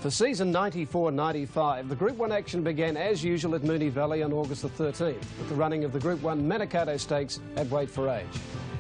For season 94-95, the Group 1 action began as usual at Mooney Valley on August the 13th, with the running of the Group 1 Manikato Stakes at Wait for Age.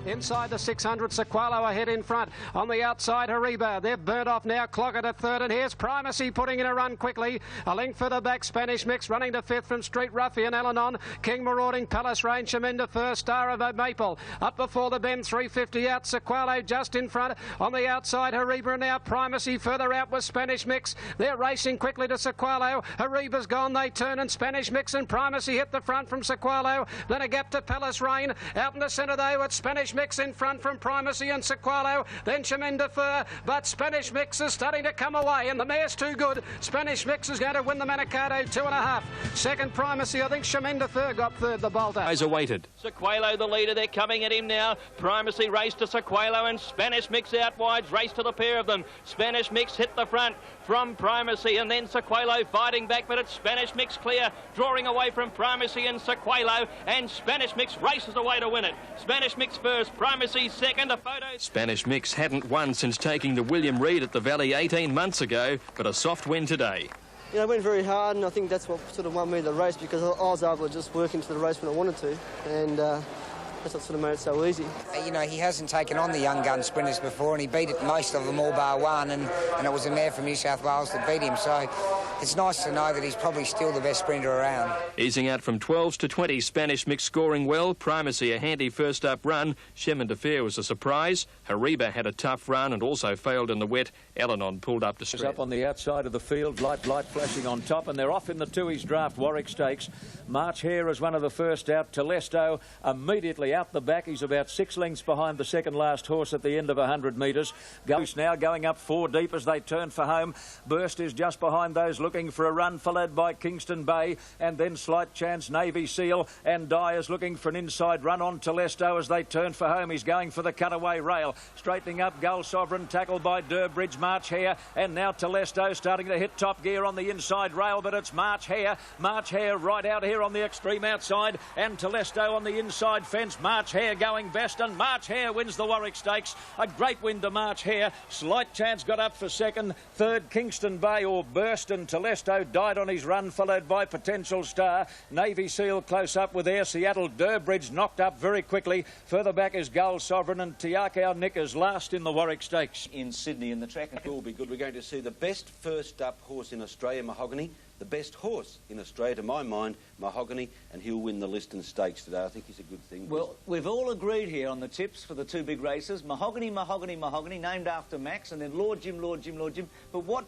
Inside the 600, Sequalo ahead in front. On the outside, Haribo. They're burnt off now. Clogged at third, and here's Primacy putting in a run quickly. A length further back, Spanish Mix running to fifth from Street Ruffian, Alanon. King Marauding, Palace Range, Shaminda first, Star of Maple. Up before the bend, 350 out. Sequalo just in front. On the outside, Haribo now. Primacy further out with Spanish Mix. They're racing quickly to Sequalo. Haribo's gone. They turn, and Spanish Mix and Primacy hit the front from Sequalo. Then a gap to Palace Rain. Out in the centre though, it's Spanish Mix in front from Primacy and Sequalo, then Shaminda Fur, but Spanish Mix is starting to come away, and the mare's too good. Spanish Mix is going to win the Manikato 2.5. Second Primacy, I think Shaminda Fur got third, the bolter. Eyes are weighted. Sequalo the leader, they're coming at him now. Primacy race to Sequalo and Spanish Mix out wide, race to the pair of them. Spanish Mix hit the front from Primacy, and then Sequalo fighting back, but it's Spanish Mix clear, drawing away from Primacy and Sequalo, and Spanish Mix races away to win it. Spanish Mix first, Primacy second, a photo. Spanish Mix hadn't won since taking the William Reid at the Valley 18 months ago, but a soft win today. You know, I went very hard, and I think that's what sort of won me the race, because I was able to just work into the race when I wanted to, and that's what sort of made it so easy. You know, he hasn't taken on the young gun sprinters before, and he beat it most of them all bar one, and it was a mare from New South Wales that beat him, so it's nice to know that he's probably still the best sprinter around. Easing out from 12s to 20, Spanish Mix scoring well. Primacy a handy first-up run. Shaminda Fur was a surprise. Haribo had a tough run and also failed in the wet. Alanon pulled up to straight. Up on the outside of the field, light flashing on top, and they're off in the Tooheys Draft Warwick Stakes. March Hare is one of the first out. Telesto immediately out the back. He's about 6 lengths behind the second last horse at the end of 100 metres. Goose now going up 4 deep as they turn for home. Burst is just behind those looking for a run, followed by Kingston Bay, and then Slight Chance, Navy Seal, and Dyer's looking for an inside run on Telesto as they turn for home. He's going for the cutaway rail. Straightening up, Gull Sovereign tackled by Durbridge, March Hare, and now Telesto starting to hit top gear on the inside rail, but it's March Hare. March Hare right out here on the extreme outside, and Telesto on the inside fence. March Hare going best, and March Hare wins the Warwick Stakes. A great win to March Hare. Slight Chance got up for second. Third, Kingston Bay or Burst, and Telesto died on his run, followed by Potential Star. Navy Seal close up with Air Seattle. Durbridge knocked up very quickly. Further back is Gull Sovereign, and Tiakau Nickers last in the Warwick Stakes. In Sydney, and the track will be good. We're going to see the best first-up horse in Australia, Mahogany. The best horse in Australia, to my mind, Mahogany, and he'll win the Liston Stakes today. I think he's a good thing. Well, we've all agreed here on the tips for the 2 big races. Mahogany, Mahogany, Mahogany, named after Max, and then Lord Jim, Lord Jim, Lord Jim. But what...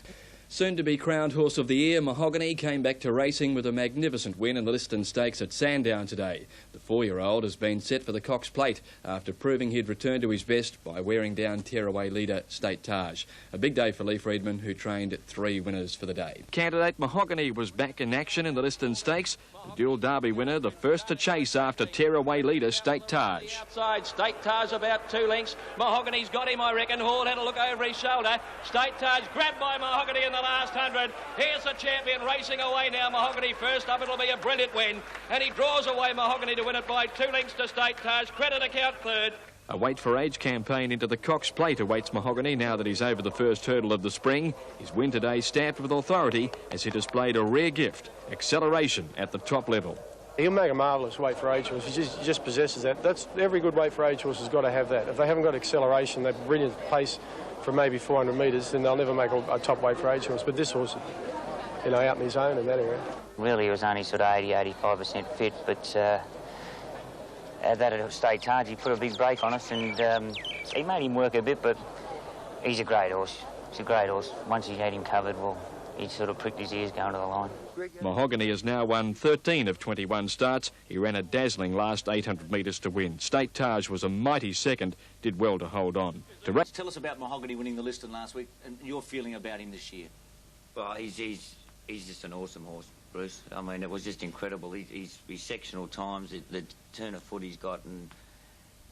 Soon-to-be crowned Horse of the Year, Mahogany came back to racing with a magnificent win in the Liston Stakes at Sandown today. The 4-year-old has been set for the Cox Plate after proving he'd returned to his best by wearing down tearaway leader State Taj. A big day for Lee Friedman, who trained 3 winners for the day. Candidate Mahogany was back in action in the Liston Stakes. The dual derby winner, the first to chase after tearaway leader State Taj. Outside, State Taj about 2 lengths. Mahogany's got him, I reckon. Hall had a look over his shoulder. State Taj grabbed by Mahogany in the last 100. Here's the champion racing away now. Mahogany first up. It'll be a brilliant win. And he draws away Mahogany to win it by 2 lengths to State Taj. Credit account third. A Wait for Age campaign into the Cox Plate awaits Mahogany now that he's over the first hurdle of the spring. His win today stamped with authority as he displayed a rare gift, acceleration at the top level. He'll make a marvellous Wait for Age horse. He just possesses that. That's every good Wait for Age horse has got to have that. If they haven't got acceleration, they're brilliant pace for maybe 400 metres, then they'll never make a top Wait for Age horse. But this horse, you know, out in his zone in that area. Really, he was only sort of 80–85% fit, but that at State Taj, he put a big break on us, and he made him work a bit, but he's a great horse. He's a great horse. Once he had him covered, well, he sort of pricked his ears going to the line. Mahogany has now won 13 of 21 starts. He ran a dazzling last 800 metres to win. State Taj was a mighty second, did well to hold on. Tell us about Mahogany winning the Liston last week and your feeling about him this year. Well, he's just an awesome horse, Bruce. I mean, it was just incredible. His sectional times, the turn of foot he's got, and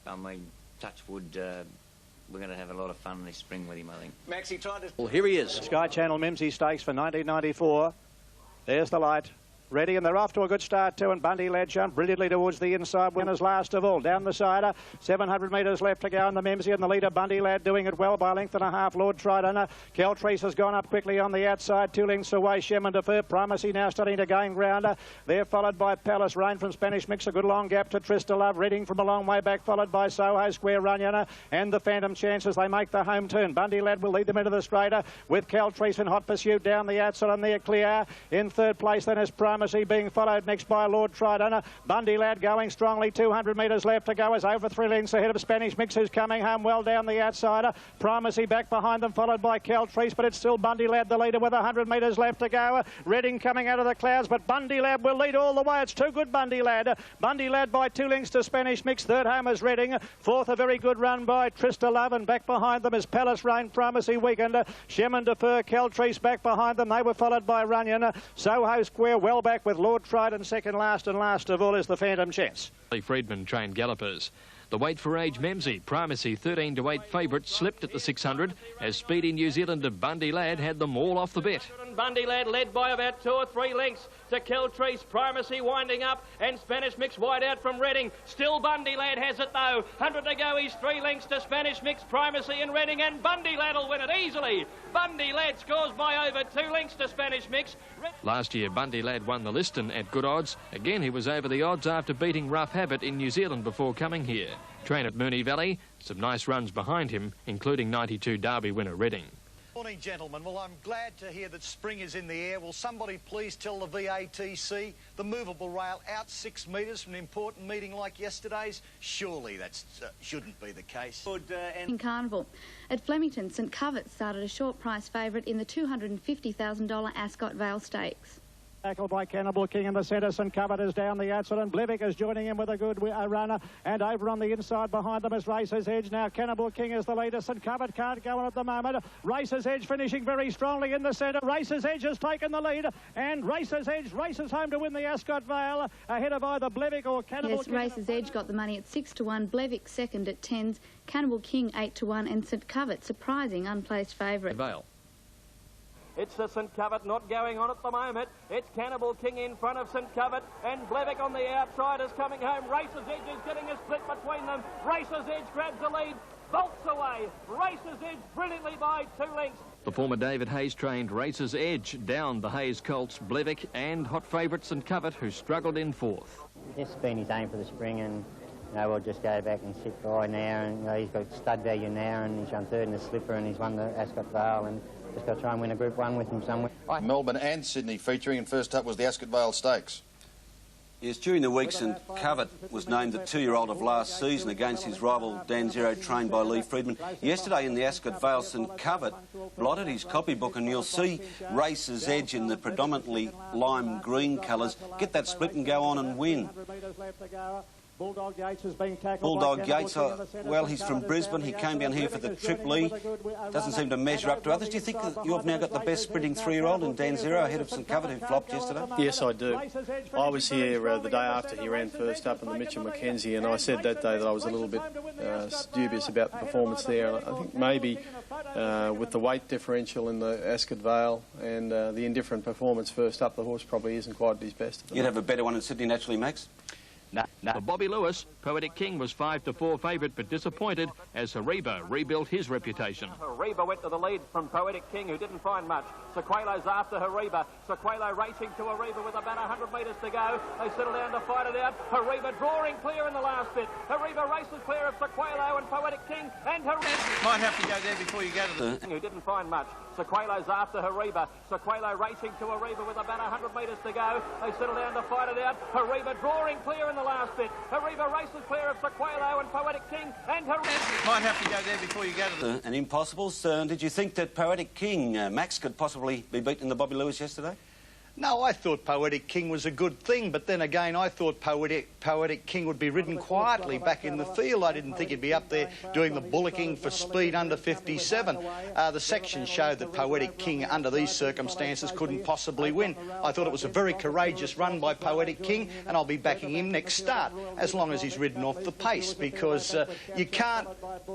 I mean, touch wood, we're going to have a lot of fun this spring with him, I think. Max, he tried to... Well, here he is. Sky Channel Mimsy Stakes for 1994. There's the light. ready, and they're off to a good start too, and Bundy Lad jumped brilliantly towards the inside. Winners last of all. Down the side, 700 metres left to go in the Memsey, and the leader Bundy Lad doing it well by a length and a half. Lord Trident. Keltreese has gone up quickly on the outside, 2 lengths away. Shem and Defer. Primacy now starting to gain ground. They're followed by Palace Rain from Spanish Mix, a good long gap to Trista Love. Reading from a long way back, followed by Soho Square Runyon and the Phantom Chance as they make the home turn. Bundy Lad will lead them into the straighter with Keltreese in hot pursuit down the outside, and they're clear. In third place then is Primacy, being followed next by Lord Trident. Bundy Lad going strongly, 200 metres left to go, is over 3 lengths ahead of Spanish Mix, who's coming home well down the outside. Primacy back behind them, followed by Keltreese, but it's still Bundy Lad the leader with 100 metres left to go. Reading coming out of the clouds, but Bundy Lad will lead all the way. It's too good, Bundy Lad. Bundy Lad by 2 lengths to Spanish Mix. Third home is Reading. Fourth, a very good run by Trista Love, and back behind them is Palace Rain, Primacy Weekend. Shem and Defer, Keltreese back behind them. They were followed by Runyon. Soho Square well back with Lord Trident second last, and last of all is the Phantom Chance. Friedman trained gallopers. The weight for age Memsey, Primacy 13 to 8 favourite, slipped at the 600 as speedy New Zealander Bundy Lad had them all off the bet. Bundy Lad led by about 2 or 3 lengths to Keltreese. Primacy winding up, and Spanish Mix wide out from Reading. Still Bundy Lad has it though. 100 to go. He's 3 lengths to Spanish Mix, Primacy and Reading, and Bundy Lad will win it easily. Bundy Lad scores by over 2 lengths to Spanish Mix. Last year Bundy Lad won the Liston at good odds. Again he was over the odds after beating Rough Habit in New Zealand before coming here. Train at Mooney Valley, some nice runs behind him, including 92 Derby winner Reading. Morning, gentlemen. Well, I'm glad to hear that spring is in the air. Will somebody please tell the VATC the movable rail out 6 metres from an important meeting like yesterday's? Surely that shouldn't be the case. In Carnival. At Flemington, St Covert started a short price favourite in the $250,000 Ascot Vale Stakes. Tackled by Cannibal King in the centre. St Covert is down the outside, and Blevick is joining in with a good runner. And over on the inside behind them is Racer's Edge. Now Cannibal King is the leader. St Covert can't go on at the moment. Racer's Edge finishing very strongly in the centre. Racer's Edge has taken the lead, and Racer's Edge races home to win the Ascot Vale ahead of either Blevick or Cannibal King. Yes, Racer's Edge got the money at 6 to 1. Blevick second at 10s. Cannibal King 8 to 1, and St Covert surprising unplaced favourite. Vale. It's the St Covert not going on at the moment. It's Cannibal King in front of St Covert, and Blevick on the outside is coming home. Racer's Edge is getting a split between them. Racer's Edge grabs the lead, bolts away. Racer's Edge brilliantly by 2 lengths. The former David Hayes trained Racer's Edge down the Hayes Colts, Blevick and hot favourite St Covert, who struggled in fourth. This has been his aim for the spring, and we'll just go back and sit by now, and he's got stud value now, and he's run third in the slipper, and he's won the Ascot Vale, and just got to try and win a Group 1 with him somewhere. Melbourne and Sydney featuring, and first up was the Ascot Vale Stakes. Yes, during the week, St Covert was named the 2-year-old of last season against his rival Dan Zero, trained by Lee Friedman. Yesterday in the Ascot Vale, St Covert blotted his copybook, and you'll see Racer's Edge in the predominantly lime green colours get that split and go on and win. Bulldog Yates has been tackled. Bulldog Yates, well, he's from Brisbane. He came down here for the Tripoli. Doesn't seem to measure up to others. Do you think that you've now got the best sprinting 3-year-old in Dan Zero ahead of St Covert, who flopped yesterday? Yes, I do. I was here the day after he ran first up in the Mitchell Mackenzie, and I said that day that I was a little bit dubious about the performance there. I think maybe with the weight differential in the Ascot Vale and the indifferent performance first up, the horse probably isn't quite at his best. You'd have a better one in Sydney naturally, Max? No. For Bobby Lewis, Poetic King was 5 to 4 favourite, but disappointed as Haribo rebuilt his reputation. Haribo went to the lead from Poetic King, who didn't find much. Sequelo's after Haribo. Sequelo racing to Haribo with about 100 metres to go. They settle down to fight it out. Haribo drawing clear in the last bit. Haribo races clear of Sequelo and Poetic King, and Haribo Might have to go there before you go to the... who didn't find much. Sequelo's after Haribo. Sequelo racing to Haribo with about 100 metres to go. They settle down to fight it out. Haribo drawing clear in the last bit. Haribo races clear of Sequelo and Poetic King, and Haribo Might have to go there before you go to the... An impossible. Did you think that Poetic King, Max, could possibly be beaten in the Bobby Lewis yesterday? No, I thought Poetic King was a good thing, but then again, I thought Poetic King would be ridden quietly back in the field. I didn't think he'd be up there doing the bullocking for speed under 57. The section showed that Poetic King, under these circumstances, couldn't possibly win. I thought it was a very courageous run by Poetic King, and I'll be backing him next start, as long as he's ridden off the pace, because you can't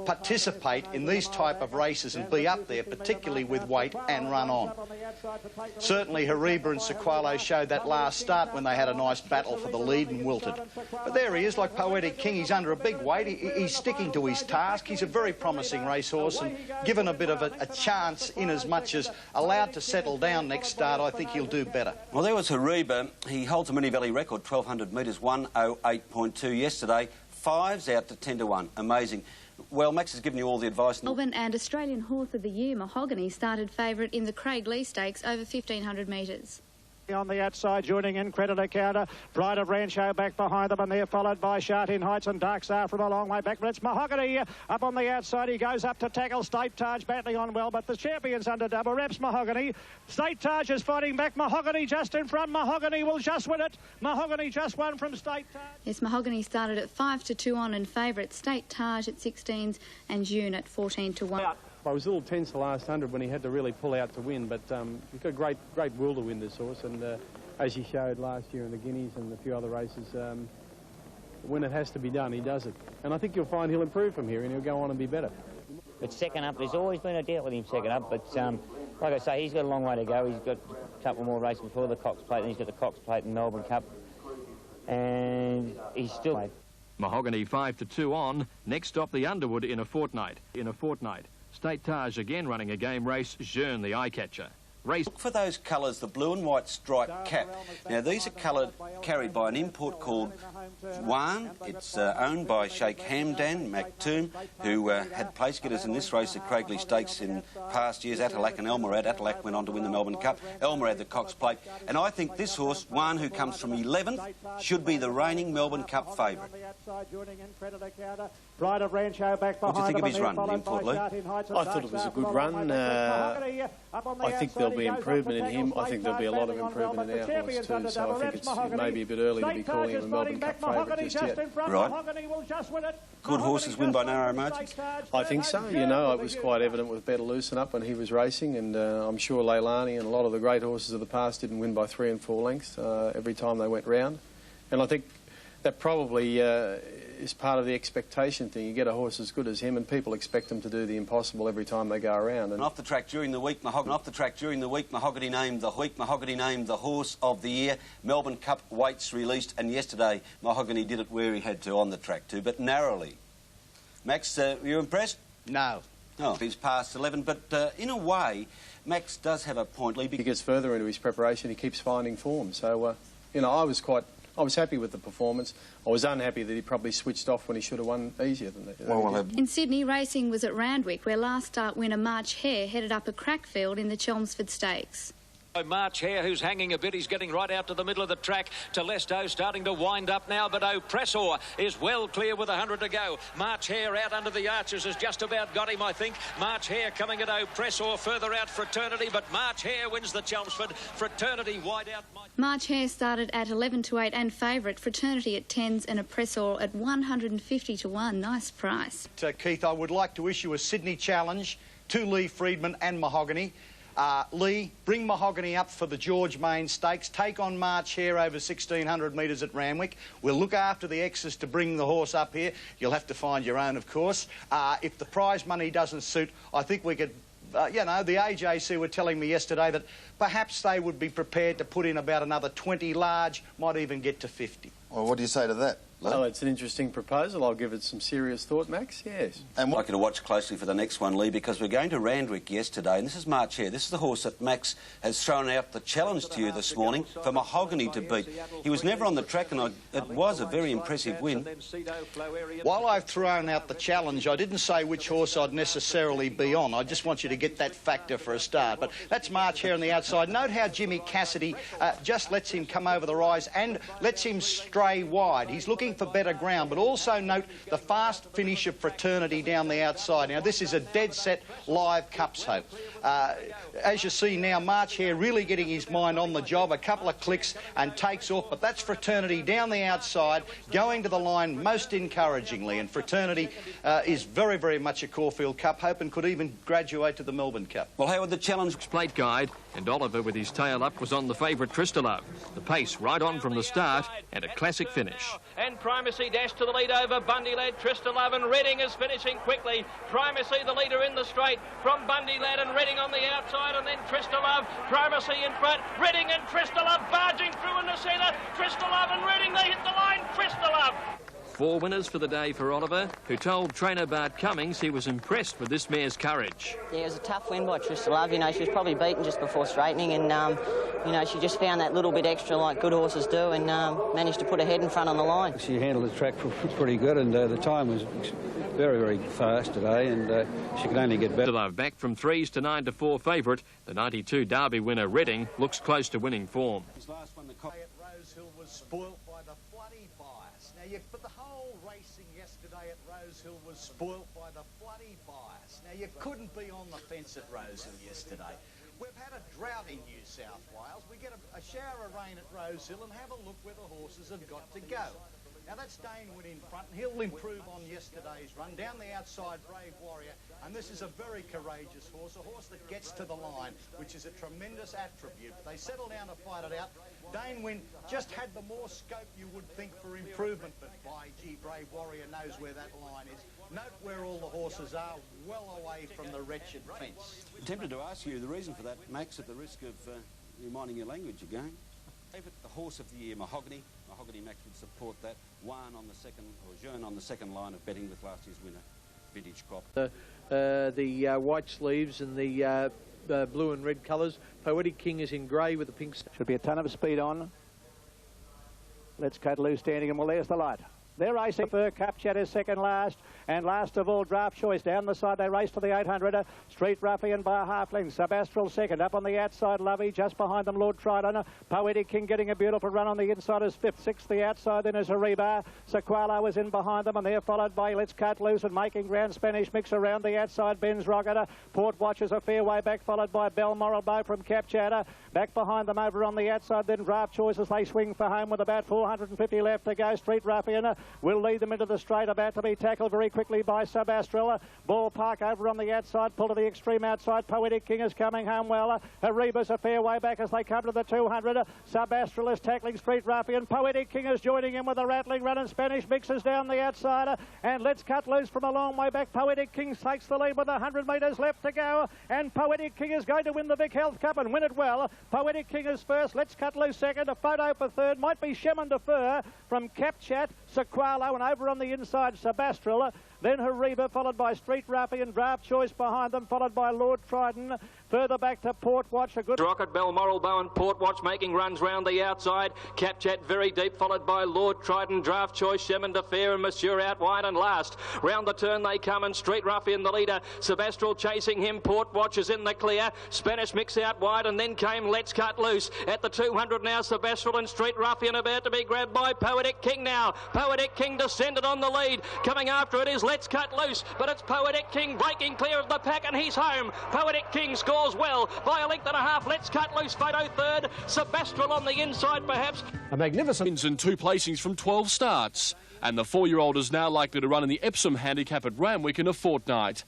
participate in these type of races and be up there, particularly with weight, and run on. Certainly Haribo and Sequalo showed that last start when they had a nice battle for the lead and wilted. But there he is, like Poetic King. He's under a big weight. He's sticking to his task. He's a very promising racehorse, and given a bit of a chance in as much as allowed to settle down next start, I think he'll do better. Well, there was Haribo. He holds a Mooney Valley record, 1,200 metres, 1:08.2 yesterday. 5's out to 10 to 1. Amazing. Well, Max has given you all the advice. Melbourne and Australian Horse of the Year, Mahogany, started favourite in the Craig Lee Stakes over 1,500 metres. On the outside, joining in, Creditor Counter, Pride of Rancho back behind them, and they're followed by Shartin Heights and Dark Star from a long way back, but it's Mahogany up on the outside. He goes up to tackle State Taj, battling on well, but the champion's under double reps. Mahogany, State Taj is fighting back. Mahogany just in front. Mahogany will just win it. Mahogany just won from State Taj. Yes, Mahogany started at 5 to 2 on and favourite. State Taj at 16s and June at 14 to 1. I was a little tense the last 100 when he had to really pull out to win, but he's got great will to win this horse, and as he showed last year in the Guineas and a few other races, when it has to be done, he does it. And I think you'll find he'll improve from here and he'll go on and be better. But second up, there's always been a doubt with him second up, but like I say, he's got a long way to go. He's got a couple more races before the Cox Plate, and he's got the Cox Plate and Melbourne Cup, and he's still... Mahogany 5 to 2 on. Next stop, the Underwood in a fortnight. State Taj again running a game race. Jeune, the eye-catcher. Look for those colours, the blue and white striped cap. Now, these are carried by an import called Juan. It's owned by Sheikh Hamdan Maktoum, who had place getters in this race at Craigley Stakes in past years, Atalac and Elmerad. Atalac went on to win the Melbourne Cup. Elmerad the Cox Plate. And I think this horse, Juan, who comes from 11th, should be the reigning Melbourne Cup favourite. Pride of Rancho back behind. What do you think of his run, the import, Lou? I thought it was a good run. I think there'll be improvement in him. I think there'll be a lot of improvement in our horse too, so I think it's maybe a bit early to be calling him a Melbourne Cup favourite just yet. Right. Good horses win by narrow margins? I think so. You know, it was quite evident with Better Loosen Up when he was racing, and I'm sure Leilani and a lot of the great horses of the past didn't win by 3 and 4 lengths every time they went round. And I think that probably is part of the expectation thing. You get a horse as good as him and people expect him to do the impossible every time they go around. And off the track during the week, Mahogany named the horse of the year. Melbourne Cup weights released, and yesterday Mahogany did it where he had to on the track too, but narrowly. Max, were you impressed? No. Oh, he's past 11, but in a way, Max does have a point. Lee, he gets further into his preparation, he keeps finding form. So, you know, I was happy with the performance. I was unhappy that he probably switched off when he should have won easier than that. In Sydney, racing was at Randwick, where last start winner March Hare headed up a crackfield in the Chelmsford Stakes. March Hare, who's hanging a bit, he's getting right out to the middle of the track. Telesto starting to wind up now, but Oppressor is well clear with 100 to go. March Hare out under the arches has just about got him, I think. March Hare coming at Oppressor, further out Fraternity, but March Hare wins the Chelmsford. Fraternity wide out. March Hare started at 11 to 8 and favourite. Fraternity at 10s and Oppressor at 150 to 1. Nice price. Keith, I would like to issue a Sydney challenge to Lee Friedman and Mahogany. Lee, bring Mahogany up for the George Main Stakes. Take on March Hare over 1,600 metres at Randwick. We'll look after the X's to bring the horse up here. You'll have to find your own, of course. If the prize money doesn't suit, I think we could... you know, the AJC were telling me yesterday that perhaps they would be prepared to put in about another 20 large, might even get to 50. Well, what do you say to that? Well, it's an interesting proposal. I'll give it some serious thought, Max. Yes. And I'd like you to watch closely for the next one, Lee, because we're going to Randwick yesterday, and this is March Hare. This is the horse that Max has thrown out the challenge to you this morning for Mahogany to beat. He was never on the track, and it was a very impressive win. While I've thrown out the challenge, I didn't say which horse I'd necessarily be on. I just want you to get that factor for a start. But that's March Hare on the outside. Note how Jimmy Cassidy just lets him come over the rise and lets him stray wide. He's looking for better ground, but also note the fast finish of Fraternity down the outside. Now, this is a dead set live Cups hope. As you see now, March Hare really getting his mind on the job, a couple of clicks and takes off, but that's Fraternity down the outside, going to the line most encouragingly, and Fraternity is very, very much a Caulfield Cup hope and could even graduate to the Melbourne Cup. Well, how would the challenge plate guide and Oliver with his tail up was on the favourite Tristalove. The pace right on from the start and a classic finish. And Primacy dashed to the lead over Bundy Lad, Tristalove, and Redding is finishing quickly. Primacy the leader in the straight from Bundy Lad and Redding on the outside, and then Tristalove, Primacy in front, Redding and Tristalove barging through in the centre. Tristalove and Redding, they hit the line. Tristalove. 4 winners for the day for Oliver, who told trainer Bart Cummings he was impressed with this mare's courage. Yeah, it was a tough win by Tristalove. You know, she was probably beaten just before straightening, and you know, she just found that little bit extra like good horses do, and managed to put her head in front on the line. She handled the track pretty good, and the time was very, very fast today, and she can only get better. Tristalove back from 3s to 9 to 4 favourite. The 92 Derby winner Redding looks close to winning form. His last one, the Rosehill, was spoilt by the bloody bias. Now, but the whole racing yesterday at Rosehill was spoilt by the bloody bias. Now, you couldn't be on the fence at Rosehill yesterday. We've had a drought in New South Wales. We get a shower of rain at Rosehill and have a look where the horses have got to go. Now, that's Danewood in front, and he'll improve on yesterday's run. Down the outside, Brave Warrior, and this is a very courageous horse, a horse that gets to the line, which is a tremendous attribute. They settle down to fight it out. Danewood just had the more scope you would think for improvement, but by gee, Brave Warrior knows where that line is. Note where all the horses are, well away from the wretched fence. I'm tempted to ask you the reason for that, Max, at the risk of reminding your language again. The horse of the year, Mahogany. Mahogany Max would support that. Juan on the second, or Jean on the second line of betting with last year's winner, Vintage Crop. The white sleeves and the blue and red colours. Poetic King is in grey with the pink. Should be a ton of speed on. Let's Cut Loose standing, and well, there's the light. They're racing for Capchat is second last, and last of all, Draft Choice. Down the side, they race to the 800. Street Ruffian by a half length. Sebastral second. Up on the outside, Lovey. Just behind them, Lord Trident. Poetic King getting a beautiful run on the inside is fifth. Sixth, the outside, then is Haribo. Sequalo is in behind them, and they're followed by Let's Cut Loose and Making Ground. Spanish Mix around the outside. Ben's Rocket. Port Watch is a fair way back, followed by Balmoral Bow from Capchat. Back behind them over on the outside, then Draft Choice as they swing for home with about 450 left to go. Street Ruffian will lead them into the straight, about to be tackled very quickly by Sebastral. Ballpark over on the outside, pull to the extreme outside. Poetic King is coming home well. Haribo's a fair way back as they come to the 200. Sebastral is tackling Street Ruffian. Poetic King is joining in with a rattling run, and Spanish Mixes down the outside. And Let's Cut Loose from a long way back. Poetic King takes the lead with 100 metres left to go. And Poetic King is going to win the Vic Health Cup and win it well. Poetic King is first. Let's Cut Loose second. A photo for third. Might be Shemin Defer from Capchat, Sequalo, and over on the inside, Sebastral. Then Haribo, followed by Street Ruffian, Draft Choice behind them, followed by Lord Trident. Further back to Port Watch, a good... Rocket, Balmoral Bow and Port Watch making runs round the outside. Capchat very deep, followed by Lord Trident, Draft Choice, Shemin Defer and Monsieur out wide and last. Round the turn they come, and Street Ruffian the leader. Sebastral chasing him, Port Watch is in the clear. Spanish Mix out wide, and then came Let's Cut Loose. At the 200 now, Sebastral and Street Ruffian about to be grabbed by Poetic King now. Poetic King descended on the lead. Coming after it is Let's Cut Loose, but it's Poetic King breaking clear of the pack, and he's home. Poetic King scores well by a length and a half. Let's Cut Loose, photo third. Sebastral on the inside perhaps. A magnificent wins and 2 placings from 12 starts. And the 4-year-old is now likely to run in the Epsom Handicap at Randwick in a fortnight.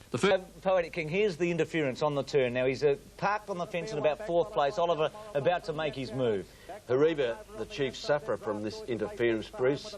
Poetic King, here's the interference on the turn. Now he's parked on the fence in about 4th place. Oliver about to make his move. Haribo, the chief sufferer from this interference, Bruce.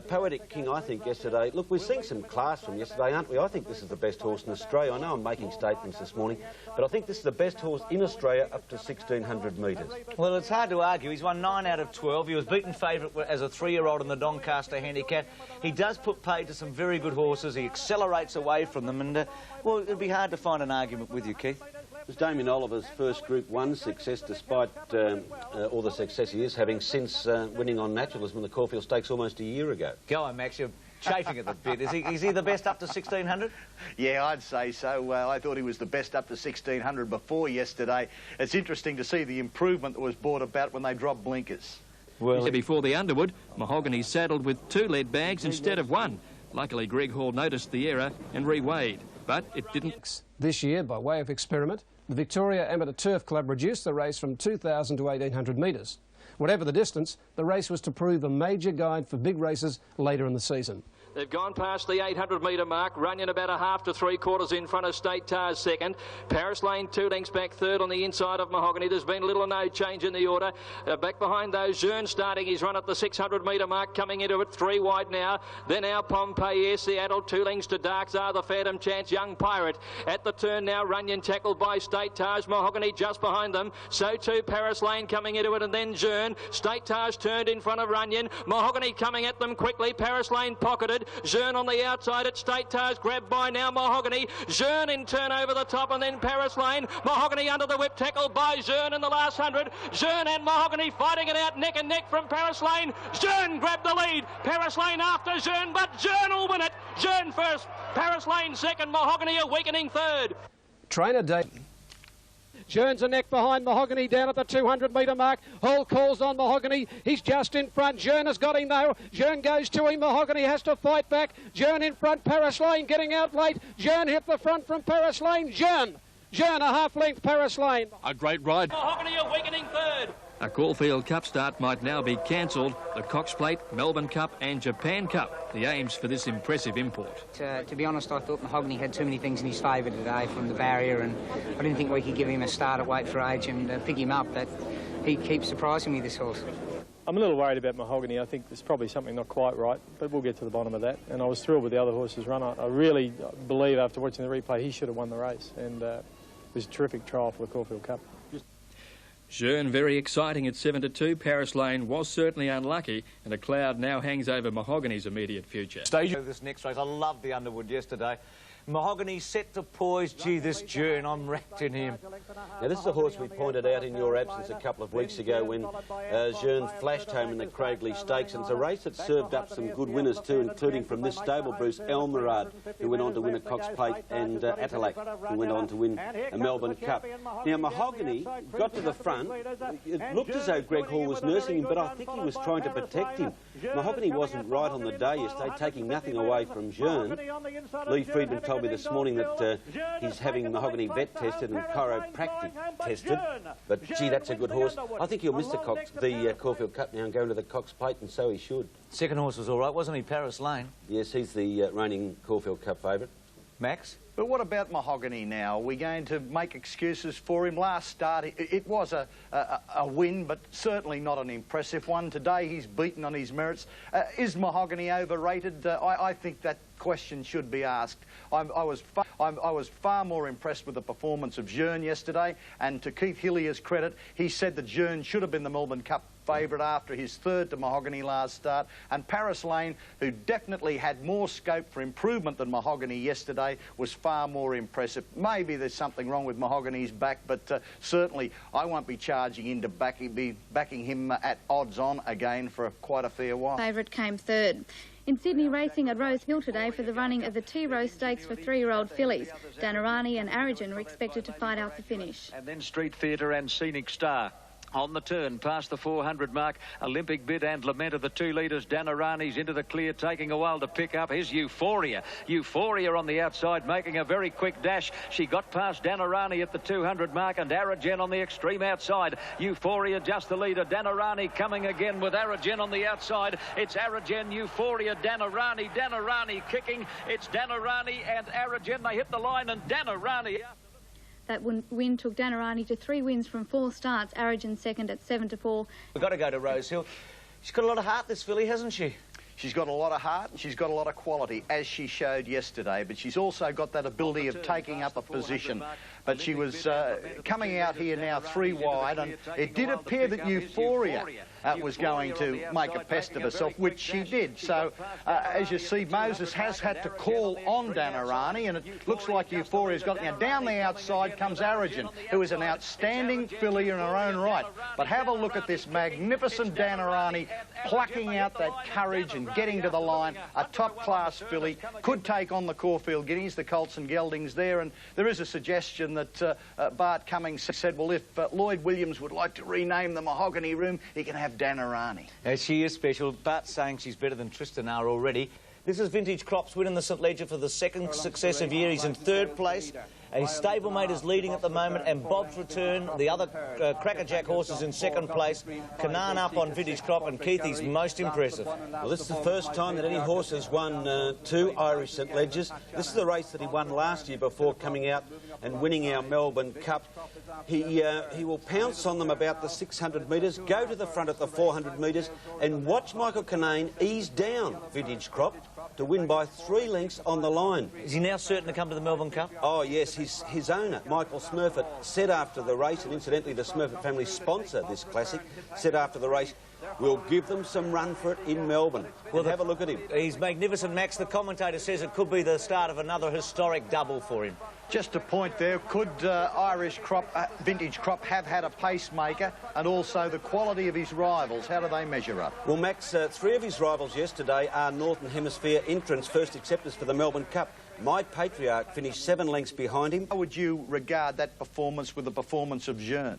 Poetic King, I think, yesterday... Look, we're seeing some class from yesterday, aren't we? I think this is the best horse in Australia. I know I'm making statements this morning, but I think this is the best horse in Australia up to 1,600 metres. Well, it's hard to argue. He's won 9 out of 12. He was beaten favourite as a 3-year-old in the Doncaster Handicap. He does put paid to some very good horses. He accelerates away from them, and, well, it'd be hard to find an argument with you, Keith. It was Damien Oliver's first Group 1 success, despite all the success he is having since winning on Naturalism in the Caulfield Stakes almost a year ago. Go on, Max, you're chafing at the bit. Is he the best up to 1,600? Yeah, I'd say so. I thought he was the best up to 1,600 before yesterday. It's interesting to see the improvement that was brought about when they dropped blinkers. Well, before the Underwood, Mahogany saddled with 2 lead bags instead of 1. Luckily, Greg Hall noticed the error and reweighed, but it didn't. This year, by way of experiment, the Victoria Amateur Turf Club reduced the race from 2,000 to 1,800 metres. Whatever the distance, the race was to prove a major guide for big races later in the season. They've gone past the 800-metre mark. Runyon about a half to three-quarters in front of State Tars second. Paris Lane 2 lengths back third on the inside of Mahogany. There's been little or no change in the order. Back behind those, Jeune starting his run at the 600-metre mark, coming into it 3 wide now. Then our Pompeii, Seattle 2 lengths to Darks are the Phantom Chance, Young Pirate. At the turn now, Runyon tackled by State Tars. Mahogany just behind them. So too Paris Lane coming into it, and then Jeune. State Tars turned in front of Runyon. Mahogany coming at them quickly. Paris Lane pocketed. Jeune on the outside at State Tars, grabbed by now Mahogany. Jeune in turn over the top, and then Paris Lane. Mahogany under the whip, tackled by Jeune in the last 100. Jeune and Mahogany fighting it out neck and neck from Paris Lane. Jeune grabbed the lead. Paris Lane after Jeune, but Jeune will win it. Jeune first, Paris Lane second, Mahogany a weakening third. Trainer Dave. Jeune's a neck behind Mahogany down at the 200-metre mark. Hall calls on Mahogany. He's just in front. Jeune has got him though. Jeune goes to him. Mahogany has to fight back. Jeune in front. Paris Lane getting out late. Jeune hit the front from Paris Lane. Jeune a half length Paris Lane. A great ride. Mahogany a weakening third. A Caulfield Cup start might now be cancelled. The Cox Plate, Melbourne Cup and Japan Cup, the aims for this impressive import. To be honest, I thought Mahogany had too many things in his favour today from the barrier, and I didn't think we could give him a start at weight for age and pick him up, but he keeps surprising me, this horse. I'm a little worried about Mahogany. I think there's probably something not quite right, but we'll get to the bottom of that. And I was thrilled with the other horse's run. I really believe after watching the replay he should have won the race, and it was a terrific trial for the Caulfield Cup. Jeune very exciting at 7 to 2. Paris Lane was certainly unlucky, and a cloud now hangs over Mahogany's immediate future. Stage of this next race, I loved the Underwood yesterday. Mahogany set to poise. Gee, this Jeune, I'm wrecked in him. Now, this is a horse we pointed out in your absence a couple of weeks ago when Jeune flashed home in the Craigley Stakes, and it's a race that served up some good winners too, including from this stable, Bruce Elmerad, who went on to win a Cox Plate, and Atalac, who went on to win a Melbourne Cup. Now, Mahogany got to the front. It looked as though Greg Hall was nursing him, but I think he was trying to protect him. Mahogany wasn't right on the day yesterday, taking nothing away from Jeune. Lee Friedman told me this morning that he's having Mahogany vet tested and chiropractic tested. But gee, that's a good horse. I think he'll miss the Caulfield Cup now and go into the Cox Plate, and so he should. Second horse was all right, wasn't he, Paris Lane? Yes, he's the reigning Caulfield Cup favourite. Max? But what about Mahogany now? Are we going to make excuses for him? Last start, it was a win, but certainly not an impressive one. Today, he's beaten on his merits. Is Mahogany overrated? I think that question should be asked. I was far more impressed with the performance of Jeune yesterday, and to Keith Hillier's credit, he said that Jeune should have been the Melbourne Cup favourite after his third to Mahogany last start, and Paris Lane, who definitely had more scope for improvement than Mahogany yesterday, was far more impressive. Maybe there's something wrong with Mahogany's back, but certainly I won't be charging into backing him at odds on again for quite a fair while. Favourite came third. In Sydney, racing at Rose Hill today for the running of the T-Rose Stakes for 3-year-old fillies. Danarani and Aragon are expected to fight out the finish. And then Street Theatre and Scenic Star. On the turn, past the 400 mark, Olympic Bid and Lament of the 2 leaders. Danarani's into the clear, taking a while to pick up. Here's Euphoria. Euphoria on the outside, making a very quick dash. She got past Danarani at the 200 mark, and Aragen on the extreme outside. Euphoria just the leader. Danarani coming again with Aragen on the outside. It's Aragen, Euphoria, Danarani. Danarani kicking. It's Danarani and Aragen. They hit the line, and Danarani... That win took Danarani to 3 wins from 4 starts. Aragon second at 7 to 4. We've got to go to Rose Hill. She's got a lot of heart, this filly, hasn't she? She's got a lot of heart and she's got a lot of quality, as she showed yesterday, but she's also got that ability of taking up a position. But she was coming out here now 3 wide, and it did appear that Euphoria was going to make a pest of herself, which she did. So, as you see, Moses has had to call on Danarani, and it looks like Euphoria's got... Now, down the outside comes Aragen, who is an outstanding filly in her own right. But have a look at this magnificent Danarani plucking out that courage and getting to the line. A top-class filly, could take on the Caulfield Guineas, the Colts and Geldings there, and there is a suggestion that Bart Cummings said, well, if Lloyd Williams would like to rename the Mahogany Room, he can have Danarani. She is special. Bart's saying she's better than Tristan are already. This is Vintage Crops winning the St Leger for the 2nd successive year. He's in 3rd place. His stablemate is leading at the moment, and Bob's Return, the other crackerjack horses in second place. Canaan up on Vintage Crop, and Keithy's most impressive. Well, this is the first time that any horse has won 2 Irish St Ledgers. This is the race that he won last year before coming out and winning our Melbourne Cup. He will pounce on them about the 600 metres, go to the front at the 400 metres, and watch Michael Canaan ease down Vintage Crop to win by 3 lengths on the line. Is he now certain to come to the Melbourne Cup? Oh, yes. His owner, Michael Smurfett, said after the race, and incidentally the Smurfett family sponsor this classic, said after the race, we'll give them some run for it in Melbourne. Well, have a look at him. He's magnificent, Max. The commentator says it could be the start of another historic double for him. Just a point there, could Irish Crop, Vintage Crop have had a pacemaker, and also the quality of his rivals? How do they measure up? Well, Max, 3 of his rivals yesterday are Northern Hemisphere entrants, first acceptors for the Melbourne Cup. My Patriarch finished 7 lengths behind him. How would you regard that performance with the performance of Jeune?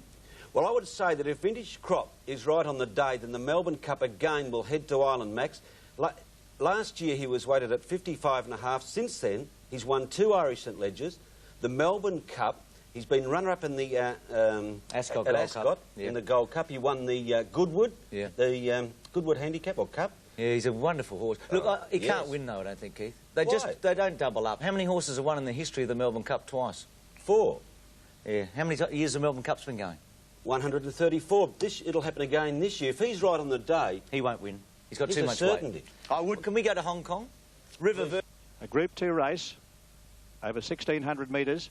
Well, I would say that if Vintage Crop is right on the day, then the Melbourne Cup again will head to Ireland, Max. Last year he was weighted at 55.5. Since then, he's won 2 Irish St Ledgers. The Melbourne Cup, he's been runner-up in the Ascot, in the Gold Cup. He won the Goodwood, the Goodwood Handicap or Cup. Yeah, he's a wonderful horse. Look, he can't win though, I don't think, Keith. They don't double up. How many horses have won in the history of the Melbourne Cup twice? 4. Yeah. How many years the Melbourne Cup's been going? 134. It'll happen again this year. If he's right on the day, he won't win. He's got too much certainty. weight. Can we go to Hong Kong? A Group 2 race over 1,600 metres.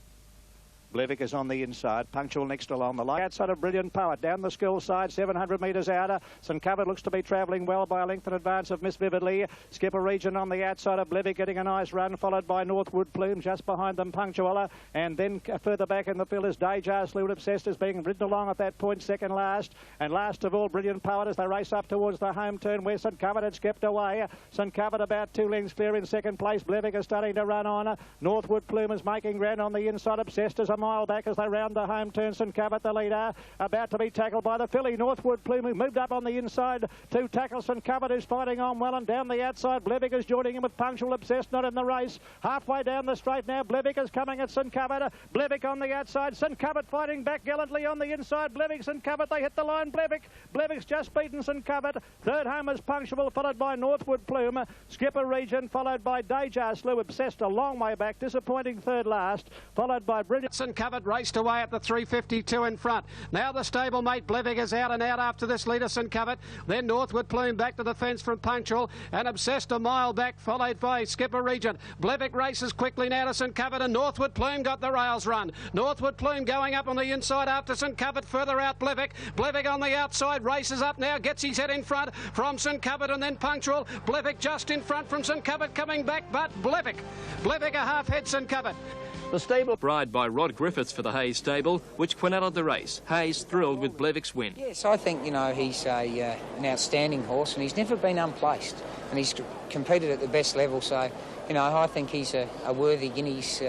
Blevick is on the inside, punctual next along the line. Outside of Brilliant Poet, down the Skill side, 700 metres outer. St Covered looks to be travelling well by a length in advance of Miss Vividly. Skipper Region on the outside of Blevick getting a nice run, followed by Northwood Plume, just behind them Punctual. And then further back in the field is Deja Slew Obsessed is being ridden along at that point, second last. And last of all, Brilliant Poet as they race up towards the home turn where St Covered had skipped away. St Covered about 2 lengths clear in second place. Blevick is starting to run on. Northwood Plume is making ground on the inside. Obsessed is a mile back as they round the home turn. St Covered the leader, about to be tackled by the filly Northwood Plume, who moved up on the inside to tackle St Covered, who's fighting on well, and down the outside Blevick is joining him with Punctual Obsessed, not in the race. Halfway down the straight now, Blevick is coming at St Covered. Blevick on the outside, St Covered fighting back gallantly on the inside. Blevick, St Covered, they hit the line. Blevick's just beaten St Covered. Third home is Punctual, followed by Northwood Plume. Skipper Region, followed by Deja Slew Obsessed a long way back, disappointing third last, followed by Brilliant. St Covered raced away at the 352 in front. Now the stablemate Blevick is out and out after this leader St Covered. Then Northwood Plume back to the fence from Punctual, and Obsessed a mile back, followed by Skipper Regent. Blevick races quickly now to St Covered, and Northwood Plume got the rails run. Northwood Plume going up on the inside after St Covered, further out Blevick. Blevick on the outside, races up now, gets his head in front from St Covered and then Punctual. Blevick just in front from St Covered, coming back, but Blevick a half head St Covered. The stable bride by Rod Griffiths for the Hayes stable, which quinelled the race. Hayes thrilled with Blevick's win. Yes, I think, you know, he's an outstanding horse and he's never been unplaced. And he's competed at the best level, so, you know, I think he's a worthy Guineas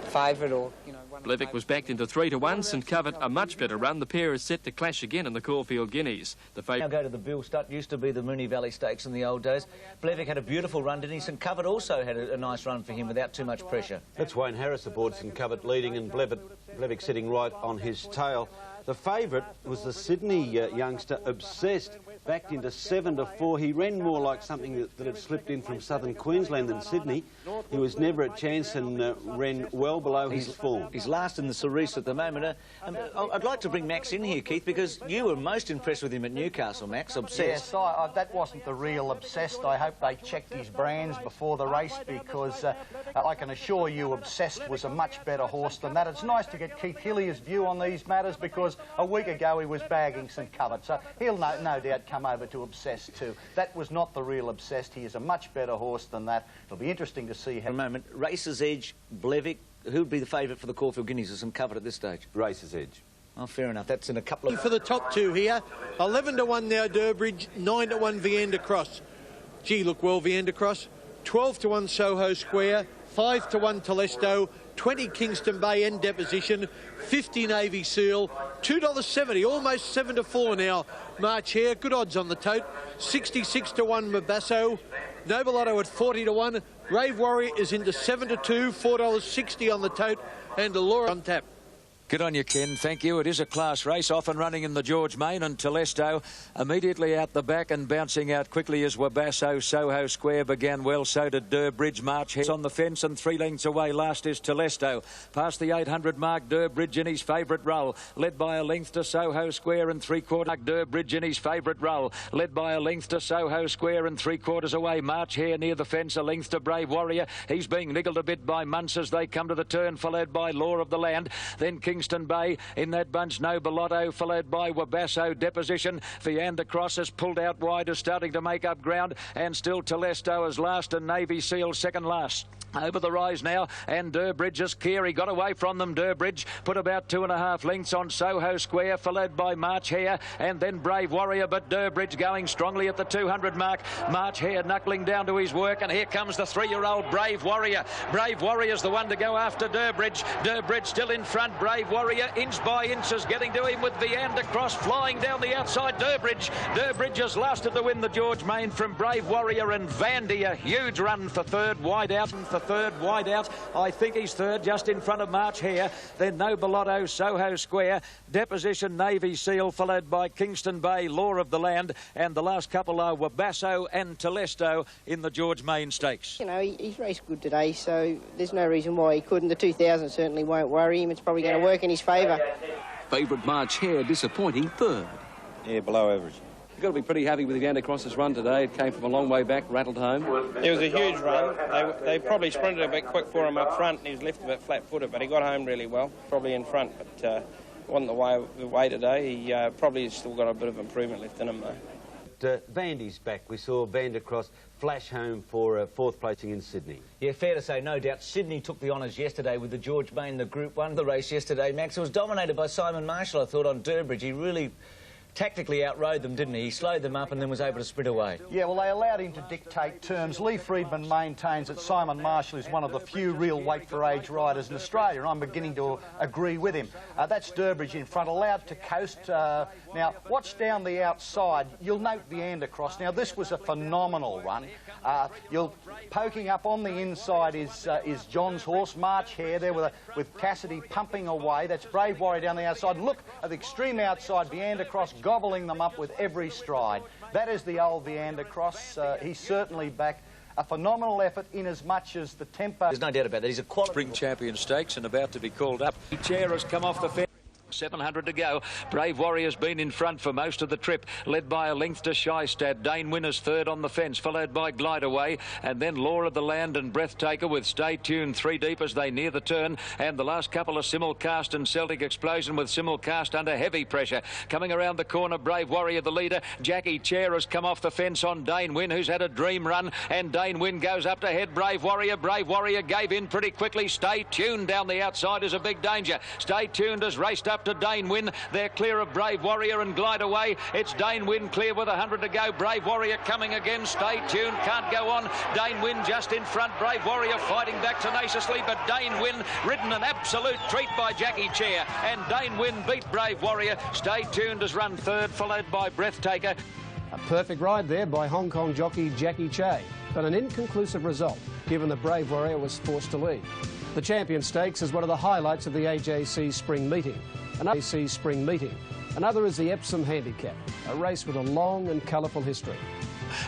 favourite or, you know... Blevick was backed into 3-1. St Covered a much better run. The pair is set to clash again in the Caulfield Guineas. Now go to the Bill Stud, used to be the Mooney Valley Stakes in the old days. Blevick had a beautiful run, didn't he? St Covered also had a nice run for him without too much pressure. That's Wayne Harris aboard St Covered leading and Blevick sitting right on his tail. The favourite was the Sydney youngster, Obsessed, backed into 7-4. He ran more like something that had slipped in from southern Queensland than Sydney. He was never a chance and ran well below his form. He's last in the Cerise at the moment. I'd like to bring Max in here, Keith, because you were most impressed with him at Newcastle, Max, Obsessed. Yes, that wasn't the real Obsessed. I hope they checked his brands before the race, because I can assure you Obsessed was a much better horse than that. It's nice to get Keith Hillier's view on these matters, because a week ago he was bagging St Covered, so he'll no doubt come over to Obsessed too. That was not the real Obsessed. He is a much better horse than that. It'll be interesting to see how... A moment, Racer's Edge, Blevick, who would be the favourite for the Caulfield Guineas at St Covered at this stage? Racer's Edge. Oh, fair enough. That's in a couple of... For the top two here, 11-1 now Durbridge, 9-1 Viander Cross. Gee, look well Viander Cross. 12-1 Soho Square, 5-1 Telesto, 20 Kingston Bay End Deposition, 50 Navy Seal, $2.70, almost 7-4 now. March Hare, good odds on the tote. 66-1 Mabasso, Noble Otto at 40-1. Brave Warrior is into 7-2, $4.60 on the tote. and Allura on tap. Good on you, Ken. Thank you. It is a class race, off and running in the George Main, and Telesto immediately out the back and bouncing out quickly as Wabasso. Soho Square began well, so did Durbridge. March heads on the fence and 3 lengths away. Last is Telesto. Past the 800 mark, Durbridge in his favourite role, led by a length to Soho Square and 3/4. Durbridge in his favourite role, led by a length to Soho Square and 3/4 away. March here near the fence, a length to Brave Warrior. He's being niggled a bit by Munce as they come to the turn, followed by Law of the Land. Then Kingston Bay in that bunch, No Bellotto, followed by Wabasso. Deposition. Viander Cross has pulled out wide, is starting to make up ground, and still Telesto is last and Navy Seal second last. Over the rise now, and Durbridge is Keary got away from them. Durbridge put about 2.5 lengths on Soho Square, followed by March Hare and then Brave Warrior, but Durbridge going strongly at the 200 mark. March Hare knuckling down to his work, and here comes the 3-year-old Brave Warrior. Brave Warrior's the one to go after Durbridge. Durbridge still in front. Brave Warrior inch by inch is getting to him with Viander Cross flying down the outside. Durbridge has lasted to win the George Main from Brave Warrior, and Vandy a huge run for third, wide out. I think he's third, just in front of March Hare. Then No Bellotto, Soho Square, Deposition, Navy Seal, followed by Kingston Bay, Law of the Land, and the last couple are Wabasso and Telesto in the George Main Stakes. You know, he's raced good today, so there's no reason why he couldn't. The 2000 certainly won't worry him. It's probably going to work in his favour. Favourite March Hare disappointing third. Yeah, below average. You've got to be pretty happy with Viander Cross's run today. It came from a long way back, rattled home. It was a huge run. They probably sprinted a bit quick for him up front, and he was left a bit flat-footed, but he got home really well, probably in front, but wasn't the way today. He probably has still got a bit of improvement left in him, though. Vandy's back. We saw Viander Cross flash home for fourth placing in Sydney. Yeah, fair to say, no doubt. Sydney took the honours yesterday with the George Main, the Group 1. The race yesterday, Max, it was dominated by Simon Marshall, I thought, on Durbridge. He really tactically outrode them, didn't he? He slowed them up and then was able to sprint away. Yeah, well, they allowed him to dictate terms. Lee Friedman maintains that Simon Marshall is one of the few real weight-for-age riders in Australia, and I'm beginning to agree with him. That's Durbridge in front, allowed to coast. Now, watch down the outside. You'll note Viander Cross. Now, this was a phenomenal run. Poking up on the inside is John's horse, March Hare, there with Cassidy pumping away. That's Brave Warrior down the outside. Look at the extreme outside, Viander Cross gobbling them up with every stride. That is the old Viander Cross. He's certainly back. A phenomenal effort in as much as the tempo. There's no doubt about that. He's a quality Spring Champion Stakes and about to be called up. The chair has come off the fence. 700 to go. Brave Warrior's been in front for most of the trip, led by a length to Shystad. Dane Winner's third on the fence, followed by Glide Away, and then Law of the Land and Breathtaker with Stay Tuned 3 deep as they near the turn, and the last couple are Simulcast and Celtic Explosion, with Simulcast under heavy pressure. Coming around the corner, Brave Warrior the leader. Jackie Chair has come off the fence on Dane Win, who's had a dream run, and Dane Win goes up to head Brave Warrior. Brave Warrior gave in pretty quickly. Stay Tuned down the outside is a big danger. Stay Tuned has raced up to Dane Win. They're clear of Brave Warrior and Glide Away. It's Dane Win clear with 100 to go. Brave Warrior coming again. Stay Tuned, can't go on. Dane Win just in front. Brave Warrior fighting back tenaciously, but Dane Win ridden an absolute treat by Jackie Chair, and Dane Win beat Brave Warrior. Stay Tuned has run third, followed by Breathtaker. A perfect ride there by Hong Kong jockey Jackie Che, but an inconclusive result given that Brave Warrior was forced to lead. The Champion Stakes is one of the highlights of the AJC Spring Meeting. Another is the Epsom Handicap, a race with a long and colourful history.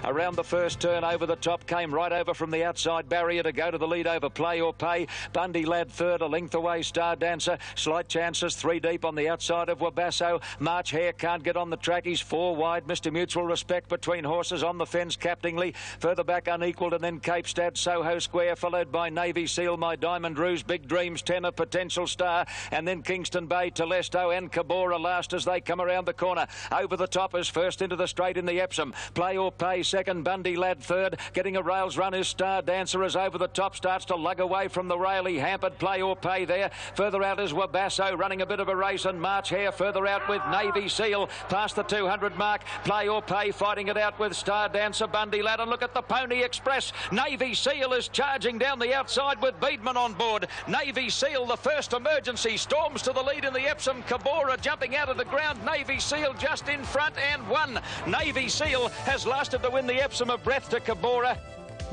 Around the first turn, over the top, came right over from the outside barrier to go to the lead over Play or Pay. Bundy Lad third, a length away, Star Dancer. Slight chances, 3 deep on the outside of Wabasso. March Hare can't get on the track, he's 4 wide. Mr Mutual Respect between horses on the fence, Captingly. Further back, Unequalled, and then Cape Stad, Soho Square, followed by Navy Seal, My Diamond Ruse, Big Dreams, Tenor, Potential Star, and then Kingston Bay, Telesto and Cabora last as they come around the corner. Over the top is first into the straight in the Epsom. Play or Pay second, Bundy Lad third. Getting a rails run is Star Dancer as over the top starts to lug away from the rail. He hampered Play or Pay there. Further out is Wabasso running a bit of a race, and March Hare further out with Navy Seal past the 200 mark. Play or Pay fighting it out with Star Dancer, Bundy Lad, and look at the Pony Express. Navy Seal is charging down the outside with Beedman on board. Navy Seal, the first emergency, storms to the lead in the Epsom. Cabora jumping out of the ground. Navy Seal just in front and won. Navy Seal has lasted to win the Epsom of Breath to Cabora.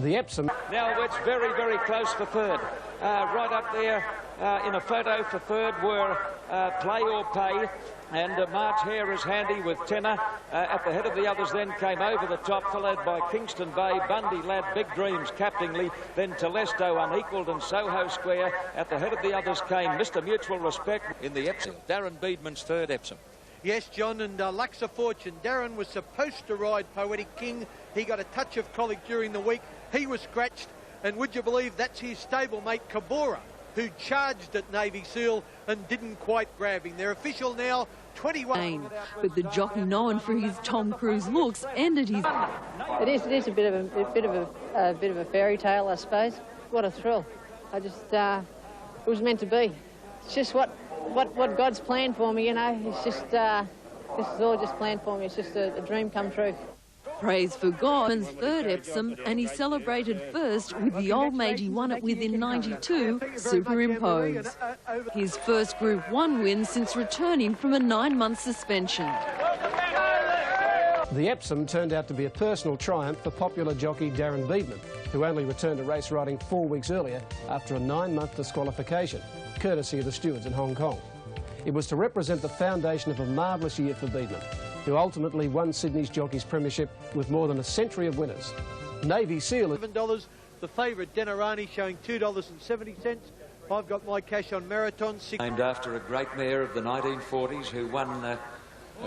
The Epsom. Now it's very, very close for third. Right up there in a photo for third were Play or Pay, and March Hare is handy with Tenor. At the head of the others then came Over the Top, followed by Kingston Bay, Bundy Lad, Big Dreams, Captingly, then Telesto, Unequalled and Soho Square. At the head of the others came Mr Mutual Respect in the Epsom. Darren Beedman's third Epsom. Yes, John, and Luxa Fortune. Darren was supposed to ride Poetic King. He got a touch of colic during the week. He was scratched, and would you believe that's his stablemate Cabora, who charged at Navy SEAL and didn't quite grab him. They're official now, 21. But the jockey known for his Tom Cruise looks ended his... It is a bit of a fairy tale, I suppose. What a thrill. I just, it was meant to be. It's just what God's planned for me, you know. It's just, this is all just planned for me. It's just a dream come true. Praise for God's third Epsom, and he celebrated first with the old mate he won it with in '92, Superimpose. His first Group 1 win since returning from a 9-month suspension. The Epsom turned out to be a personal triumph for popular jockey Darren Beedman, who only returned to race riding 4 weeks earlier after a 9-month disqualification, courtesy of the stewards in Hong Kong. It was to represent the foundation of a marvellous year for Beedman, who ultimately won Sydney's Jockeys Premiership with more than a century of winners. Navy SEAL... $7. The favourite Denarani showing $2.70. I've got my cash on Marathon. Named after a great mare of the 1940s who won a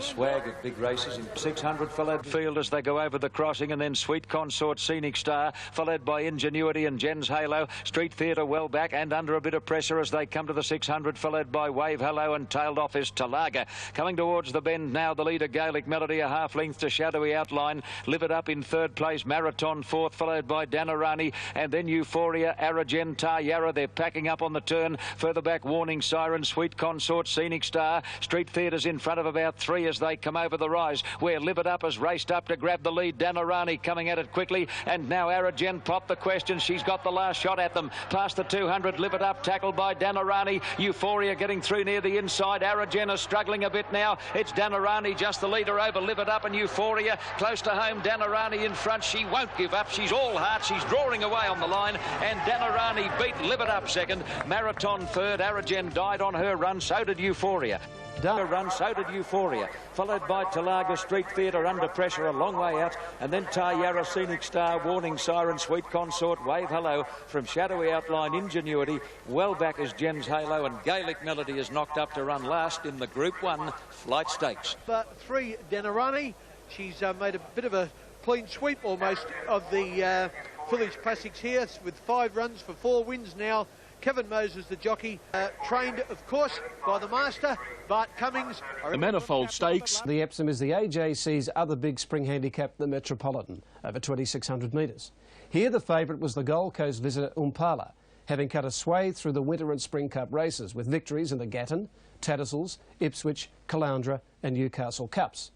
swag at big races in 600, followed field as they go over the crossing, and then Sweet Consort, Scenic Star, followed by Ingenuity and Jen's Halo. Street Theatre well back and under a bit of pressure as they come to the 600, followed by Wave Hello, and tailed off is Talaga. Coming towards the bend now, the leader Gaelic Melody a half length to Shadowy Outline. Live It Up in third place, Marathon fourth, followed by Danarani, and then Euphoria, Aragen, Yara. They're packing up on the turn. Further back, Warning Siren, Sweet Consort, Scenic Star. Street Theatre's in front of about 3 as they come over the rise, where Live It Up has raced up to grab the lead. Danarani coming at it quickly, and now Aragen popped the question. She's got the last shot at them. Past the 200, Live It Up tackled by Danarani. Euphoria getting through near the inside. Aragen is struggling a bit now. It's Danarani just the leader over Live It Up and Euphoria. Close to home, Danarani in front. She won't give up. She's all heart. She's drawing away on the line, and Danarani beat Live It Up second. Marathon third. Aragen died on her run. So did Euphoria. So did Euphoria, followed by Talaga, Street Theatre under pressure a long way out, and then Yara, Scenic Star, Warning Siren, Sweet Consort, Wave Hello, from Shadowy Outline, Ingenuity, well back is Jen's Halo, and Gaelic Melody is knocked up to run last in the Group 1 Flight Stakes. 3 Denarani, she's made a bit of a clean sweep almost of the Phillies Classics here, with 5 runs for 4 wins now. Kevin Moses, the jockey, trained, of course, by the master, Bart Cummings. The Manifold Stakes. The Epsom is the AJC's other big spring handicap, the Metropolitan, over 2,600 metres. Here the favourite was the Gold Coast visitor Umpala, having cut a swathe through the Winter and Spring Cup races with victories in the Gatton, Tattersalls, Ipswich, Caloundra and Newcastle Cups.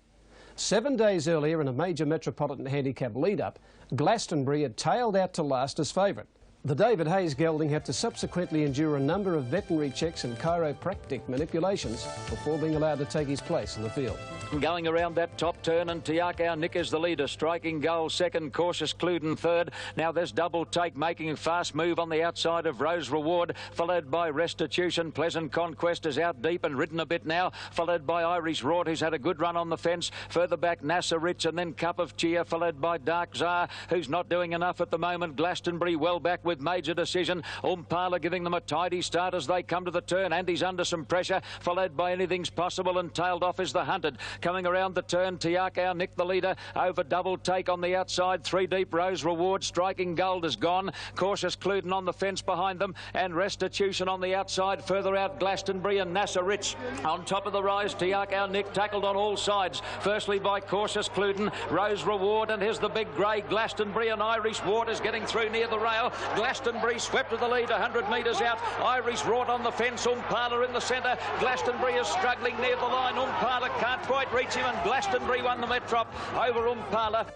7 days earlier in a major Metropolitan handicap lead-up, Glastonbury had tailed out to last as favourite. The David Hayes gelding had to subsequently endure a number of veterinary checks and chiropractic manipulations before being allowed to take his place in the field. Going around that top turn, and Tiakau Nick is the leader. Striking Goal second, Cautious Cluden third. Now there's Double Take making a fast move on the outside of Rose Reward, followed by Restitution. Pleasant Conquest is out deep and ridden a bit now, followed by Irish Rort, who's had a good run on the fence. Further back, Nasser Rich, and then Cup of Cheer, followed by Dark Czar, who's not doing enough at the moment. Glastonbury well back with Major Decision. Umpala giving them a tidy start as they come to the turn, and he's under some pressure, followed by Anything's Possible, and tailed off is the Hunted. Coming around the turn, Tiakau Nick the leader over Double Take on the outside. 3 deep, Rose Reward. Striking Gold is gone. Cautious Cluden on the fence behind them, and Restitution on the outside. Further out, Glastonbury and Nasser Rich. On top of the rise, Tiakau Nick tackled on all sides. Firstly by Cautious Cluden, Rose Reward, and here's the big grey Glastonbury, and Irish Waters getting through near the rail. Glastonbury swept to the lead 100 metres out. Irish Rort on the fence. Umpala in the centre. Glastonbury is struggling near the line. Umpala can't quite reach him, and Glastonbury won the Metrop over Umpala.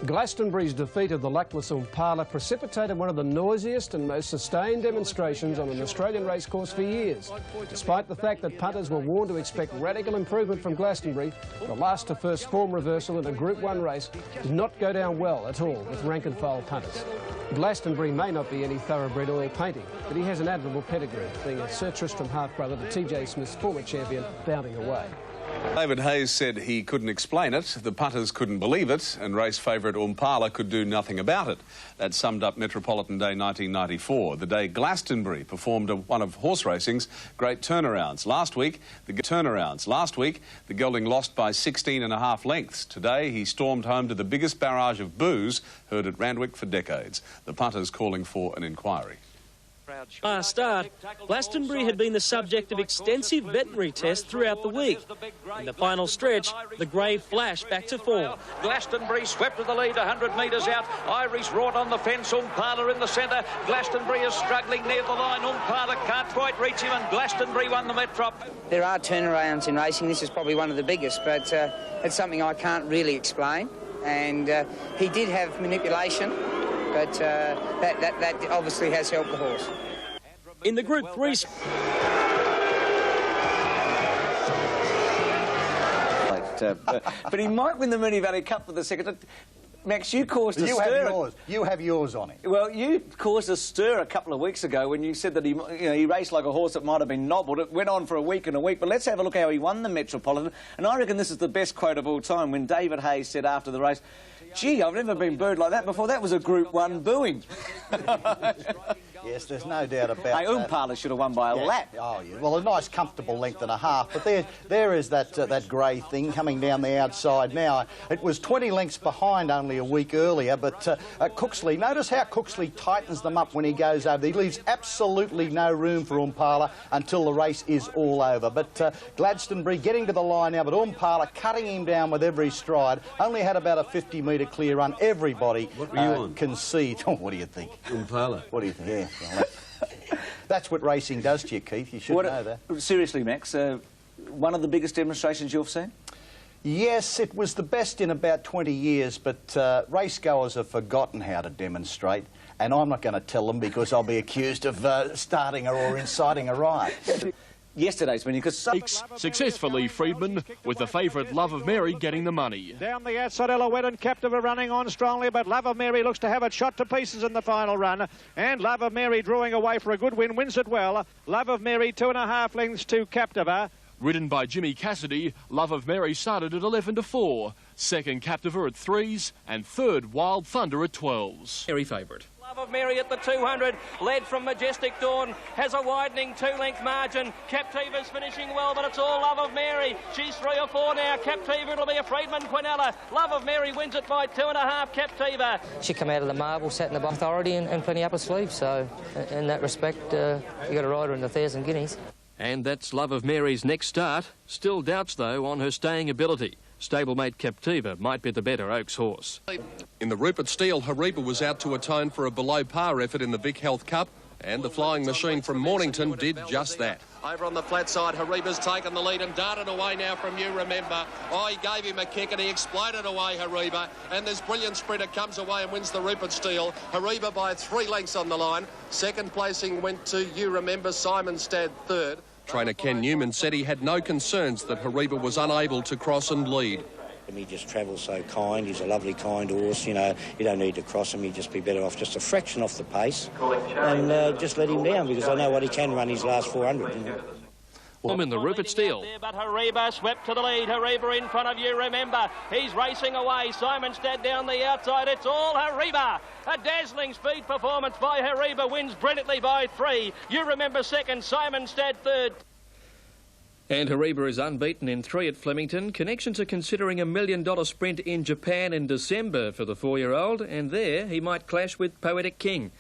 Glastonbury's defeat of the luckless Umpala precipitated one of the noisiest and most sustained demonstrations on an Australian racecourse for years. Despite the fact that punters were warned to expect radical improvement from Glastonbury, the last to first form reversal in a Group 1 race did not go down well at all with rank and file punters. Glastonbury may not be any thoroughbred oil painting, but he has an admirable pedigree, being a Sir Tristram half-brother to TJ Smith's former champion, Bounding Away. David Hayes said he couldn't explain it, the punters couldn't believe it, and race favourite Umpala could do nothing about it. That summed up Metropolitan Day 1994, the day Glastonbury performed one of horse racing's great turnarounds. Last week, the gelding lost by 16.5 lengths. Today, he stormed home to the biggest barrage of boos heard at Randwick for decades. The punters calling for an inquiry. Last start, Glastonbury had been the subject of extensive veterinary tests throughout the week. In the final stretch, the grey flashed back to form. Glastonbury swept to the lead 100 metres out. Iris Rort on the fence, Umpala in the centre. Glastonbury is struggling near the line. Umpala can't quite reach him, and Glastonbury won the Metrop. There are turnarounds in racing. This is probably one of the biggest, but it's something I can't really explain. And he did have manipulation, but that obviously has helped the horse. In the Group 3... but he might win the Mooney Valley Cup for the second. Max, you caused a stir. You have yours on it. Well, you caused a stir a couple of weeks ago when you said that he raced like a horse that might have been nobbled. It went on for a week and a week, but let's have a look how he won the Metropolitan. And I reckon this is the best quote of all time when David Hayes said after the race, "Gee, I've never been booed like that before. That was a Group 1 booing." Yes, there's no doubt about that. Hey, Umpala should have won by a lap. Oh, yeah. Well, a nice, comfortable length and a half. But there is that grey thing coming down the outside now. It was 20 lengths behind only a week earlier, but Cooksley, notice how Cooksley tightens them up when he goes over. He leaves absolutely no room for Umpala until the race is all over. But Glastonbury getting to the line now, but Umpala cutting him down with every stride. Only had about a 50-metre clear run. Everybody concede. Oh, what do you think? Umpala. What do you think? Yeah. Well, that's what racing does to you, Keith. You should know that. Seriously, Max, one of the biggest demonstrations you've seen? Yes, it was the best in about 20 years, but racegoers have forgotten how to demonstrate, and I'm not going to tell them because I'll be accused of starting or inciting a riot. Yesterday's winning because successfully Friedman with the favourite Love of Mary getting the money. Down the outside, Ella Wet and Captive are running on strongly, but Love of Mary looks to have it shot to pieces in the final run. And Love of Mary drawing away for a good win, wins it well. Love of Mary 2.5 lengths to Captiva. Ridden by Jimmy Cassidy, Love of Mary started at 11-4. Second Captiva at 3s and third Wild Thunder at 12s. Very favourite. Love of Mary at the 200, led from Majestic Dawn, has a widening 2-length margin. Captiva's finishing well, but it's all Love of Mary. She's 3 or 4 now. Captiva, it'll be a Friedman Quinella. Love of Mary wins it by 2.5, Captiva. She come out of the marble, sat in the authority and plenty up her sleeve, so in that respect, you got a rider in the 1,000 guineas. And that's Love of Mary's next start. Still doubts, though, on her staying ability. Stablemate Captiva might be the better Oaks horse. In the Rupert Steele, Haribo was out to atone for a below-par effort in the Vic Health Cup, and the flying machine from Mornington did just that. Over on the flat side, Haribo's taken the lead and darted away now from You Remember. Oh, he gave him a kick and he exploded away, Haribo. And this brilliant sprinter comes away and wins the Rupert Steele. Haribo by 3 lengths on the line. Second placing went to You Remember, Simon Stad third. Trainer Ken Newman said he had no concerns that Haribo was unable to cross and lead. He just travels so kind. He's a lovely, kind horse. You know, you don't need to cross him. You'd just be better off just a fraction off the pace and just let him down because I know what he can run his last 400. You know. I'm in the Rupert Steele. But Haribo swept to the lead. Haribo in front of You Remember. He's racing away. Simon Stad down the outside. It's all Haribo. A dazzling speed performance by Haribo wins brilliantly by 3. You Remember second. Simon Stad third. And Haribo is unbeaten in 3 at Flemington. Connections are considering a $1 million sprint in Japan in December for the 4-year-old, and there he might clash with Poetic King.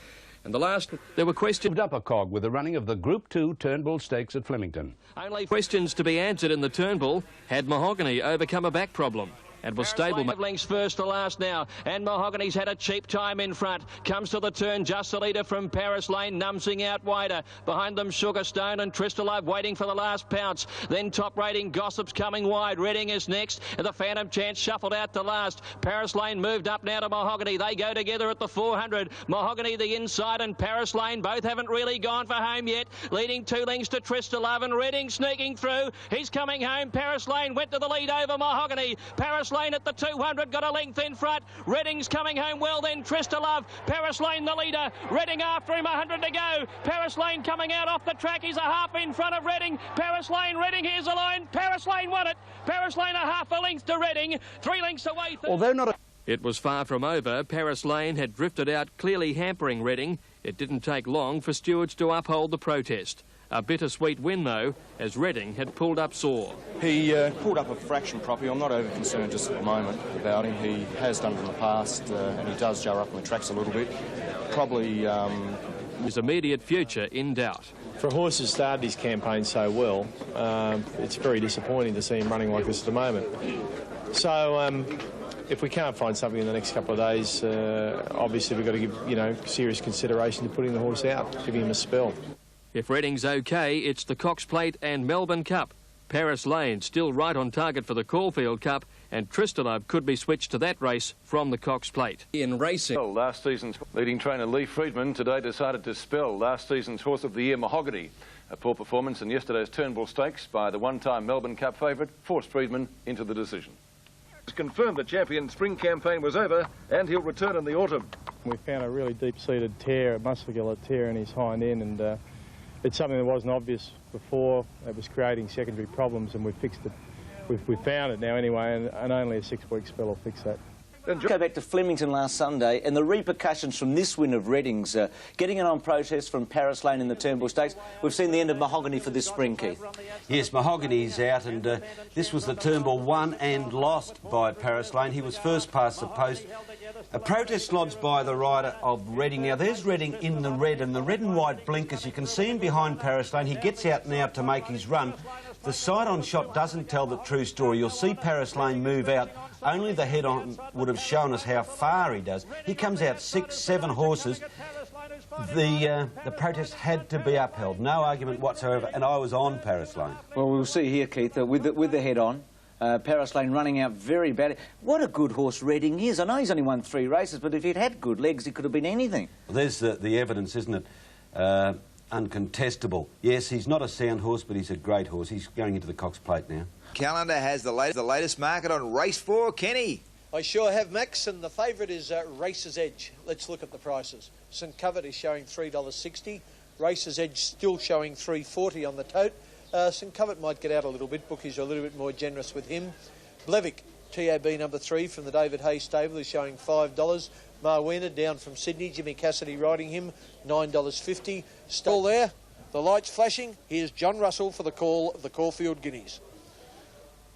And the last, there were questions up a cog with the running of the Group 2 Turnbull Stakes at Flemington. Only questions to be answered in the Turnbull. Had Mahogany overcome a back problem? And was stablemate. Lengths first to last now, and Mahogany's had a cheap time in front. Comes to the turn, just a leader from Paris Lane, Numsing out wider. Behind them, Sugarstone and Tristalove waiting for the last pounce. Then Top Rating, Gossip's coming wide. Reading is next, and the Phantom Chance shuffled out to last. Paris Lane moved up now to Mahogany. They go together at the 400. Mahogany the inside and Paris Lane both haven't really gone for home yet. Leading 2 lengths to Tristalove and Reading sneaking through. He's coming home. Paris Lane went to the lead over Mahogany. Paris Lane at the 200, got a length in front. Redding's coming home well then. Trista Love. Paris Lane the leader. Redding after him, 100 to go. Paris Lane coming out off the track. He's a half in front of Redding. Paris Lane, Redding, here's the line. Paris Lane won it. Paris Lane a half a length to Redding. 3 lengths away. Although not It was far from over. Paris Lane had drifted out, clearly hampering Redding. It didn't take long for stewards to uphold the protest. A bittersweet win, though, as Redding had pulled up sore. He pulled up a fraction properly. I'm not over concerned just at the moment about him. He has done it in the past, and he does jar up on the tracks a little bit. Probably his immediate future in doubt. For a horse who started his campaign so well, it's very disappointing to see him running like this at the moment. So if we can't find something in the next couple of days, obviously we've got to give serious consideration to putting the horse out, giving him a spell. If Redding's OK, it's the Cox Plate and Melbourne Cup. Paris Lane still right on target for the Caulfield Cup, and Tristalove could be switched to that race from the Cox Plate. In racing. Last season's leading trainer Lee Friedman today decided to spell last season's Horse of the Year Mahogany. A poor performance in yesterday's Turnbull Stakes by the one-time Melbourne Cup favourite forced Friedman into the decision. It's confirmed the champion's spring campaign was over and he'll return in the autumn. We found a really deep-seated tear, a muscular tear in his hind end, and it's something that wasn't obvious before. It was creating secondary problems, and we fixed it. We've found it now anyway, and only a 6-week spell will fix that. Go back to Flemington last Sunday, and the repercussions from this win of Redding's, getting it on protest from Paris Lane in the Turnbull Stakes. We've seen the end of Mahogany for this spring, Keith. Yes, Mahogany's out, and this was the Turnbull won and lost by Paris Lane. He was first past the post. A protest lodged by the rider of Redding. Now, there's Redding in the red, and the red and white blinkers. You can see him behind Paris Lane. He gets out now to make his run. The side-on shot doesn't tell the true story. You'll see Paris Lane move out. Only the head-on would have shown us how far he does. He comes out 6, 7 horses. The protest had to be upheld. No argument whatsoever, and I was on Paris Lane. Well, we'll see here, Keith, with the head-on. Paris Lane running out very badly. What a good horse Redding is. I know he's only won 3 races, but if he'd had good legs, he could have been anything. Well, there's the evidence, isn't it? Uncontestable. Yes, he's not a sound horse, but he's a great horse. He's going into the Cox Plate now. Calendar has the latest market on race 4, Kenny. I sure have, Max, and the favourite is Racer's Edge. Let's look at the prices. St Covert is showing $3.60. Racer's Edge still showing $3.40 on the tote. St Covert might get out a little bit. Bookies are a little bit more generous with him. Blevick, TAB number 3 from the David Hay stable, is showing $5. Marwena down from Sydney, Jimmy Cassidy riding him, $9.50. Still there, the lights flashing. Here's John Russell for the call of the Caulfield Guineas.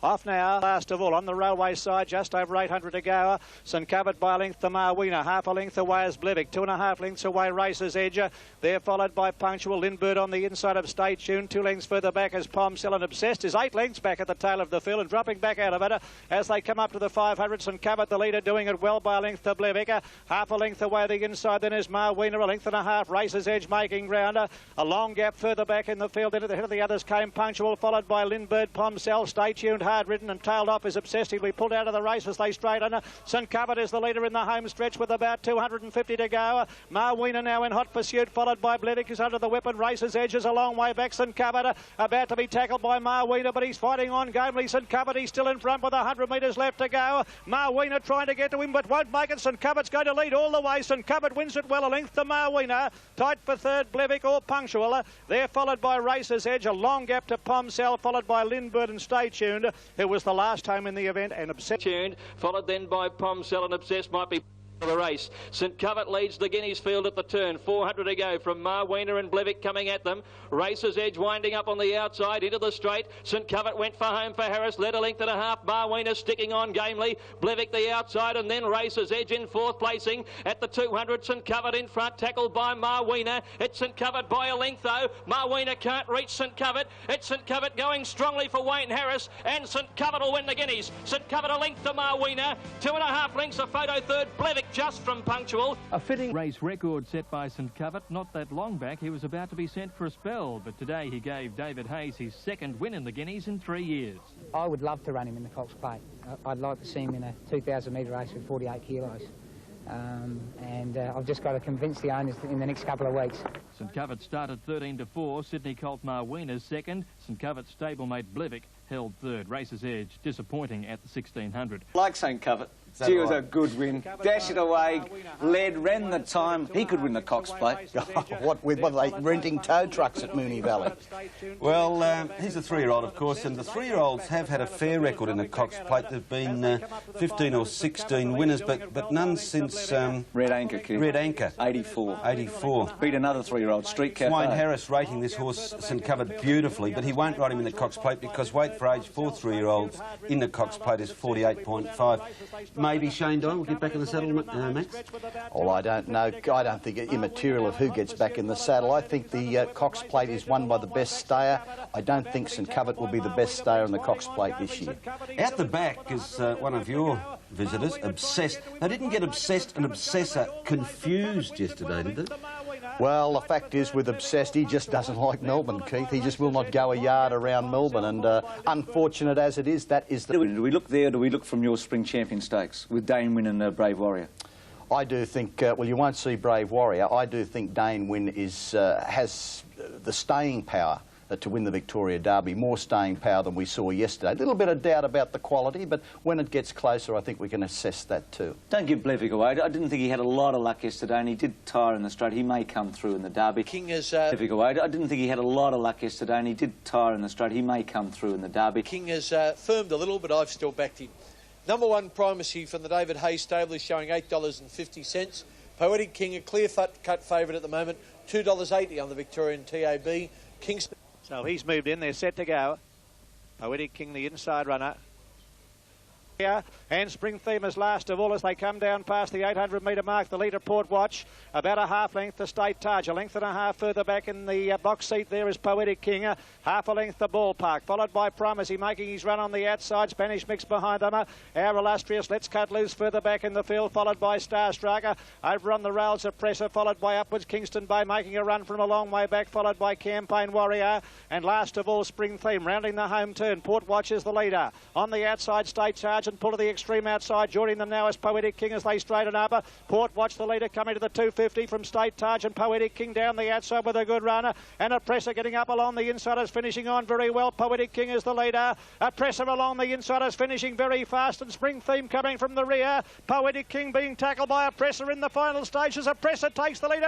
Off now, last of all, on the railway side, just over 800 to go. St Covert by a length to Marwena, half a length away is Blevick, 2.5 lengths away Racer's Edge. They're followed by Punctual. Lindbird on the inside of Stay Tuned, 2 lengths further back as Pomcell, and Obsessed is 8 lengths back at the tail of the field and dropping back out of it as they come up to the 500. St Covert, the leader, doing it well by a length to Blevick. Half a length away the inside, then is Marwena, a length and a half. Racer's Edge making ground. A long gap further back in the field. Into the head of the others came Punctual, followed by Lindbird, Pomcell. Stay Tuned, hard ridden and tailed off is Obsessed. He'll be pulled out of the race as they straighten. St Covert is the leader in the home stretch with about 250 to go. Marwena now in hot pursuit, followed by Blevick, who's under the whip, and Racer's Edge is a long way back. St Covert about to be tackled by Marwena, but he's fighting on gamely. St Covert, he's still in front with 100 metres left to go. Marwena trying to get to him, but won't make it. St Covert's going to lead all the way. St Covert wins it well, a length to Marwena. Tight for third, Blevick or Punctual. They're followed by Racer's Edge, a long gap to Pomcell, followed by Lindbird and Stay Tuned, who was the last home in the event, and Obsessed. Tuned, followed then by Pomcell, and Obsessed might be the race. St Covert leads the Guineas field at the turn. 400 to go from Marwena and Blevick coming at them. Racer's Edge winding up on the outside into the straight. St Covert went for home for Harris, led a length and a half. Marwena sticking on gamely. Blevick the outside, and then Racer's Edge in 4th placing at the 200. St Covert in front, tackled by Marwena. It's St Covert by a length though. Marwena can't reach St Covert. It's St Covert going strongly for Wayne Harris, and St Covert will win the Guineas. St Covert a length to Marwena. 2.5 lengths, a photo third. Blevick just from Punctual. A fitting race record set by St Covert. Not that long back, he was about to be sent for a spell, but today he gave David Hayes his 2nd win in the Guineas in 3 years. I would love to run him in the Cox Plate. I'd like to see him in a 2,000 metre race with 48 kilos. I've just got to convince the owners in the next couple of weeks. St Covert started 13 to 4. Sydney Colt Marwena's 2nd. St Covert's stablemate Blevick held third. Race's Edge disappointing at the 1600. Like St Covert. Gee, it was a good win. Dashed it away, led, ran the time. He could win the Cox Plate. What are they renting tow trucks at Mooney Valley? Well, he's a 3-year-old, of course, and the 3-year-olds have had a fair record in the Cox Plate. There've been 15 or 16 winners, but none since... Red Anchor, kid. Red Anchor. 84. 84. Beat another 3-year-old, Street Cafe. Wayne Harris rating this horse St Covered beautifully, but he won't ride him in the Cox Plate because weight for age for 3-year-olds in the Cox Plate is 48.5. Maybe Shane Dye will get back in the saddle, Max? Well, I don't know. I don't think it's immaterial of who gets back in the saddle. I think the Cox Plate is won by the best stayer. I don't think St Covert will be the best stayer in the Cox Plate this year. Out the back is one of your visitors, Obsessed. They didn't get Obsessed and Obsessor confused yesterday, did they? Well, the fact is, with Obsessed, he just doesn't like Melbourne, Keith. He just will not go a yard around Melbourne, and unfortunate as it is, that is the... Do we look there, or do we look from your Spring Champion Stakes with Dane Wynn and Brave Warrior? I do think, well, you won't see Brave Warrior. I do think Dane Wynn has the staying power to win the Victoria Derby, more staying power than we saw yesterday. A little bit of doubt about the quality, but when it gets closer, I think we can assess that too. Don't give Blevik away. I didn't think he had a lot of luck yesterday, and he did tire in the straight. He may come through in the Derby. King has... Blevik away. I didn't think he had a lot of luck yesterday, and he did tire in the straight. He may come through in the Derby. King has firmed a little, but I've still backed him. Number 1 primacy from the David Hayes stable is showing $8.50. Poetic King, a clear-cut favourite at the moment, $2.80 on the Victorian TAB. Kingston... So he's moved in, they're set to go. Poetic King, the inside runner. And Spring Theme is last of all as they come down past the 800-metre mark. The leader, Port Watch, about a half length to State Taj. A length and a half further back in the box seat there is Poetic King. Half a length the Ballpark, followed by Primacy making his run on the outside. Spanish Mix behind them. Our Illustrious, Let's Cut Loose further back in the field, followed by Starstruck. Over on the rails, Oppressor, followed by Upwards Kingston Bay, making a run from a long way back, followed by Campaign Warrior. And last of all, Spring Theme, rounding the home turn. Port Watch is the leader. On the outside, State Charge, and pull to the extreme outside. Joining them now is Poetic King as they straighten up. Port Watch, the leader, coming to the 250 from State Taj, and Poetic King down the outside with a good runner. And Oppressor getting up along the insiders, finishing on very well. Poetic King is the leader. Oppressor along the insiders, finishing very fast, and Spring Theme coming from the rear. Poetic King being tackled by Oppressor in the final stages. Oppressor takes the lead.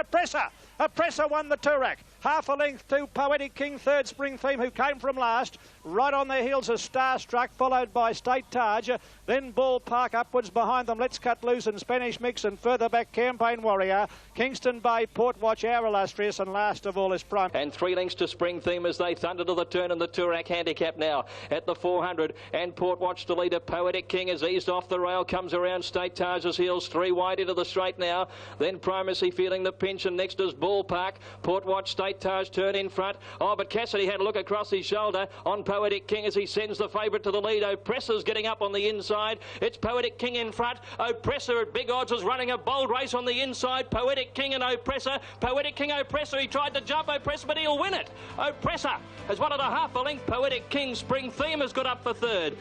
Oppressor won the Toorak. Half a length to Poetic King, third Spring Theme, who came from last. Right on their heels is Starstruck, followed by State Taj. Then Ballpark upwards behind them. Let's Cut Loose and Spanish Mix, and further back Campaign Warrior, Kingston Bay, Port Watch, Our Illustrious, and last of all is Prime. And 3 lengths to Spring Theme as they thunder to the turn, and the Toorak Handicap now at the 400. And Port Watch, the leader. Poetic King has eased off the rail, comes around State Taj's heels, 3 wide into the straight now. Then Primacy feeling the pinch, and next is Ballpark. Port Watch, State Taj turn in front. Oh, but Cassidy had a look across his shoulder on Poetic King as he sends the favourite to the lead. Oppressor's getting up on the inside. It's Poetic King in front. Oppressor at big odds is running a bold race on the inside. Poetic King and Oppressor. Poetic King, Oppressor. He tried to jump Oppressor, but he'll win it. Oppressor has won it a half a length. Poetic King, Spring Theme has got up for third.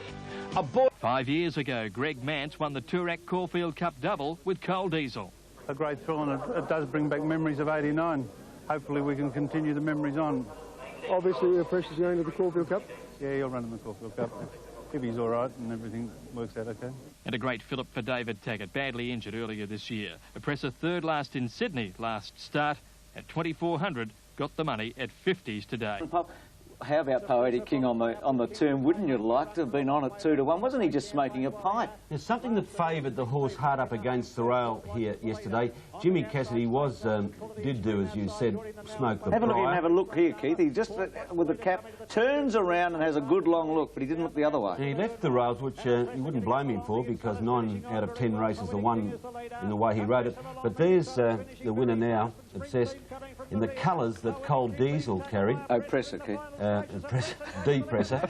5 years ago, Greg Mance won the Toorak Caulfield Cup double with Coal Diesel. A great thrill, and it does bring back memories of '89. Hopefully we can continue the memories on. Obviously, Oppressor's going to the Caulfield Cup. Yeah, he'll run in the Caulfield Cup. If he's all right and everything works out okay. And a great fillip for David Taggart, badly injured earlier this year. Oppressor third last in Sydney last start at 2,400, got the money at 50s today. How about Poetic King on the turn? Wouldn't you like to have been on at 2-1? Wasn't he just smoking a pipe? There's something that favoured the horse hard up against the rail here yesterday. Jimmy Cassidy did do, as you said, smoke the Have a look here, Keith. He just, with the cap, turns around and has a good long look, but he didn't look the other way. He left the rails, which you wouldn't blame him for, because 9 out of 10 races are won in the way he rode it. But there's the winner now, Obsessed, in the colours that Coal Diesel carried. Oppressor, Keith. Depressor.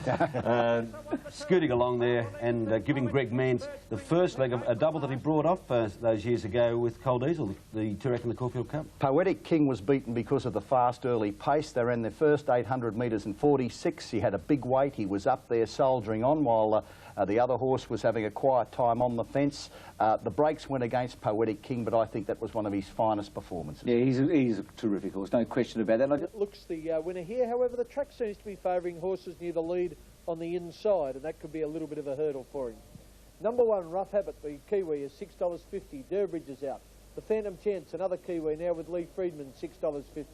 Scooting along there and giving Greg Mance the first leg of a double that he brought off those years ago with Coal Diesel, the Toorak and the Caulfield Cup. Poetic King was beaten because of the fast early pace. They ran their first 800 metres in 46. He had a big weight. He was up there soldiering on while the other horse was having a quiet time on the fence. The brakes went against Poetic King, but I think that was one of his finest performances. Yeah, he's a terrific horse, no question about that. It looks the winner here. However, the track seems to be favouring horses near the lead on the inside, and that could be a little bit of a hurdle for him. Number 1, Rough Habit, the Kiwi, is $6.50. Durbridge is out. The Phantom Chance, another Kiwi, now with Lee Friedman, $6.50.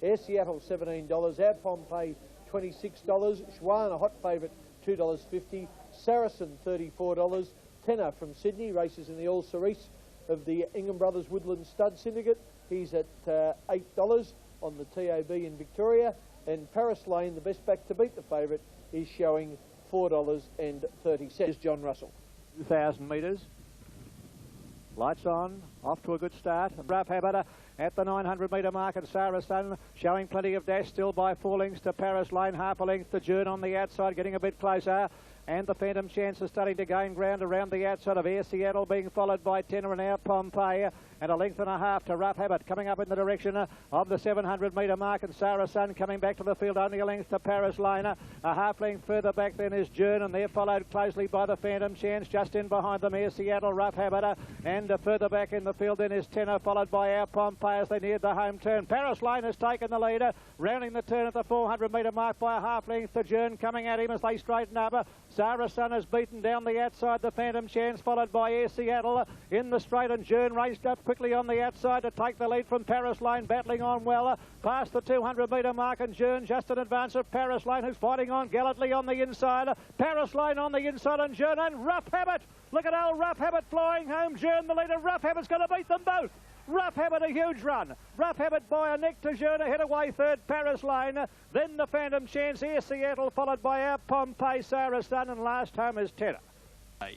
Air Seattle, $17. Our Pompey, $26. Schwan, a hot favourite, $2.50. Saracen, $34. Tenor from Sydney, races in the All Cerise of the Ingham Brothers Woodland Stud Syndicate. He's at $8 on the TAB in Victoria. And Paris Lane, the best back to beat the favourite, is showing $4.30. John Russell. 2,000 metres. Lights on, off to a good start. Rough Habit at the 900 metre mark, and Sarah Sun showing plenty of dash still by 4 lengths to Paris Lane, half a length to June on the outside, getting a bit closer. And the Phantom Chance is starting to gain ground around the outside of Air Seattle, being followed by Tenor and Our Pompey, and a length and a half to Rough Habit, coming up in the direction of the 700 metre mark, and Sarah Sun coming back to the field, only a length to Paris Lane. A half length further back then is June, and they're followed closely by the Phantom Chance. Just in behind them, Air Seattle, Rough Habit, and further back in the field then is Tenor, followed by Our Pompey as they neared the home turn. Paris Lane has taken the leader, rounding the turn at the 400 metre mark by a half length to June, coming at him as they straighten up. Sarah Sun has beaten down the outside, the Phantom Chance, followed by Air Seattle in the straight, and June raced up quickly on the outside to take the lead from Paris Lane, battling on well past the 200 metre mark, and June just in advance of Paris Lane, who's fighting on gallantly on the inside. Paris Lane on the inside, and June, and Rough Habit. Look at old Rough Habit flying home. June the leader. Rough Habit's going to beat them both. Rough Habit, a huge run. Rough Habit by a neck to June, ahead away third, Paris Lane. Then the Phantom Chance, Air Seattle, followed by Our Pompey, Sarah Sun, and last home is Tenor.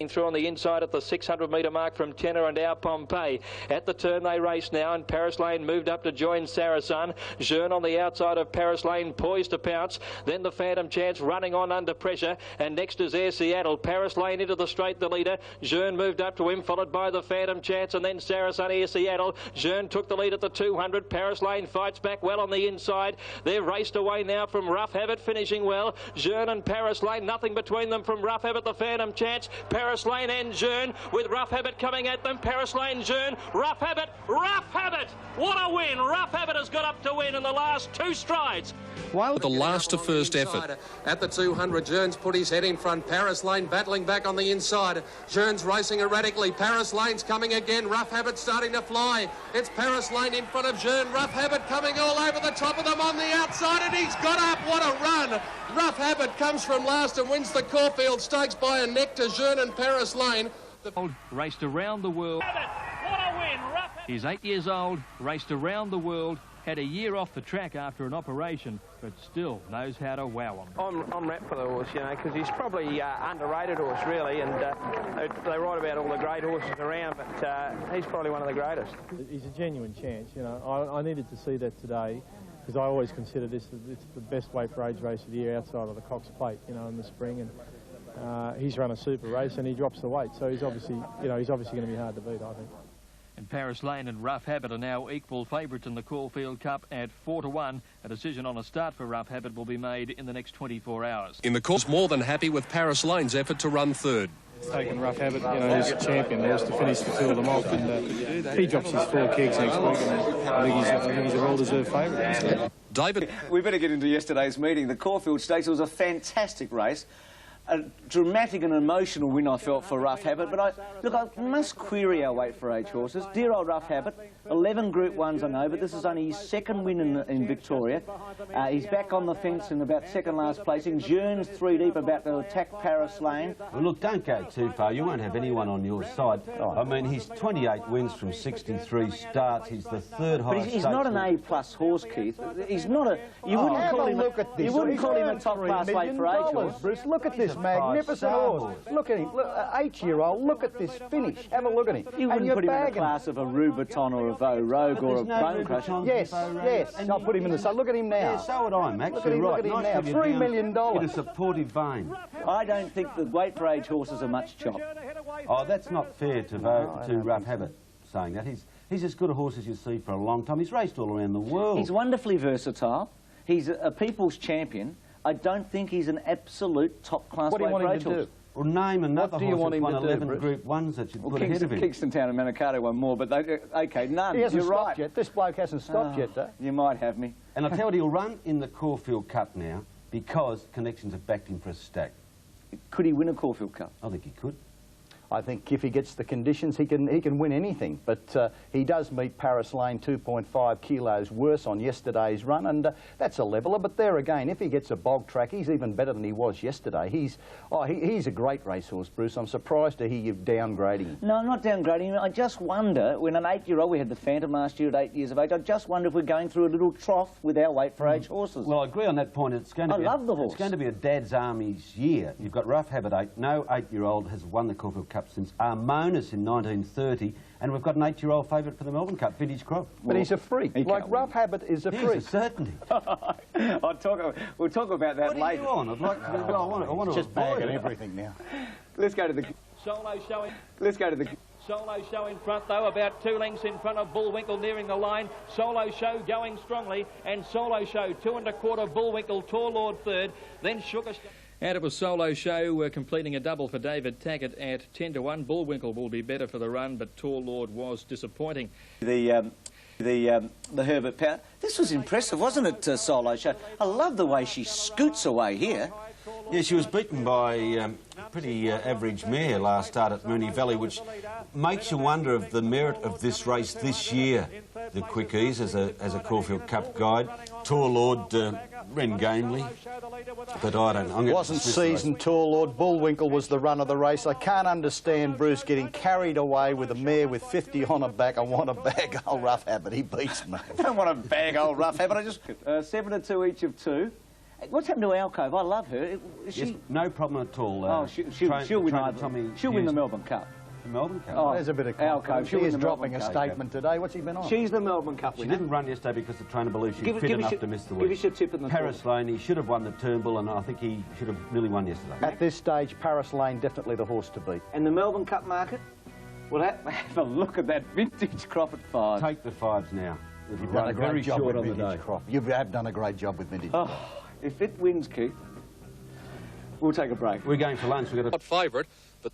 Through on the inside at the 600 metre mark from Tenor and Our Pompey. At the turn they race now, and Paris Lane moved up to join Sarah Sun. Jeune on the outside of Paris Lane, poised to pounce. Then the Phantom Chance running on under pressure, and next is Air Seattle. Paris Lane into the straight, the leader. Jeune moved up to him, followed by the Phantom Chance, and then Sarah Sun, Air Seattle. Jeune took the lead at the 200. Paris Lane fights back well on the inside. They've raced away now from Rough Habit, finishing well. Jeune and Paris Lane, nothing between them from Rough Habit, the Phantom Chance. Paris Lane and Jeune, with Rough Habit coming at them. Paris Lane, Jeune, Rough Habit, Rough Habit! What a win! Rough Habit has got up to win in the last 2 strides. Well, the last to first effort. At the 200, Jeune's put his head in front. Paris Lane battling back on the inside. Jeune's racing erratically. Paris Lane's coming again. Rough Habit starting to fly. It's Paris Lane in front of Jeune. Rough Habit coming all over the top of them on the outside, and he's got up. What a run! Rough Habit comes from last and wins the Caulfield Stakes by a neck to Jeune and Paris Lane. Raced around the world. What a win! He's 8 years old, raced around the world, had a year off the track after an operation, but still knows how to wow them. I'm wrapped for the horse, you know, because he's probably underrated horse, really, and they write about all the great horses around, but he's probably one of the greatest. He's a genuine chance, you know. I needed to see that today, because I always consider this it's the best weight for age race of the year outside of the Cox Plate, you know, in the spring, and he's run a super race and he drops the weight, so he's obviously going to be hard to beat, I think. And Paris Lane and Rough Habit are now equal favourites in the Caulfield Cup at 4-1. A decision on a start for Rough Habit will be made in the next 24 hours. In the course, more than happy with Paris Lane's effort to run third. It's taken Rough Habit, you know, who's a champion there, to finish the 2 of them off, and he drops his 4 kegs next week, and I think he's a well-deserved favourite. David. We better get into yesterday's meeting. The Caulfield Stakes was a fantastic race. A dramatic and emotional win, I felt, for Rough Habit, but I must query our weight for age horses. Dear old Rough Habit, 11 Group 1s and over. This is only his 2nd win in Victoria. He's back on the fence in about 2nd last placing. Jeune's 3 deep, about to attack Paris Lane. Well, look, don't go too far. You won't have anyone on your side. I mean, he's 28 wins from 63 starts. He's the 3rd highest. But he's not an A-plus horse, Keith. He's not a... You wouldn't call him You wouldn't call him a top-class weight for age horse. Bruce, look at this magnificent horse. Look at him. Look, 8-year-old. Look at this finish. Have a look at him. You wouldn't put him in the class of a Rubiton or a Vo Rogue or a Bone Crusher. Yes, yes. I'll put him in the sun. Look at him now. Yeah, so would I, Max. Look at him, right. Look at him now. $3 million. In a supportive vein. I don't think the weight for age horses are much chop. Oh, that's not fair to Rough Habit saying that. He's as good a horse as you see for a long time. He's raced all around the world. He's wonderfully versatile. He's a people's champion. I don't think he's an absolute top-class weight for age horse. Well, name another horse that's won 11 Group 1s that you'd put ahead of him. Kingston Town and Manikato won more, but OK, none. He hasn't You're stopped right. yet. This bloke hasn't stopped yet, though. You might have me. And I tell you, he'll run in the Caulfield Cup now because connections have backed him for a stack. Could he win a Caulfield Cup? I think he could. I think if he gets the conditions, he can win anything. But he does meet Paris Lane 2.5 kilos worse on yesterday's run, and that's a leveller. But there again, if he gets a bog track, he's even better than he was yesterday. He's a great racehorse, Bruce. I'm surprised to hear you downgrading him. No, I'm not downgrading him. I just wonder, when an 8-year-old, we had the Phantom last year at 8 years of age, I just wonder if we're going through a little trough with our weight for age horses. Well, I agree on that point. It's going to I love the horse. It's going to be a dad's army's year. You've got Rough Habit 8. No 8-year-old has won the Caulfield Cup since Armonis in 1930, and we've got an 8-year-old favourite for the Melbourne Cup, Vintage Crop. But he's a freak. Like Rough Habit is a freak. He's a certainty. We'll talk about that later. What are you on? I'd like to. I want to just bagging everything now. Let's go to the. Solo showing. Let's go to the. Solo Show in front, though, about 2 lengths in front of Bullwinkle, nearing the line. Solo Show going strongly, and Solo Show 2 1/4 Bullwinkle, Tall Lord third, then Sugar. And it was Solo Show completing a double for David Taggart at 10-1. Bullwinkle will be better for the run, but Tall Lord was disappointing. The Herbert Power. This was impressive, wasn't it, Solo Show? I love the way she scoots away here. Yeah, she was beaten by a pretty average mare last start at Mooney Valley, which makes you wonder of the merit of this race this year. The Quickies as a Caulfield Cup guide. Tall Lord ran gamely, but I don't know. Wasn't seasoned Tall Lord. Bullwinkle was the run of the race. I can't understand Bruce getting carried away with a mare with 50 on her back. I want to bag old Rough Habit. He beats me. I don't want to bag old Rough Habit. I just 7-2 each of 2. What's happened to Alcove? I love her. Yes, no problem at all. She'll win. She'll win the Melbourne Cup. The Melbourne Cup? Oh, there's a bit of confidence. She is dropping a Cup. statement today. What's he been on? She's the Melbourne Cup winner. She didn't run yesterday because the trainer believes she's fit enough to miss the week. Give us your tip in the Paris Lane, he should have won the Turnbull, and I think he should have nearly won yesterday. At this stage, Paris Lane definitely the horse to beat. And the Melbourne Cup market? Well, have a look at that Vintage Crop at 5. Take the 5s now. You've done a great job with Vintage Crop. You have done a great job with Vintage Crop. If it wins, Keith, we'll take a break. We're going for lunch. We've got a hot favourite, but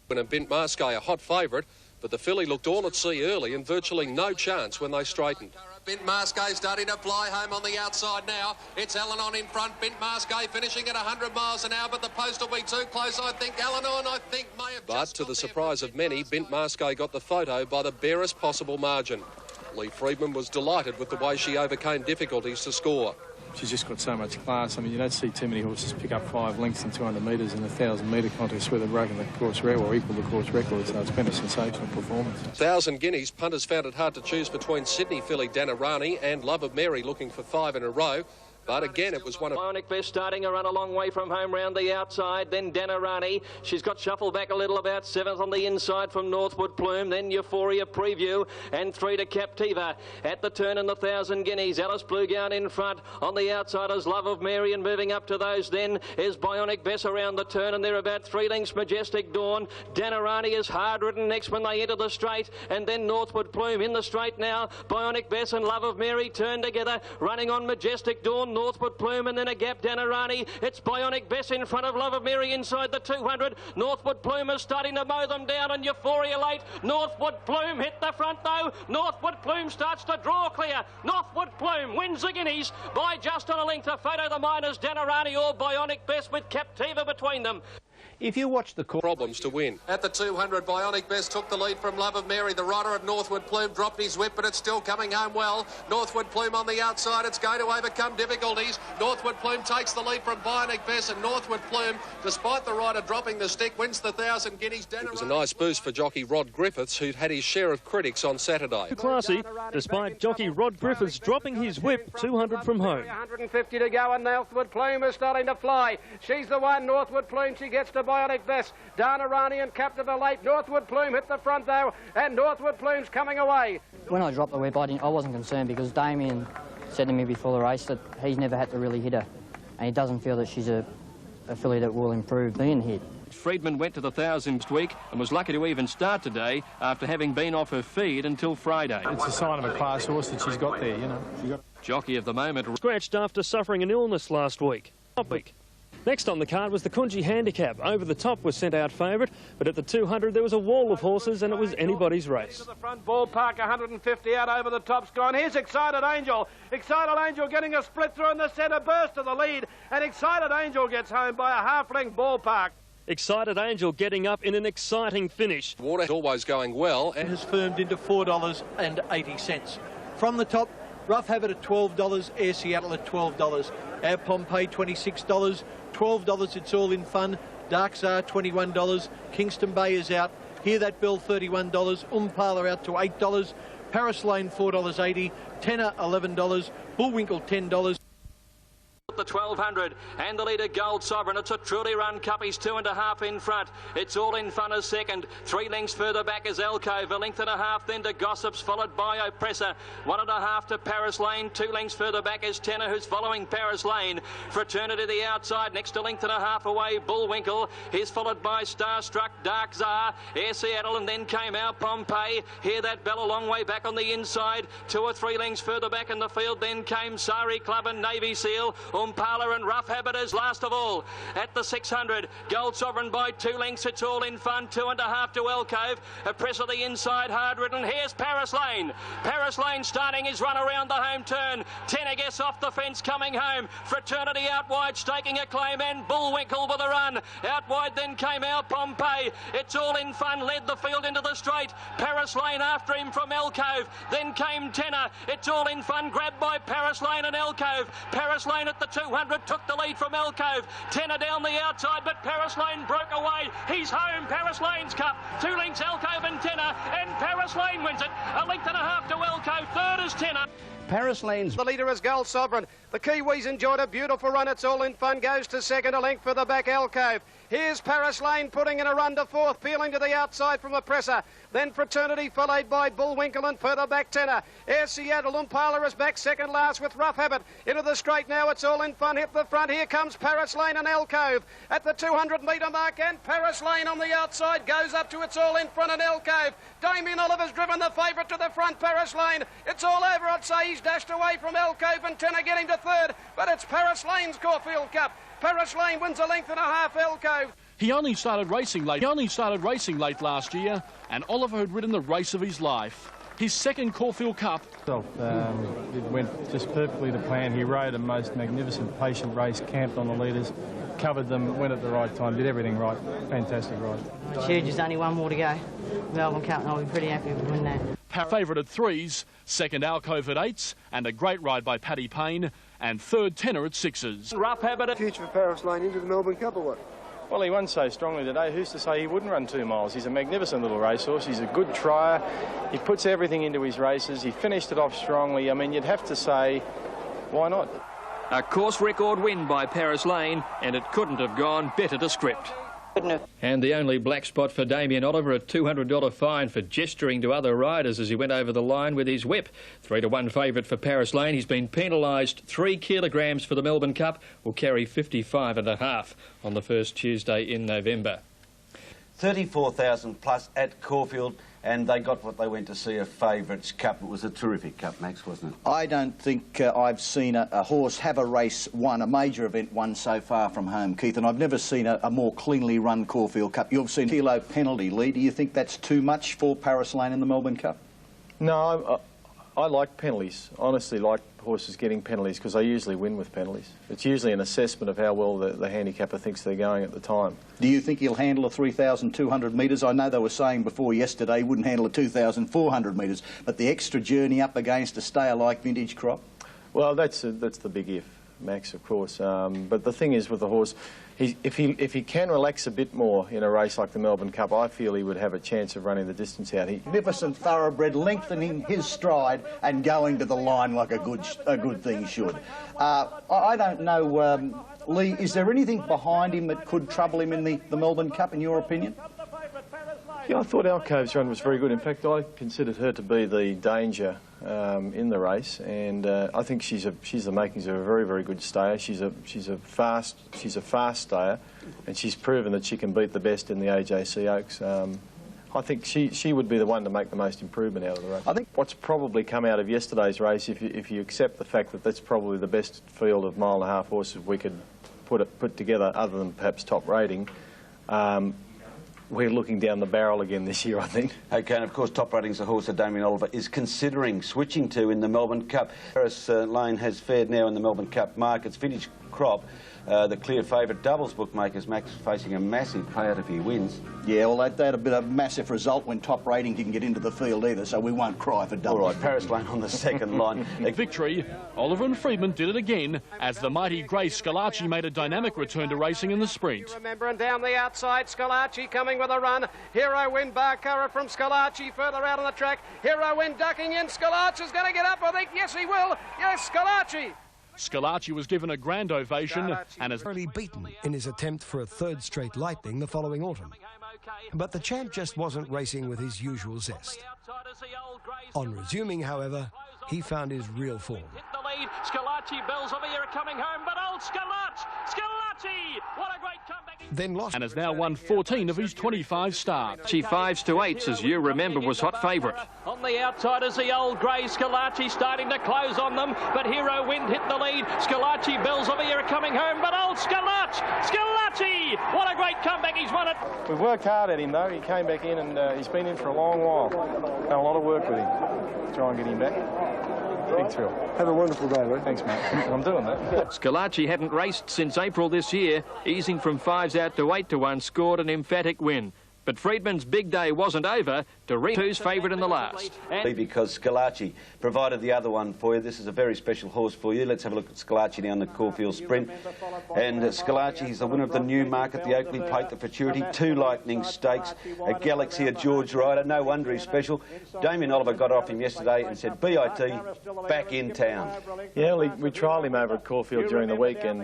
when a Bint Masqué a hot favourite, but the filly looked all at sea early and virtually no chance when they straightened. Bint Masqué starting to fly home on the outside now. It's Eleanor in front. Bint Masqué finishing at 100 miles an hour, but the post will be too close, I think. Eleanor, I think, may have. But to the surprise of many, Bint Masqué got the photo by the barest possible margin. Lee Freedman was delighted with the way she overcame difficulties to score. She's just got so much class. I mean, you don't see too many horses pick up 5 lengths in 200 metres in a 1,000-metre contest where they've broken the course record or equal the course record, so it's been a sensational performance. 1,000 guineas, punters found it hard to choose between Sydney filly Danarani and Love of Mary looking for 5 in a row. But again, it was one of... Bionic Best starting a run a long way from home round the outside. Then Danarani. She's got shuffled back a little, about 7th on the inside from Northwood Plume. Then Euphoria Preview and 3 to Captiva. At the turn in the 1,000 guineas. Alice Bluegown in front. On the outsiders, Love of Mary, and moving up to those then is Bionic Bess around the turn, and they're about 3 lengths Majestic Dawn. Danarani is hard ridden next when they enter the straight, and then Northwood Plume in the straight now. Bionic Bess and Love of Mary turn together, running on Majestic Dawn. Northwood Plume, and then a gap Danarani. It's Bionic Bess in front of Love of Mary inside the 200. Northwood Plume is starting to mow them down, and Euphoria late. Northwood Plume hit the front though. Northwood Plume starts to draw clear. Northwood Plume wins the guineas by just on a length. A photo the miners, Danarani or Bionic Bess with Captiva between them. If you watch the problems to win. At the 200, Bionic Best took the lead from Love of Mary. The rider of Northwood Plume dropped his whip, but it's still coming home well. Northwood Plume on the outside. It's going to overcome difficulties. Northwood Plume takes the lead from Bionic Best, and Northwood Plume, despite the rider dropping the stick, wins the 1,000 guineas. It was a nice boost for jockey Rod Griffiths, who'd had his share of critics on Saturday. Classy, despite jockey Rod Griffiths dropping his whip 200 from home. 150 to go, and Northwood Plume is starting to fly. She's the one, Northwood Plume. She gets to Bionic Best. Danarani and Captiva late. Northwood Plume hit the front though, and Northwood Plume's coming away. When I dropped the whip, I wasn't concerned because Damien said to me before the race that he's never had to really hit her, and he doesn't feel that she's a filly that will improve being hit. Freedman went to the 1,000th week and was lucky to even start today after having been off her feed until Friday. It's a sign of a class horse that she's got there, you know. Jockey of the moment. Scratched after suffering an illness last week. Next on the card was the Congee Handicap. Over the top was sent out favourite, but at the 200 there was a wall of horses and it was anybody's race. To the front, Ballpark 150 out over the top's gone. Here's Excited Angel. Excited Angel getting a split through in the centre, burst to the lead, and Excited Angel gets home by a half-length. Ballpark. Excited Angel getting up in an exciting finish. Water always going well. And has firmed into $4.80. From the top, Rough Habit at $12, Air Seattle at $12. Our Pompeii $26, $12 It's All in Fun, Dark Czar $21, Kingston Bay is out, Hear That Bell $31, Umpala out to $8, Paris Lane $4.80, Tenor $11, Bullwinkle $10. The 1200 and the leader Gold Sovereign. It's a truly run cup. He's 2.5 in front. It's All in Fun as second. 3 lengths further back is Alcove. 1.5 lengths then to Gossips, followed by Oppressor. 1.5 to Paris Lane. 2 lengths further back is Tenor, who's following Paris Lane. Fraternity the outside. Next 1.5 lengths away Bullwinkle. He's followed by Starstruck, Dark Czar, Air Seattle, and then came our Pompeii. Hear That Bell a long way back on the inside. 2 or 3 lengths further back in the field. Then came Sari Club and Navy Seal. Umpala and Rough Habit is last of all. At the 600, Gold Sovereign by 2 lengths. It's All in Fun. 2.5 to Alcove. Oppressor the inside, hard ridden. Here's Paris Lane. Paris Lane starting his run around the home turn. Tenor gets off the fence coming home. Fraternity out wide staking a claim, and Bullwinkle with a run. Out wide then came our Pompeii. It's All in Fun led the field into the straight. Paris Lane after him from Alcove. Then came Tenor. It's All in Fun grabbed by Paris Lane and Alcove. Paris Lane at the 200 took the lead from Alcove. Tenor down the outside, but Paris Lane broke away. He's home. Paris Lane's cup. 2 lengths Alcove and Tenor, and Paris Lane wins it. 1.5 lengths to Alcove. Third is Tenor. Paris Lane's... The leader is Gold Sovereign. The Kiwis enjoyed a beautiful run. It's All in Fun goes to second, 1 length further back Alcove. Here's Paris Lane putting in a run to fourth, peeling to the outside from Oppressor. Then Fraternity followed by Bullwinkle and further back Tenor. Air Seattle, Umpala is back second last with Rough Habit. Into the straight now, It's All in Fun hit the front. Here comes Paris Lane and Alcove at the 200 metre mark, and Paris Lane on the outside goes up to It's All in Front and Alcove. Damien Oliver's driven the favourite to the front, Paris Lane. It's all over, I'd say. He's dashed away from Alcove and Tenor getting to third, but it's Paris Lane's Caulfield Cup. Paris Lane wins 1.5 lengths Alcove. He only started racing late last year, and Oliver had ridden the race of his life. His second Caulfield Cup. It went just perfectly to plan. He rode a most magnificent, patient race, camped on the leaders, covered them, went at the right time, did everything right. Fantastic ride. It's huge, there's only one more to go. Melbourne Cup, and I'll be pretty happy if we win that. Favourite at 3s, second Alcove at 8s, and a great ride by Paddy Payne, and third Tenor at 6s. Rough Habit. Future for Paris Lane into the Melbourne Cup or what? Well, he won so strongly today. Who's to say he wouldn't run 2 miles? He's a magnificent little racehorse. He's a good trier. He puts everything into his races. He finished it off strongly. I mean, you'd have to say, why not? A course record win by Paris Lane, and it couldn't have gone better to script. And the only black spot for Damien Oliver, a $200 fine for gesturing to other riders as he went over the line with his whip. 3-1 favourite for Paris Lane. He's been penalised 3 kilograms for the Melbourne Cup. Will carry 55.5 on the first Tuesday in November. 34,000 plus at Caulfield, and they got what they went to see, a Favourites Cup. It was a terrific cup, Max, wasn't it? I don't think I've seen a horse have a race won, a major event won so far from home, Keith, and I've never seen a more cleanly run Caulfield Cup. You've seen kilo penalty lead. Do you think that's too much for Paris Lane in the Melbourne Cup? No, I like penalties. Honestly, like horses getting penalties because they usually win with penalties. It's usually an assessment of how well the handicapper thinks they're going at the time. Do you think he'll handle a 3,200 metres? I know they were saying before yesterday he wouldn't handle a 2,400 metres, but the extra journey up against a stayer-like Vintage Crop? Well, that's the big if, Max, of course. But the thing is with the horse, if he can relax a bit more in a race like the Melbourne Cup, I feel he would have a chance of running the distance out. Magnificent thoroughbred, lengthening his stride and going to the line like a good thing should. I don't know, Lee, is there anything behind him that could trouble him in the Melbourne Cup, in your opinion? Yeah, I thought Alcove's run was very good. In fact, I considered her to be the danger in the race, and I think she's the makings of a very, very good stayer. She's a fast stayer, and she's proven that she can beat the best in the AJC Oaks. I think she would be the one to make the most improvement out of the race. I think what's probably come out of yesterday's race, if you accept the fact that that's probably the best field of 1.5 mile horses we could put together, other than perhaps Top Rating. We're looking down the barrel again this year, I think. Okay, and of course, Top Rating's a horse that Damien Oliver is considering switching to in the Melbourne Cup. Paris Lane has fared now in the Melbourne Cup markets. Vintage Crop, the clear favourite. Doubles bookmakers, Max facing a massive payout if he wins. Yeah, well, they had a bit of a massive result when Top Rating didn't get into the field either, so we won't cry for doubles. All right, Paris Lane on the second line. Victory. Oliver and Friedman did it again as the mighty Grey Scalacci made a dynamic return to racing in the sprint. Remember, and down the outside, Scalacci coming with a run. Hero Win Barcara from Scalacci further out on the track. Hero Win ducking in. Scalacci's going to get up, I think. Yes, he will. Yes, Scalacci. Scalacci was given a grand ovation and is early beaten in his attempt for a third straight Lightning the following autumn. But the champ just wasn't racing with his usual zest. On resuming, however, he found his real form. Hit the lead. Scalacci, Bells of Ear coming home, but old Scalacci! What a great comeback! Then lost and has now won 14 of his 25 starts. She 5s to 8s, as you remember, was hot favourite. On the outside is the old Grey Scalacci starting to close on them, but Hero Wind hit the lead. Scalacci, Bells of Ear coming home, but old Scalacci! What a great comeback, he's won it. We've worked hard at him, though. He came back in and he's been in for a long while. Done a lot of work with him to try and get him back. Big thrill. Have a wonderful day, mate. Thanks, mate. I'm doing that. Scalacci hadn't raced since April this year, easing from 5s out to 8 to 1, scored an emphatic win. But Friedman's big day wasn't over to reach who's favourite in the last. Because Scalacci provided the other one for you. This is a very special horse for you. Let's have a look at Scalacci now in the Caulfield Sprint. And Scalacci is the winner of the Newmarket, the Oakley Plate, the Futurity, 2 Lightning Stakes, a Galaxy, a George Ryder. No wonder he's special. Damien Oliver got off him yesterday and said, BIT, back in town. Yeah, we trialled him over at Caulfield during the week, and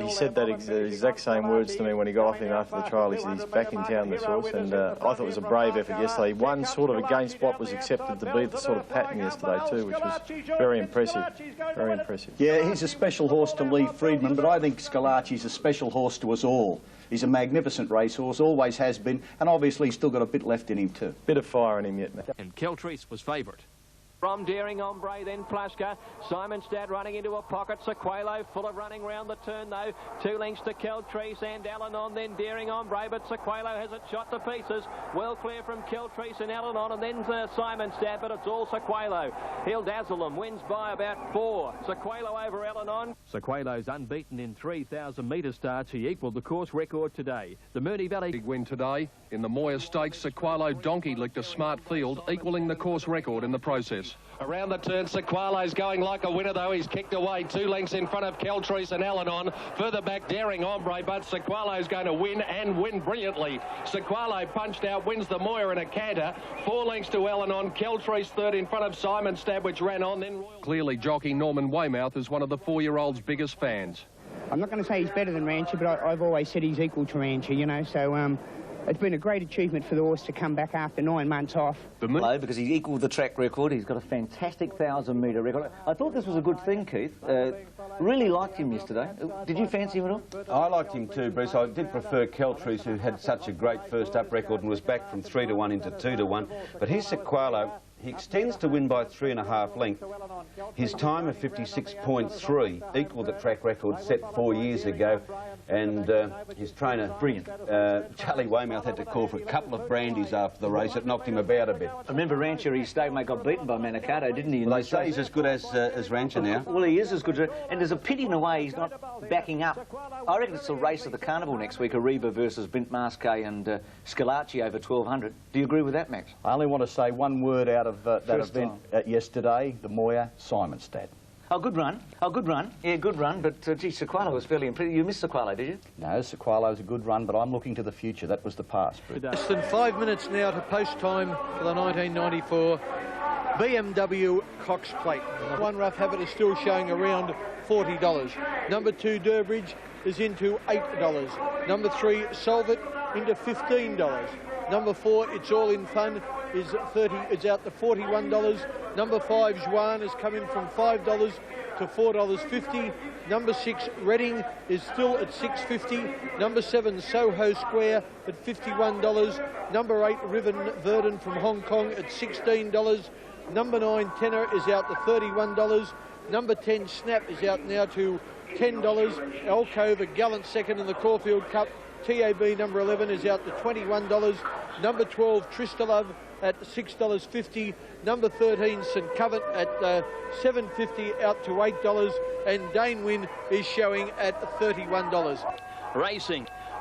he said that exact same words to me when he got off him after the trial. He said he's back in town, this horse, and I thought it was a brave effort yesterday. One sort of against what was accepted to be the sort of pattern yesterday too, which was very impressive. Very impressive. Yeah, he's a special horse to Lee Friedman, but I think Scalacci's a special horse to us all. He's a magnificent racehorse, always has been, and obviously he's still got a bit left in him too. Bit of fire in him yet, mate. And Keltrice was favourite. From Daring Ombre, then Plaska. Simonstad running into a pocket. Sequelo full of running round the turn, though. 2 lengths to Keltrice and Alanon, then Daring Ombre, but Sequelo has it shot to pieces. Well clear from Keltrice and Alanon, and then Simonstad, but it's all Sequelo. He'll dazzle them. Wins by about 4. Sequelo over Alanon. Sequelo's unbeaten in 3,000 metre starts. He equalled the course record today. The Mooney Valley... Big win today. In the Moya Stakes, Sequelo Donkey licked a smart field, equalling the course record in the process. Around the turn, Sequelo's going like a winner, though. He's kicked away 2 lengths in front of Keltrice and Alanon. Further back, Daring Ombre, but Sequelo's going to win and win brilliantly. Sequelo punched out, wins the Moya in a canter. 4 lengths to Alanon. Keltrice third in front of Simonstad, which ran on. Then clearly, jockey Norman Weymouth is one of the 4-year-old's biggest fans. I'm not going to say he's better than Rancher, but I've always said he's equal to Rancher, you know, so it's been a great achievement for the horse to come back after 9 months off. Because he equalled the track record. He's got a fantastic 1,000-metre record. I thought this was a good thing, Keith. Really liked him yesterday. Did you fancy him at all? I liked him too, Bruce. I did prefer Keltrice, who had such a great first-up record and was back from 3 to 1 into 2 to 1. But here's Sequelo. He extends to win by 3.5 lengths. His time of 56.3 equalled the track record set 4 years ago. And his trainer, brilliant, Charlie Weymouth, had to call for a couple of brandies after the race. It knocked him about a bit. I remember Rancher, his stablemate got beaten by Manikato, didn't he? Well, they say he's as good as Rancher now. Well, he is as good as... And there's a pity in a way he's not backing up. I reckon it's the race of the carnival next week, Haribo versus Bint Masquet and Scalacci over 1,200. Do you agree with that, Max? I only want to say one word out of that event yesterday, the Moya, Simonstad. Oh, good run. Oh, good run. Yeah, good run. But, gee, Sequelo was fairly impressive. You missed Sequelo, did you? No, Sequelo's a good run, but I'm looking to the future. That was the past. Less than 5 minutes now to post time for the 1994 BMW Cox Plate. One Rough Habit is still showing around $40. Number 2, Durbridge, is into $8. Number 3, Solve It, into $15. Number 4, It's All in Fun, is it's out to $41. Number 5, Juan, is coming from $5 to $4.50. Number 6, Reading, is still at $6.50. Number 7, Soho Square at $51. Number 8, Riven Verdun from Hong Kong at $16. Number 9, Tenor, is out to $31. Number 10, Snap, is out now to $10. Alcove, a gallant second in the Caulfield Cup. TAB number 11 is out to $21. Number 12, Tristalove, at $6.50. Number 13, St Covent at $7.50 out to $8. And Dane Wynn is showing at $31.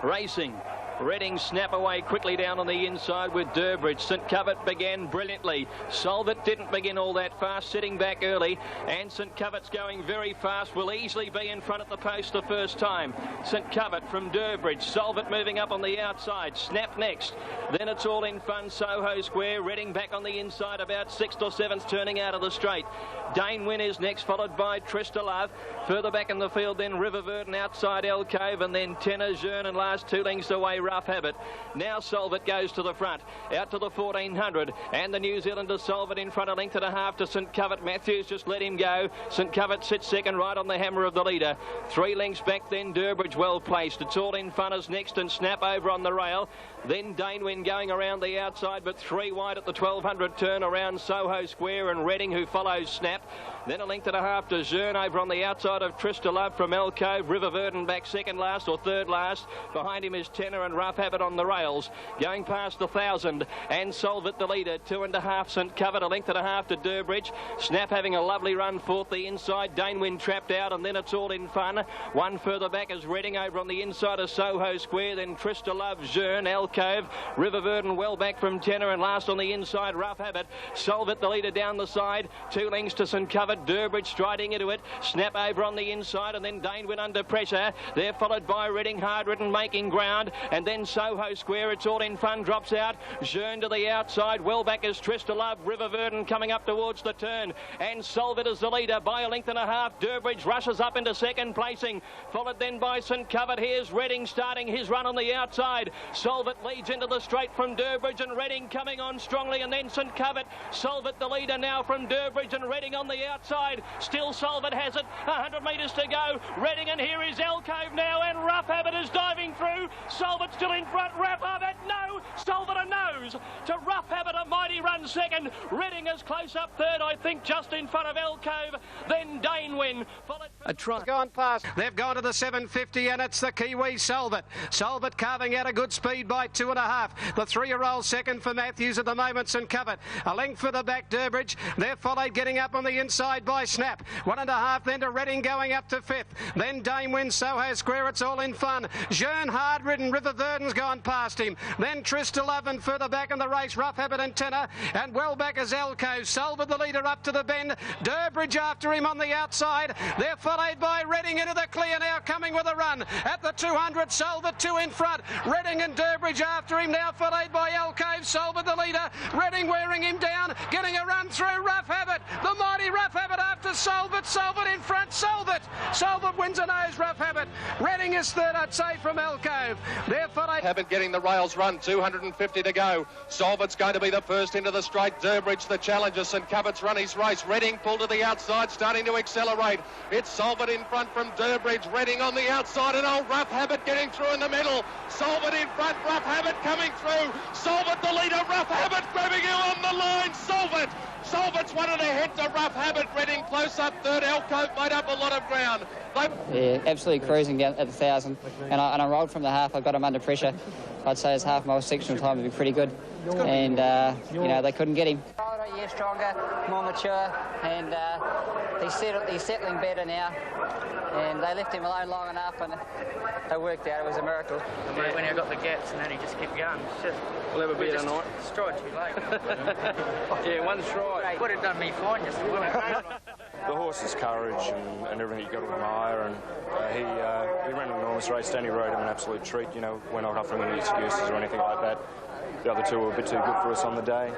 Racing. Reading snap away quickly down on the inside with Durbridge. St Covent began brilliantly. Solvit didn't begin all that fast, sitting back early. And St Covet's going very fast, will easily be in front at the post the first time. St Covent from Durbridge. Solvit moving up on the outside. Snap next. Then it's all in fun. Soho Square. Reading back on the inside, about 6th or 7th, turning out of the straight. Dane Wynn is next, followed by Tristalove. Further back in the field, then River Verdon outside El Cove, and then Tenor, Jeune, and last 2 lengths away, Rough Habit. Now Solvit goes to the front, out to the 1400, and the New Zealander Solvit in front, a length and a half to St Covent. Matthews just let him go. St Covent sits second, right on the hammer of the leader. 3 lengths back, then Durbridge well placed. It's all in fun as next, and Snap over on the rail. Then Dane Wynn going around the outside, but 3 wide at the 1200 turn around Soho Square, and Reading, who follows Snap. Then a length and a half to Jeune over on the outside of Tristalove from El Cove. River Verdon back second last or third last. Behind him is Tenor and Rough Habit on the rails. Going past the 1000, and Solvit the leader. 2.5 St Covent, a length and a half to Durbridge. Snap having a lovely run fourth the inside. Dane Wynn trapped out, and then it's all in fun. 1 further back is Reading over on the inside of Soho Square. Then Tristalove, Jeune, El Cove. River Verdon well back from Tenor, and last on the inside, Rough Habit. Solvit the leader down the side. 2 lengths to St Covent. Durbridge striding into it. Snap over on the inside, and then Dane Wynn under pressure. They're followed by Reading, hard ridden, making ground, and then Soho Square. It's all in fun, drops out. Jeune to the outside. Well back is Tristalove. River Verdon coming up towards the turn, and Solvit is the leader by a length and a half. Durbridge rushes up into second placing, followed then by St Covent. Here's Reading starting his run on the outside. Solvit leads into the straight from Durbridge, and Reading coming on strongly, and then St Covent. Solvit the leader now from Durbridge, and Reading on the outside. Still Solvit has it. 100 metres to go. Reading, and here is El Cove now, and Rough Habit is diving through. Solvit still in front. Rough Habit, no. Solvit a nose to Rough Habit, a mighty run second. Reading is close up third, I think, just in front of El Cove. Then Dane Wynn. A try. Gone past. They've gone to the 750, and it's the Kiwi Solvit. Solvit carving out a good speed by 2.5. The 3-year-old second for Matthews at the moment, St Covent. A length for the back, Durbridge. They're followed getting up on the inside by Snap. 1.5 then to Reading going up to 5th. Then Dane Wynn, Soho Square, it's all in fun. Jeune, hard ridden, River Verdon's gone past him. Then Tristalove, and further back in the race, Rough Habit and Tenor. And well back is El Cove. Solvit the leader up to the bend. Durbridge after him on the outside. They're followed by Reading into the clear now, coming with a run. At the 200, Solvit 2 in front. Reading and Durbridge after him now, followed by El Cove. Solvit the leader. Reading wearing him down, getting a run through Rough Habit. The mighty Rough Habit after Solvit. Solvit in front. Solvit wins a nose. Rough Habit. Reading is third, I'd say, from El Cove. They're followed. Habit getting the rails run. 250 to go. Solvit's going to be the first into the straight. Durbridge the challenger. St Covet's run his race. Reading pulled to the outside, starting to accelerate. It's Solvit in front from Durbridge. Reading on the outside, and old Rough Habit getting through in the middle. Solvit in front. Rough Habit coming through. Solvit the leader. Rough Habit grabbing him on the line. Solvit's one and a head to Rough Habit. Reading close up third. El Cove made up a lot of ground. Yeah, absolutely cruising down at the 1000, and I rolled from the half. I got him under pressure. I'd say his half-mile sectional time would be pretty good, and you know, they couldn't get him. A year stronger, more mature, and he's settling better now. And they left him alone long enough, and it worked out. It was a miracle. When he got the gaps, and then he just kept going. It's just, we'll have a beer tonight. Stride too late. Yeah, one stride. Would have done me fine just to win it. The horse's courage and everything, you got to admire, and he ran an enormous race. Danny rode him an absolute treat, you know, we're not offering any excuses or anything like that. The other two were a bit too good for us on the day.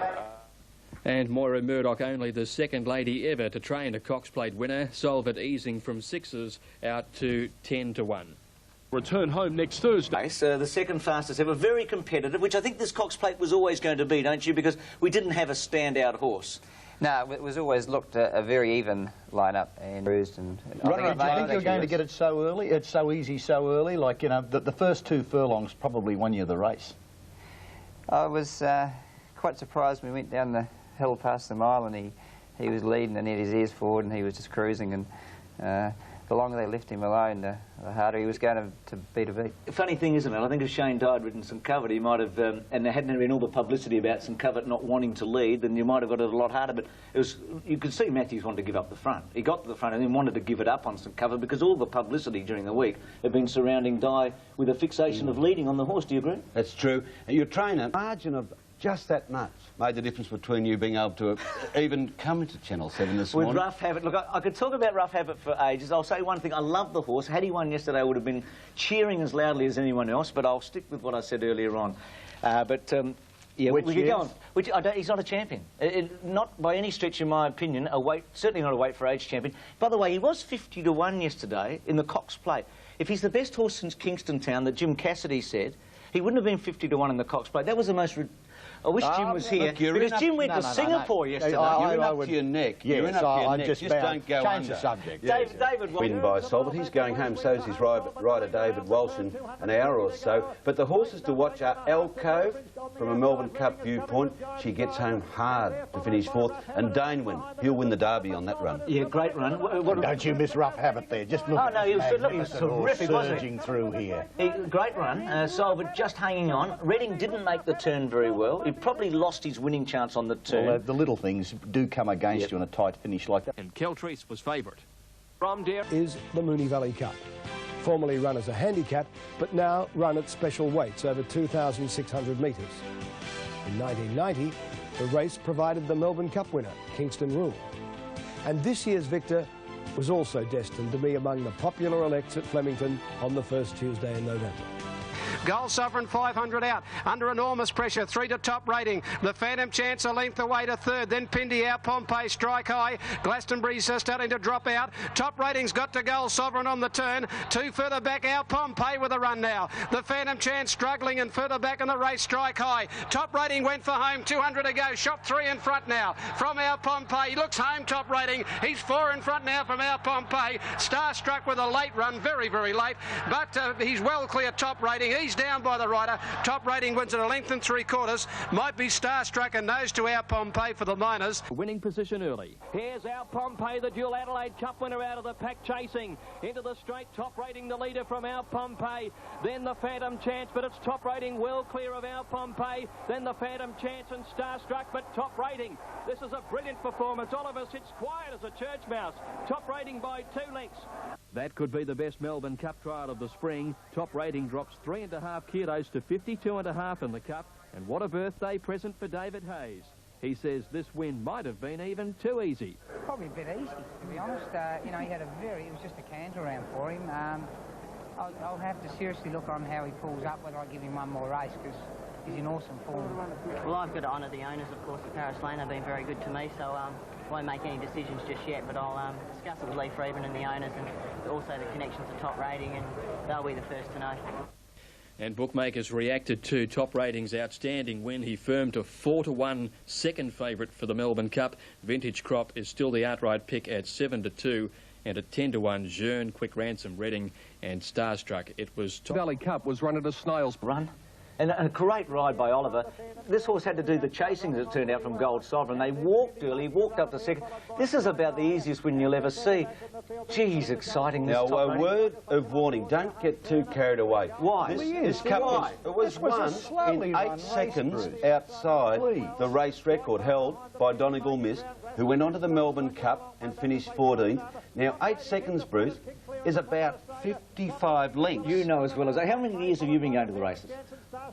And Moira Murdoch, only the second lady ever to train a Cox Plate winner. Solvit easing from 6s out to 10 to 1. Return home next Thursday. The second fastest ever, very competitive, which I think this Cox Plate was always going to be, don't you? Because we didn't have a standout horse. No, it was always looked a very even lineup and bruised. And Ronnie, do you think you're going to get it so early? It's so easy so early? Like, you know, the first 2 furlongs probably won you the race. I was quite surprised when we went down the hill past the mile, and he was leading and he had his ears forward and he was just cruising, and the longer they left him alone, the harder he was going to beat a beat. Funny thing, isn't it? I think if Shane Dye had ridden St Covert, he might have, and there hadn't been all the publicity about St Covert not wanting to lead, then you might have got it a lot harder. But it was, you could see Matthews wanted to give up the front. He got to the front and then wanted to give it up on St Covert because all the publicity during the week had been surrounding Dye with a fixation of leading on the horse. Do you agree? That's true. And your trainer, margin of just that much made the difference between you being able to even come into Channel 7 this morning. With Rough Habit, look, I could talk about Rough Habit for ages. I'll say one thing, I love the horse. Had he won yesterday, I would have been cheering as loudly as anyone else, but I'll stick with what I said earlier on. Yeah, we could go on. He's not a champion. Not by any stretch, in my opinion, certainly not a weight for age champion. By the way, he was 50 to 1 yesterday in the Cox Plate. If he's the best horse since Kingston Town, that Jim Cassidy said, he wouldn't have been 50 to 1 in the Cox Plate. That was the most... I wish Jim was here, because Jim went to Singapore yesterday. You're in up to your neck. Yes, you're in up to your neck. just don't go change under. the subject. David win by Solbert. He's going home, so's his rider David Walsh in an hour or so. But the horses to watch are Alcove, from a Melbourne Cup viewpoint. She gets home hard to finish 4th. And Danewin, he'll win the Derby on that run. Yeah, great run. Don't you miss Rough Habit there? Just look. Oh, no, he was terrific, wasn't he? Surging through here. Great run. Solbert just hanging on. Reading didn't make the turn very well. He probably lost his winning chance on the turn. Well, the little things do come against you in a tight finish like that. And Keltreese was favourite. From Deer is the Mooney Valley Cup, formerly run as a handicap, but now run at special weights over 2,600 metres. In 1990, the race provided the Melbourne Cup winner, Kingston Rule. And this year's victor was also destined to be among the popular elects at Flemington on the first Tuesday in November. Goal Sovereign 500 out, under enormous pressure, 3 to Top Rating. The Phantom Chance a length away to 3rd, then Pindy out, Pompey strike high. Glastonbury's starting to drop out. Top Rating's got to Goal Sovereign on the turn. 2 further back out, Pompey with a run now. The Phantom Chance struggling and further back in the race, strike high. Top Rating went for home, 200 to go, shot 3 in front now. From our Pompey, looks home, Top Rating. He's 4 in front now from our Pompey. Starstruck with a late run, very, very late, but he's well clear, Top Rating. He's down by the rider. Top Rating wins at a length and 3/4. Might be Starstruck and nose to our Pompey for the minors. Winning position early. Here's our Pompey, the dual Adelaide Cup winner out of the pack chasing. Into the straight, Top Rating the leader from our Pompey. Then the Phantom Chance, but it's Top Rating well clear of our Pompey. Then the Phantom Chance and Starstruck, but Top Rating. This is a brilliant performance. Oliver sits quiet as a church mouse. Top Rating by 2 lengths. That could be the best Melbourne Cup trial of the spring. Top Rating drops 3.5 kilos to 52.5 in the Cup. And what a birthday present for David Hayes. He says this win might have been even too easy. Probably a bit easy, to be honest. You know, he had it was just a canter round for him. I'll have to seriously look on how he pulls up, whether I give him one more race, because he's in awesome form. Well, I've got to honour the owners, of course, of Paris Lane. They've been very good to me, so won't make any decisions just yet, but I'll discuss it with Lee Freeman and the owners, and also the connection to Top Rating, and they'll be the first to know. And bookmakers reacted to Top Rating's outstanding win. He firmed to 4 to 1, second favourite for the Melbourne Cup. Vintage Crop is still the outright pick at 7 to 2, and at 10 to 1, Jeune, Quick Ransom, Reading, and Starstruck. It was Valley Cup was run at a snail's run. And a great ride by Oliver. This horse had to do the chasing, as it turned out, from Gold Sovereign. They walked early, walked up to second. This is about the easiest win you'll ever see. Geez, exciting. Now, a word of warning, don't get too carried away. Why? This cup was won in 8 seconds outside the race record held by Donegal Mist, who went on to the Melbourne Cup and finished 14th. Now, 8 seconds, Bruce, is about 55 lengths. You know as well as I. How many years have you been going to the races?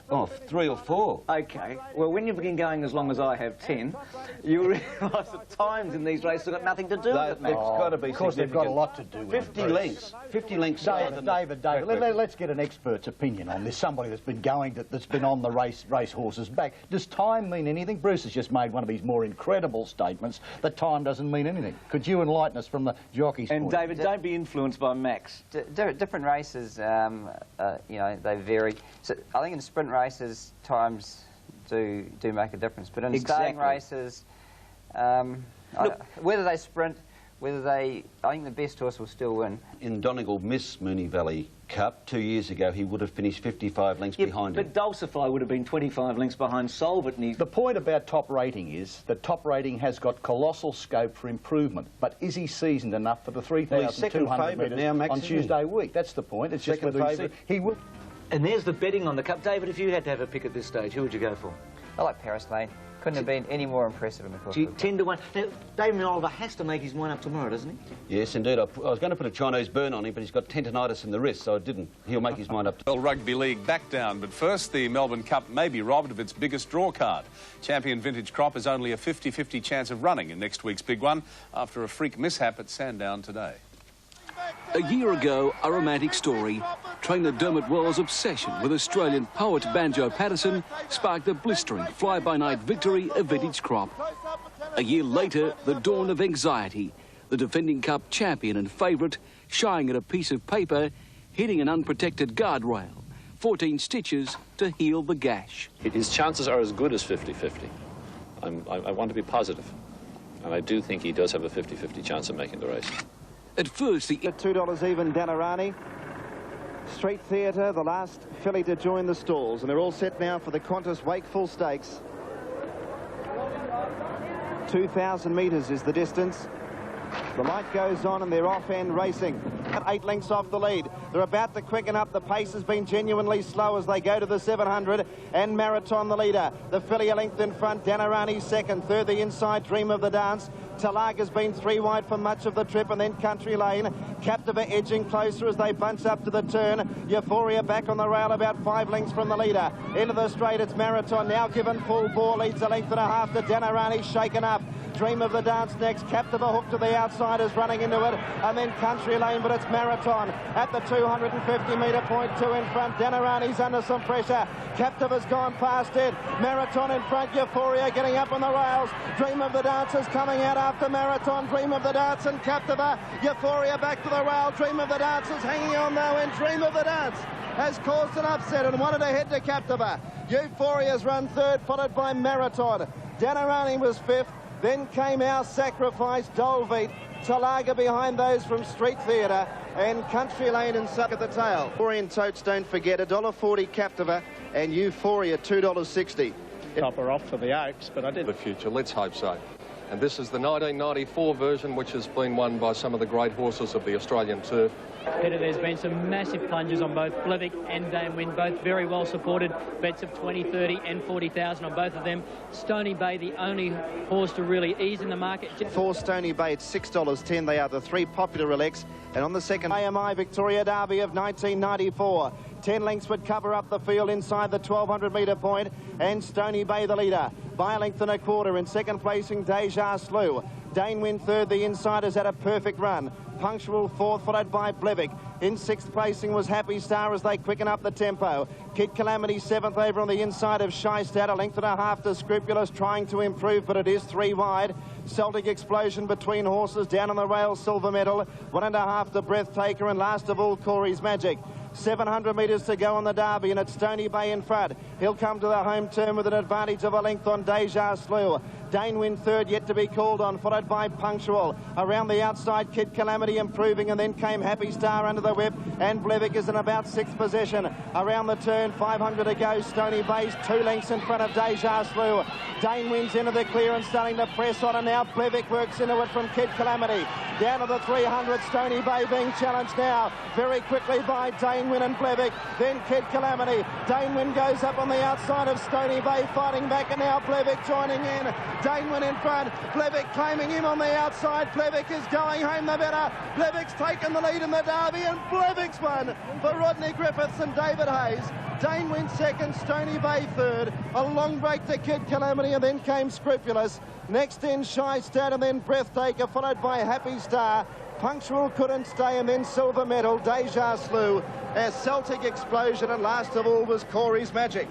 Oh, 3 or 4. OK. Well, when you've been going as long as I have, 10, you realise that times in these races have got nothing to do with it, mate. It's got to be Of course, they've got a lot to do with 50 it. lengths. 50 lengths. David, let's get an expert's opinion on this. Somebody that's been going, that's been on the race horse's back. Does time mean anything? Bruce has just made one of his more incredible statements that time doesn't mean anything. Could you enlighten us from the jockey's point? And David, don't be influenced by Max. Different races, you know, they vary. So I think in sprint races, times do make a difference. But in starting races, whether they sprint, I think the best horse will still win. In Donegal Miss Mooney Valley Cup 2 years ago, he would have finished 55 lengths behind him. But Dulcify would have been 25 lengths behind Solvent. The point about top rating is that top rating has got colossal scope for improvement, but is he seasoned enough for the 3,200 metres on Tuesday week? That's the point. It's just whether he will. And there's the betting on the Cup. David, if you had to have a pick at this stage, who would you go for? I like Paris Lane. Couldn't have been any more impressive in the course. 10 to 1. Now, David Oliver has to make his mind up tomorrow, doesn't he? Yes, indeed. I was going to put a Chinese burn on him, but he's got tendinitis in the wrist, so I didn't. He'll make his mind up. Well, Rugby League back down, but first the Melbourne Cup may be robbed of its biggest draw card. Champion Vintage Crop has only a 50-50 chance of running in next week's big one after a freak mishap at Sandown today. A year ago, a romantic story. Trainer Dermot Well's obsession with Australian poet Banjo Patterson sparked the blistering fly-by-night victory of Vintage Crop. A year later, the dawn of anxiety. The defending Cup champion and favourite shying at a piece of paper, hitting an unprotected guardrail. 14 stitches to heal the gash. His chances are as good as 50-50. I want to be positive, and I do think he does have a 50-50 chance of making the race. At first, the $2 even Danarani. Street Theatre, the last filly to join the stalls, and they're all set now for the Qantas Wakeful Stakes. 2,000 metres is the distance. The light goes on and they're off-end racing. 8 lengths off the lead. They're about to quicken up. The pace has been genuinely slow as they go to the 700. And Marathon the leader. The filly a length in front. Danarani second. Third the inside Dream of the Dance. Talaga's been 3 wide for much of the trip, and then Country Lane. Captiva edging closer as they bunch up to the turn. Euphoria back on the rail about 5 lengths from the leader. Into the straight, it's Marathon now given full bore. Leads a length and a half to Danarani, shaken up. Dream of the Dance next. Captiva hook to the outside is running into it. And then Country Lane, but it's Marathon at the 250-metre point. 2 in front. Danarani's under some pressure. Captiva's gone past it. Marathon in front. Euphoria getting up on the rails. Dream of the Dance is coming out after Marathon. Dream of the Dance and Captiva. Euphoria back to the rail. Dream of the Dance is hanging on though, and Dream of the Dance has caused an upset and wanted to head to Captiva. Euphoria's run third, followed by Marathon. Danarani was fifth. Then came Our Sacrifice, Dolbeat, Talaga behind those from Street Theatre, and Country Lane and Suck at the tail. Orion Totes, don't forget, $1.40 Captiva, and Euphoria, $2.60. Topper off for the Oaks, but I did. The future, let's hope so. And this is the 1994 version, which has been won by some of the great horses of the Australian turf. Peter, there's been some massive plunges on both Blivik and Dame Win, both very well supported. Bets of 20, 30 and 40,000 on both of them. Stony Bay, the only horse to really ease in the market. For Stony Bay, it's $6.10. They are the 3 popular elects. And on the second, AMI Victoria Derby of 1994. 10 lengths would cover up the field inside the 1,200-metre point, and Stony Bay the leader by a length and a quarter. In second placing, Deja Slew. Dane Win third. The insiders had a perfect run. Punctual fourth, followed by Blivik. In sixth placing was Happy Star as they quicken up the tempo. Kid Calamity seventh over on the inside of Shystad. A length and a half to Scrupulous, trying to improve, but it is 3 wide. Celtic Explosion between horses down on the rail, Silver Medal. 1.5 to Breathtaker, and last of all, Corey's Magic. 700 metres to go on the Derby, and it's Stony Bay in front. He'll come to the home turn with an advantage of a length on Deja Slew. Dane Win third, yet to be called on, followed by Punctual. Around the outside, Kid Calamity improving, and then came Happy Star under the whip, and Blevik is in about 6th position. Around the turn, 500 to go. Stony Bay's 2 lengths in front of Deja Slew. Dane Win's into the clear and starting to press on, and now Blevik works into it from Kid Calamity. Down to the 300, Stony Bay being challenged now very quickly by Dane Win and Blevik. Then Kid Calamity. Dane Win goes up on the outside of Stony Bay, fighting back, and now Blevik joining in. Dane Win in front, Blevik claiming him on the outside. Blevik is going home the better. Blevik's taken the lead in the Derby, and Blevik's won for Rodney Griffiths and David Hayes. Dane Win second, Stony Bay third. A long break to Kid Calamity, and then came Scrupulous. Next in Shystad, and then Breathtaker, followed by Happy Star. Punctual couldn't stay, and then Silver Medal, Deja Slew, a Celtic Explosion, and last of all was Corey's Magic.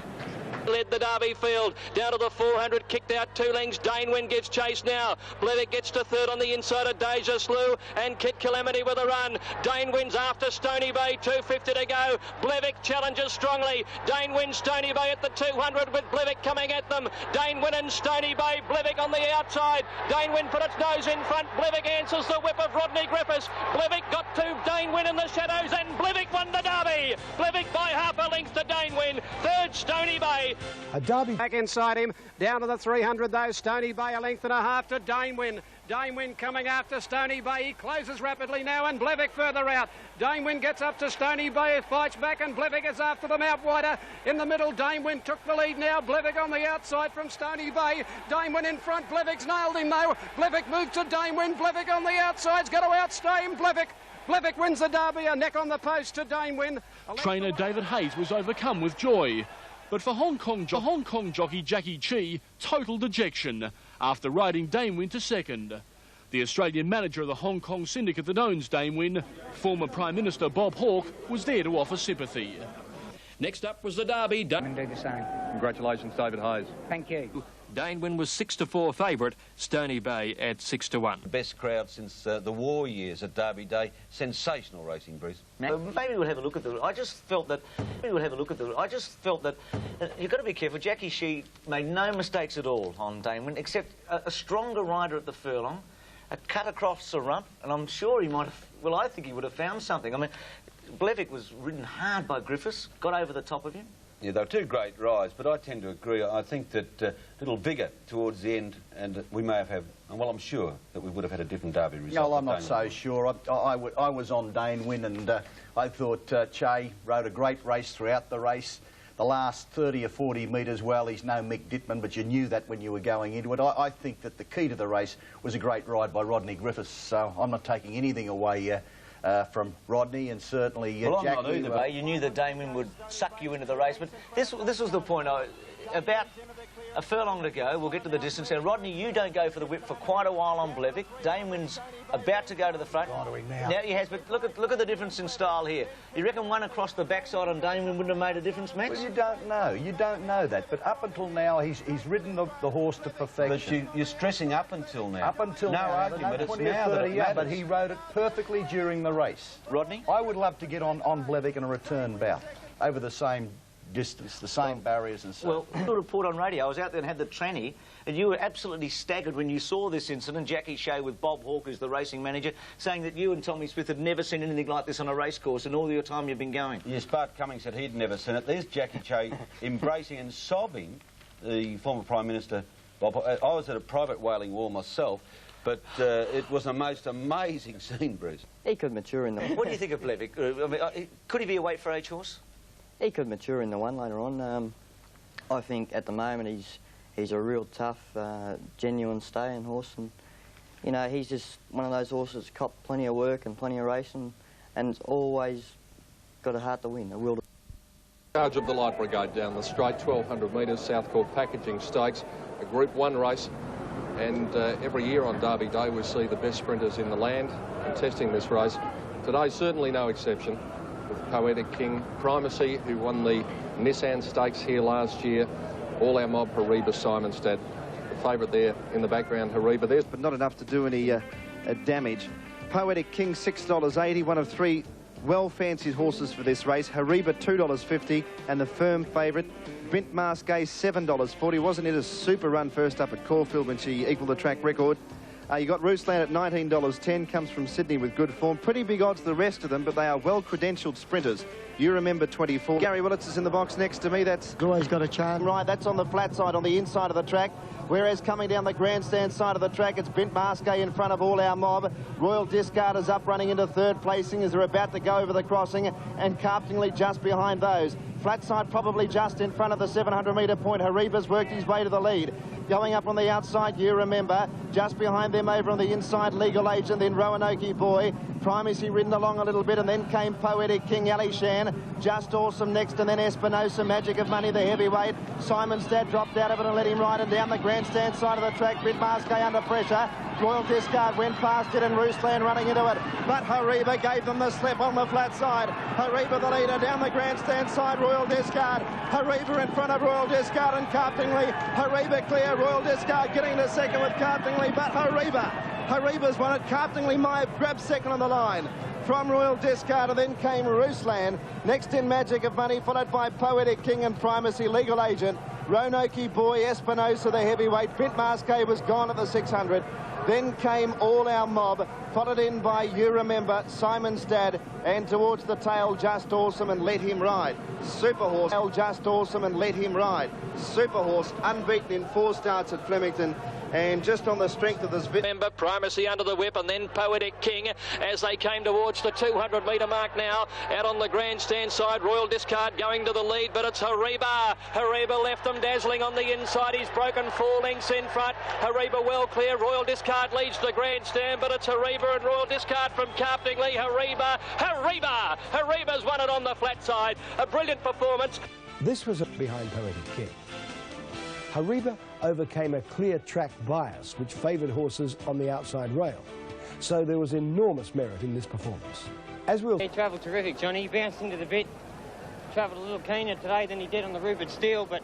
Led the Derby field down to the 400, kicked out 2 lengths. Danewin gives chase now. Blevick gets to third on the inside of Deja Slew and Kid Calamity with a run. Danewin's after Stony Bay, 250 to go. Blevick challenges strongly. Danewin, Stony Bay at the 200 with Blevick coming at them. Danewin and Stony Bay, Blevick on the outside. Danewin put its nose in front. Blevick answers the whip of Rodney Griffiths. Blevick got to Danewin in the shadows and Blevick won the Derby. Blevick by half a length to Danewin. Third, Stony Bay. A Derby. Back inside him, down to the 300 though. Stony Bay a length and a half to Danewin. Danewin coming after Stony Bay. He closes rapidly now and Blevick further out. Danewin gets up to Stony Bay, fights back and Blevick is after them out wider. In the middle, Danewin took the lead now. Blevick on the outside from Stony Bay. Danewin in front. Blevick's nailed him though. Blevick moves to Danewin. Blevick on the outside's got to outstay him. Blevick wins the Derby, a neck on the post to Danewin. Trainer David Hayes was overcome with joy. But for Hong Kong jockey Jackie Chi, total dejection after riding Danewin to second. The Australian manager of the Hong Kong syndicate that owns Danewin, former Prime Minister Bob Hawke, was there to offer sympathy. Next up was the Derby. Congratulations, David Hayes. Thank you. Danewin was 6-4 favourite, Stony Bay at 6-1. The best crowd since the war years at Derby Day. Sensational racing, Bruce. Maybe we'll have a look at I just felt that you've got to be careful. Jackie Shee made no mistakes at all on Danewin, except a stronger rider at the furlong, a cut across the rump, and I'm sure he might have. Well, I think he would have found something. I mean, Blevick was ridden hard by Griffiths, got over the top of him. Yeah, they were two great rides, but I tend to agree. I think that a little vigour towards the end, and we may have had, well, I'm sure that we would have had a different Derby result. No, I'm not so sure. I was on Danewin, and I thought Che rode a great race throughout the race. The last 30 or 40 metres, well, he's no Mick Dittman, but you knew that when you were going into it. I think that the key to the race was a great ride by Rodney Griffiths, so I'm not taking anything away from Rodney, and certainly well, Jackie. I'm not either, mate. You knew that Danewin would suck you into the race, but this was the point. About a furlong to go, we'll get to the distance. And Rodney, you don't go for the whip for quite a while on Blevick. Danewin's about to go to the front. Now he has, but look at the difference in style here. You reckon one across the backside on Danewin wouldn't have made a difference, Max? Well, you don't know. You don't know that. But up until now, he's ridden the horse to perfection. But you're stressing up until now. Up until no now. Argument. It's now that it matters. But he rode it perfectly during the race. Rodney? I would love to get on Blevick in a return bout over the same distance, the same barriers and so on. Well, a report on radio. I was out there and had the tranny, and you were absolutely staggered when you saw this incident. Jackie Shea with Bob Hawke, who's the racing manager, saying that you and Tommy Smith had never seen anything like this on a racecourse in all your time you've been going. Yes, Bart Cummings said he'd never seen it. There's Jackie Shea embracing and sobbing the former Prime Minister Bob Hawke. I was at a private whaling war myself, but it was a most amazing scene, Bruce. He could mature in the... What do you think of Blevick? I mean, could he be a weight-for-age horse? He could mature in the one later on. I think at the moment he's a real tough, genuine staying horse, and you know he's just one of those horses that's copped plenty of work and plenty of racing, and it's always got a heart to win, a will to. Charge of the Light Brigade down the straight, 1,200 metres, Southcourt Packaging Stakes, a Group 1 race, and every year on Derby Day we see the best sprinters in the land contesting this race. Today certainly no exception. Poetic King Primacy, who won the Nissan Stakes here last year. All Our Mob, Haribo, Simonstadt. The favourite there in the background, Haribo. There's but not enough to do any damage. Poetic King, $6.80, one of three well-fancied horses for this race. Haribo, $2.50, and the firm favourite, Bint Masqué, $7.40. Wasn't it a super run first up at Caulfield when she equalled the track record? You got Rooseland at $19.10, comes from Sydney with good form. Pretty big odds, the rest of them, but they are well-credentialed sprinters. You remember 24. Gary Willits is in the box next to me. That's always got a chance. Right, that's on the flat side, on the inside of the track. Whereas coming down the grandstand side of the track, it's Bint Masqué in front of All Our Mob. Royal Discard is up running into third placing as they're about to go over the crossing, and Carptingly just behind those. Flat side probably just in front of the 700-metre point. Haribo's worked his way to the lead. Going up on the outside, you remember, just behind them over on the inside, Legal Age, and then Roanoke Boy. Primacy ridden along a little bit, and then came Poetic King, Alishan, Just Awesome next, and then Espinosa, Magic of Money, the heavyweight. Simonstad dropped out of it and let him ride, and down the grandstand side of the track, Bitmaske under pressure. Royal Discard went past it, and Roosland running into it, but Haribo gave them the slip on the flat side. Haribo the leader down the grandstand side, Royal Discard. Haribo in front of Royal Discard and Cartingly. Haribo clear, Royal Discard getting to second with Cartingly, but Haribo's won it. Cartingly might have grabbed second on the line from Royal Discard, and then came Roosland. Next in Magic of Money, followed by Poetic King and Primacy, Legal Agent. Roanoke Boy, Espinosa the heavyweight. Bitmaske was gone at the 600. Then came All Our Mob, followed in by You Remember, Simonstad, and towards the tail, Just Awesome and Let Him Ride. Super Horse, Just Awesome and Let Him Ride. Super Horse, unbeaten in 4 starts at Flemington. And just on the strength of this... Remember, Primacy under the whip, and then Poetic King as they came towards the 200-metre mark now. Out on the grandstand side, Royal Discard going to the lead, but it's Haribo. Haribo left them dazzling on the inside. He's broken 4 lengths in front. Haribo well clear. Royal Discard leads the grandstand, but it's Haribo and Royal Discard from Cartingly. Haribo's won it on the flat side. A brilliant performance. This was behind Poetic King. Haribo overcame a clear track bias which favoured horses on the outside rail, so there was enormous merit in this performance. He travelled terrific, Johnny. He bounced into the bit, travelled a little keener today than he did on the Rupert Steel, but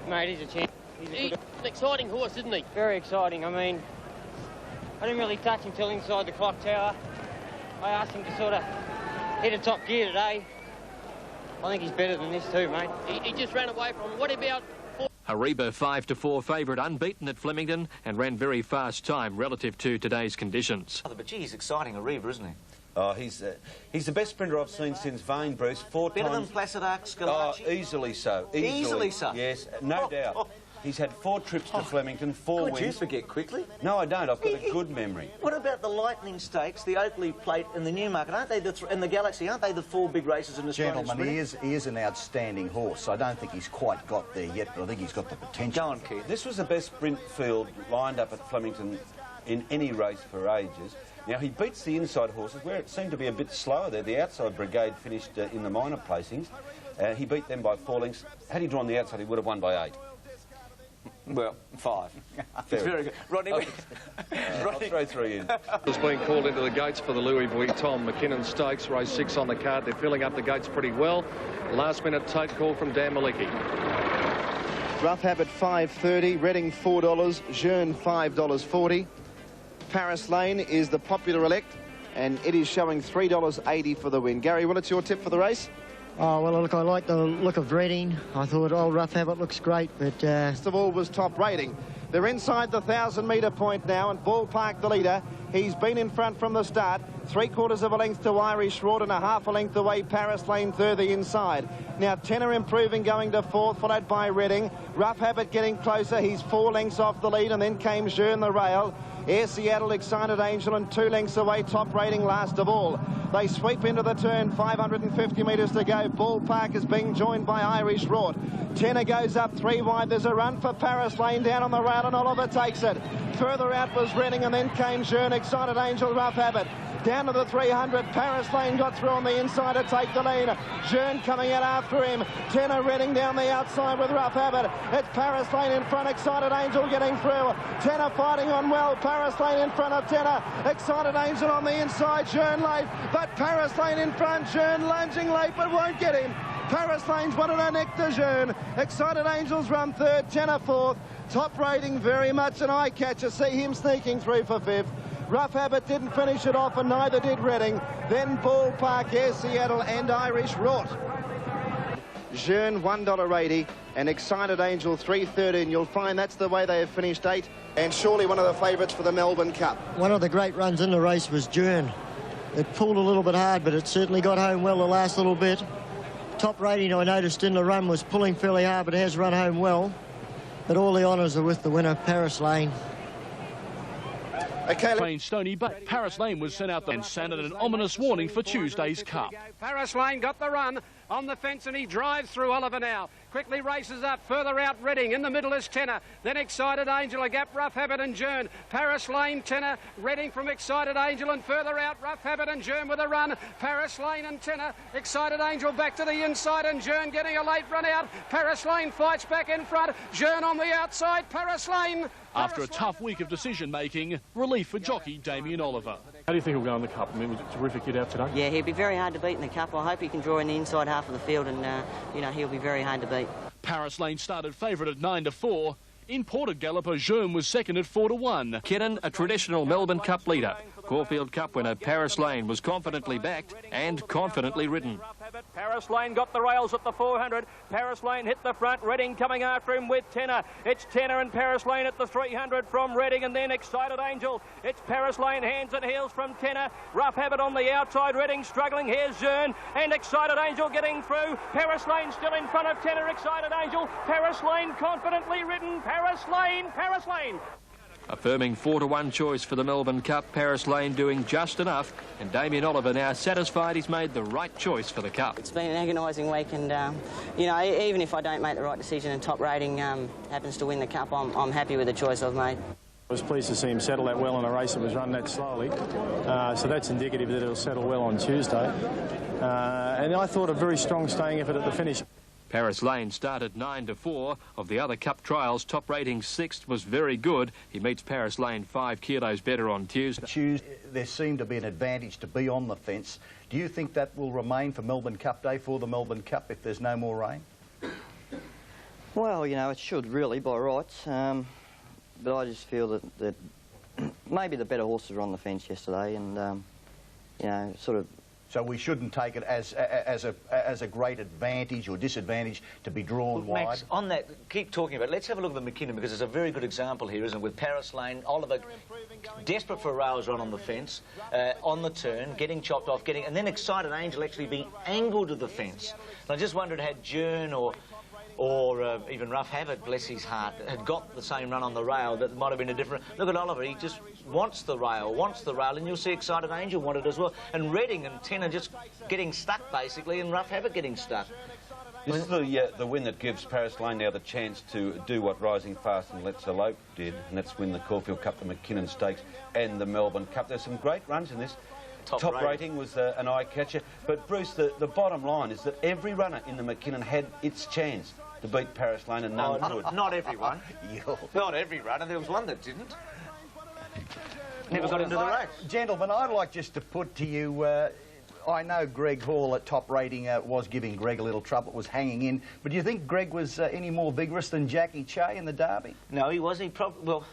mate, he's a champ. He's an exciting horse, isn't he? Very exciting. I mean, I didn't really touch him till inside the clock tower. I asked him to sort of hit a top gear today. I think he's better than this too, mate. He just ran away from him. What about... Haribo 5-4 favourite, unbeaten at Flemington, and ran very fast time relative to today's conditions. But gee, he's exciting, Haribo, isn't he? Oh, he's the best sprinter I've seen since Vane, Bruce. 4 Better times... than Placid Arc, Scalacci? Oh, easily so. Easily so? Yes, no doubt. He's had 4 trips to Flemington, 4 wins. God, you forget quickly. No, I don't. I've got a good memory. What about the Lightning Stakes, the Oakley Plate and the Newmarket? Aren't they and the Galaxy? Aren't they the 4 big races in Australia? Gentlemen, he is an outstanding horse. I don't think he's quite got there yet, but I think he's got the potential. Go on, Keith. This was the best sprint field lined up at Flemington in any race for ages. Now, he beats the inside horses, where it seemed to be a bit slower there. The outside brigade finished in the minor placings. He beat them by 4 lengths. Had he drawn the outside, he would have won by 8. Well, 5. It's very good. Rodney, I'll throw 3 in. Has been called into the gates for the Louis Vuitton McKinnon Stakes, race 6 on the card. They're filling up the gates pretty well. Last minute tote call from Dan Malicki. Rough Habit $5.30, Reading $4, Jeune $5.40. Paris Lane is the popular elect, and it is showing $3.80 for the win. Gary, what's your tip for the race? Oh, well, look, I like the look of Reading. I thought old Rough Habit looks great, but... First of all was Top Rating. They're inside the 1,000-metre point now, and Ballpark the leader. He's been in front from the start. 3/4 of a length to Irish Rod, and a half a length away Paris Lane third the inside. Now Tenor improving, going to 4th, followed by Reading. Rough Habit getting closer. He's 4 lengths off the lead, and then came Jeune the rail. Air Seattle, Excited Angel, and 2 lengths away, Top Rating last of all. They sweep into the turn, 550 metres to go. Ballpark is being joined by Irish Rort. Tenor goes up 3 wide. There's a run for Paris Lane down on the rail, and Oliver takes it. Further out was Reading, and then came Jeune, Excited Angel, Rough Habit. Down to the 300, Paris Lane got through on the inside to take the lead. Jeune coming out after him. Tenor Reading down the outside with Rough Habit. It's Paris Lane in front, Excited Angel getting through. Tenor fighting on well, Paris Lane in front of Tenor. Excited Angel on the inside, Jeune late, but Paris Lane in front, Jeune lunging late but won't get him. Paris Lane's won it on neck to Jeune. Excited Angels run 3rd, Tenor 4th. Top Rating very much an eye catcher. See him sneaking through for 5th. Rough Habit didn't finish it off, and neither did Reading. Then Ballpark, Air Seattle, and Irish Rot. Jeune $1.80 and Excited Angel $3.30, and you'll find that's the way they have finished 8, and surely one of the favourites for the Melbourne Cup. One of the great runs in the race was Jeune. It pulled a little bit hard, but it certainly got home well the last little bit. Top Rating, I noticed in the run, was pulling fairly hard, but has run home well. But all the honours are with the winner, Paris Lane. Train Stony Bay. Paris Lane was sent out and sounded an ominous warning for Tuesday's Cup. Paris Lane got the run on the fence, and he drives through Oliver now. Strictly races up. Further out, Reading. In the middle is Tenor. Then Excited Angel, a gap, Rough Habit and Jern. Paris Lane, Tenor. Reading from Excited Angel, and further out, Rough Habit and Jern with a run. Paris Lane and Tenor. Excited Angel back to the inside, and Jern getting a late run out. Paris Lane fights back in front. Jern on the outside. Paris Lane. After a tough week of decision-making, relief for jockey Damien Oliver. How do you think he'll go in the Cup? I mean, was it a terrific hit out today? Yeah, he'll be very hard to beat in the Cup. I hope he can draw in the inside half of the field, and, you know, he'll be very hard to beat. Paris Lane started favourite at 9-4. Imported galloper Jern was second at 4-1. Kinnan, a traditional Melbourne Cup leader. Caulfield Cup winner Paris Lane was confidently backed and confidently ridden. Paris Lane got the rails at the 400. Paris Lane hit the front. Reading coming after him with Tenor. It's Tenor and Paris Lane at the 300 from Reading, and then Excited Angel. It's Paris Lane, hands and heels from Tenor. Rough Habit on the outside. Reading struggling. Here's Jern and Excited Angel getting through. Paris Lane still in front of Tenor. Excited Angel. Paris Lane confidently ridden. Paris Lane. Paris Lane. A firming 4-1 choice for the Melbourne Cup. Paris Lane doing just enough, and Damien Oliver now satisfied he's made the right choice for the Cup. It's been an agonising week, and, you know, even if I don't make the right decision and Top Rating happens to win the Cup, I'm happy with the choice I've made. I was pleased to see him settle that well in a race that was run that slowly. So that's indicative that it'll settle well on Tuesday. And I thought a very strong staying effort at the finish. Paris Lane started 9-4. Of the other Cup trials, Top Rating 6th was very good. He meets Paris Lane 5 kilos better on Tuesday. There seemed to be an advantage to be on the fence. Do you think that will remain for Melbourne Cup Day, for the Melbourne Cup, if there's no more rain? Well, you know, it should really by rights. But I just feel that maybe the better horses were on the fence yesterday, and, you know, sort of... So we shouldn't take it as a great advantage or disadvantage to be drawn wide. Max, on that, keep talking about it. Let's have a look at the McKinnon, because it's a very good example here, isn't it? With Paris Lane, Oliver desperate for a rails run on the fence, on the turn, getting chopped off, and then Excited Angel actually being angled to the fence. And I just wondered, had Jern or even Rough Habit, bless his heart, had got the same run on the rail, that might have been a different... Look at Oliver, he just wants the rail, and you'll see Excited Angel want it as well. And Reading and Tenor just getting stuck, basically, and Rough Habit getting stuck. This is the win that gives Paris Lane now the chance to do what Rising Fast and Let's Elope did, and that's win the Caulfield Cup, the McKinnon Stakes, and the Melbourne Cup. There's some great runs in this. Top rating was an eye-catcher. But, Bruce, the bottom line is that every runner in the McKinnon had its chance to beat Paris Lane, and none could. Not everyone. Not every runner. There was one that didn't. Never got into the race. Gentlemen, I'd like just to put to you, I know Greg Hall at Top Rating was giving Greg a little trouble, was hanging in, but do you think Greg was any more vigorous than Jackie Che in the Derby? No, he wasn't. He probably... Well,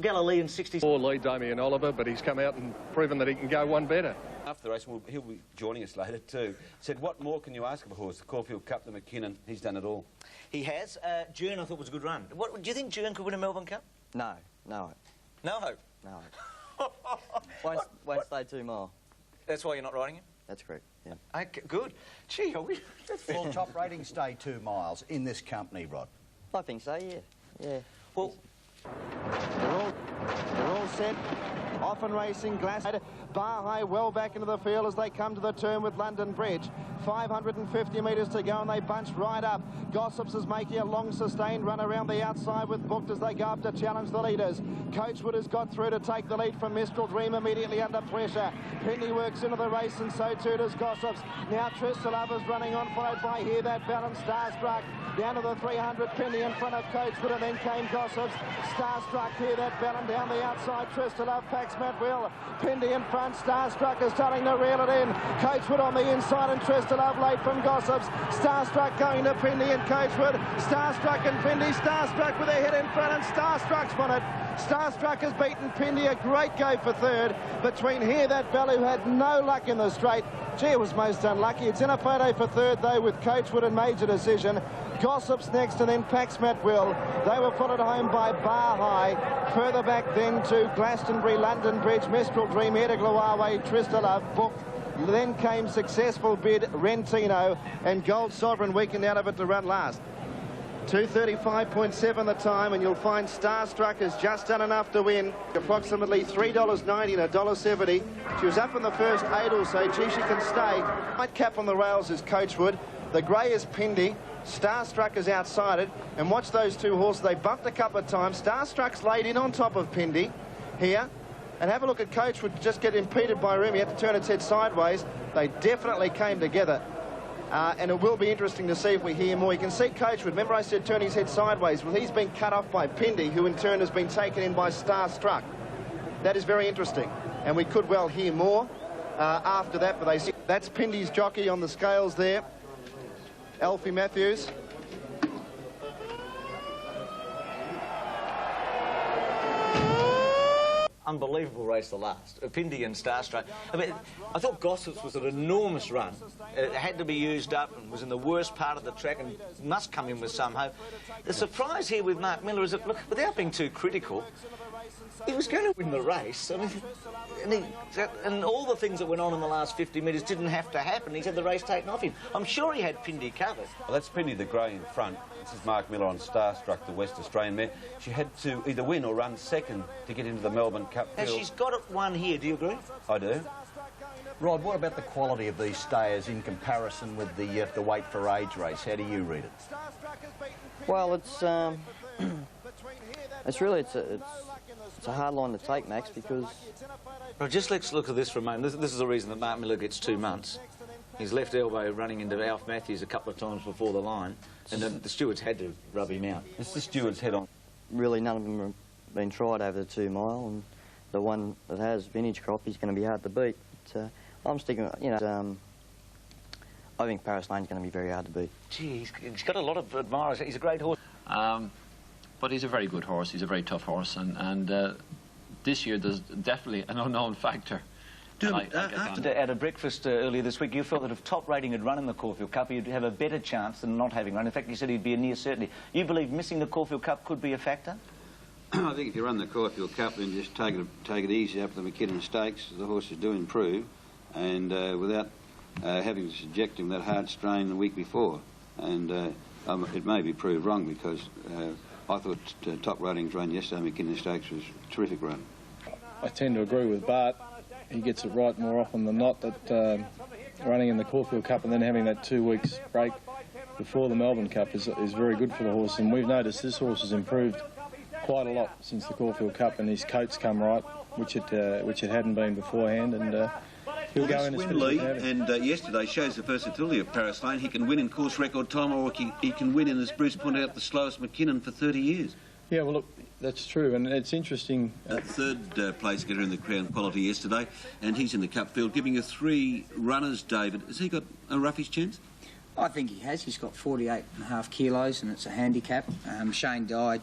Galilean 60... Poor lead Damien Oliver, but he's come out and proven that he can go one better. After the race, he'll be joining us later too, said, what more can you ask of a horse? The Caulfield Cup, the McKinnon, he's done it all. He has. Jern, I thought, was a good run. Do you think Jern could win a Melbourne Cup? No, no. No hope? No hope. won't stay 2 mile. That's why you're not riding him? That's correct, yeah. Okay, good. Gee, are we... Will Top Rating stay 2 miles in this company, Rod? I think so, yeah. Yeah. Well... They're all set. Off and racing, Glass. Bar High well back into the field as they come to the turn with London Bridge. 550 metres to go, and they bunch right up. Gossips is making a long sustained run around the outside with Booked as they go up to challenge the leaders. Coachwood has got through to take the lead from Mistral Dream immediately under pressure. Penny works into the race, and so too does Gossips. Now Tristalove is running on, followed by Here That Balance, Starstruck. Down to the 300, Penny in front of Coachwood, and then came Gossips. Starstruck, Here That Balance down the outside. Tristalove packs Matt Will. Penny in front, Starstruck is starting to reel it in. Coachwood on the inside, and Tristalove late from Gossips. Starstruck going to Penny and Coachwood. Starstruck and Penny. Starstruck with their head in front, and Starstruck's won it. Starstruck has beaten Penny. A great go for third between Here That Vale, who had no luck in the straight. Gee, it was most unlucky. It's in a photo for third, though, with Coachwood and Major Decision. Gossips next, and then Pax Matt Will. They were followed home by Bar High. Further back then to Glastonbury, London Bridge, Mistral Dream, Edaglawawe, Tristalove, Booked. Then came Successful Bid, Rentino, and Gold Sovereign weakened out of it to run last. 2:35.7 the time, and you'll find Starstruck has just done enough to win. Approximately $3.90 and $1.70. She was up in the first 8 or so. Gee, she can stay. White cap on the rails is Coachwood. The grey is Pindy. Starstruck is outside it, and watch those two horses. They bumped a couple of times. Starstruck's laid in on top of Pindy here. And have a look at Coachwood just get impeded by Room. He had to turn its head sideways. They definitely came together. And it will be interesting to see if we hear more. You can see Coachwood. Remember I said turn his head sideways? Well, he's been cut off by Pindy, who in turn has been taken in by Starstruck. That is very interesting. And we could well hear more after that. But they see that's Pindy's jockey on the scales there. Alfie Matthews. Unbelievable race, the last. Pindy and Starstruck. I mean, I thought Gossips was an enormous run. It had to be used up and was in the worst part of the track and must come in with some hope. The surprise here with Mark Miller is that, look, without being too critical, he was going to win the race. I mean, and all the things that went on in the last 50 metres didn't have to happen. He's had the race taken off him. I'm sure he had Pindy covered. Well, that's Pindy the grey in front. This is Mark Miller on Starstruck, the West Australian mare. She had to either win or run second to get into the Melbourne Cup field. Now, she's got it won here, do you agree? I do. Rod, what about the quality of these stayers in comparison with the weight for age race? How do you read it? Well, it's really it's a hard line to take, Max, because... Well, just let's look at this for a moment. This is the reason that Mark Miller gets 2 months. His left elbow running into Alf Matthews a couple of times before the line, and the stewards had to rub him out. It's the stewards' head on. Really, none of them have been tried over the 2 mile, and the one that has vintage crop, he's going to be hard to beat. But, I'm sticking, you know, I think Paris Lane's going to be very hard to beat. Gee, he's got a lot of admirers. He's a great horse. But he's a very good horse. He's a very tough horse, and this year there's definitely an unknown factor. At a breakfast earlier this week, you felt that if Top Rating had run in the Caulfield Cup, he'd have a better chance than not having run. In fact, you said he'd be a near certainty. You believe missing the Caulfield Cup could be a factor? I think if you run the Caulfield Cup, then just take it easy after the McKinnon Stakes. The horses do improve, and without having to subject him that hard strain the week before. And it may be proved wrong, because I thought Top Rating's run yesterday, McKinnon Stakes, was a terrific run. I tend to agree with Bart. He gets it right more often than not, that running in the Caulfield Cup and then having that 2 weeks break before the Melbourne Cup is very good for the horse. And we've noticed this horse has improved quite a lot since the Caulfield Cup, and his coat's come right, which it hadn't been beforehand. And he'll go in as Lee, and yesterday shows the versatility of Paris Lane. He can win in course record time, or he can win in, as Bruce pointed out, the slowest McKinnon for 30 years. Yeah, well, look, that's true, and it's interesting. Third place getter in the Crown Quality yesterday, and he's in the Cup field, giving you 3 runners, David. Has he got a roughish chance? I think he has. He's got 48.5 kilos, and it's a handicap. Shane Died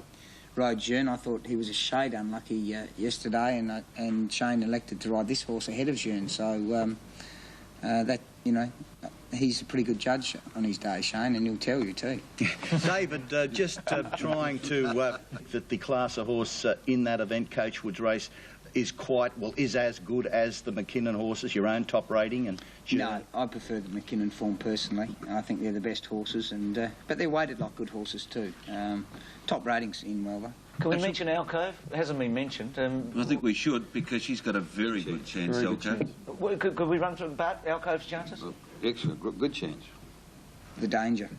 rode Jeune. I thought he was a shade unlucky yesterday, and Shane elected to ride this horse ahead of Jeune. So that, you know, he's a pretty good judge on his day, Shane, and he'll tell you too. David, just trying to that the class of horse in that event, Coachwood's race, is as good as the McKinnon horses, your own Top Rating, and no, I prefer the McKinnon form personally. I think they're the best horses, and but they're weighted like good horses too. Top Rating's in well though. Can we mention Alcove? It hasn't been mentioned. I think we should, because she's got a very good chance, Alcove. Could we run through about Alcove's chances? Excellent, good chance. The danger.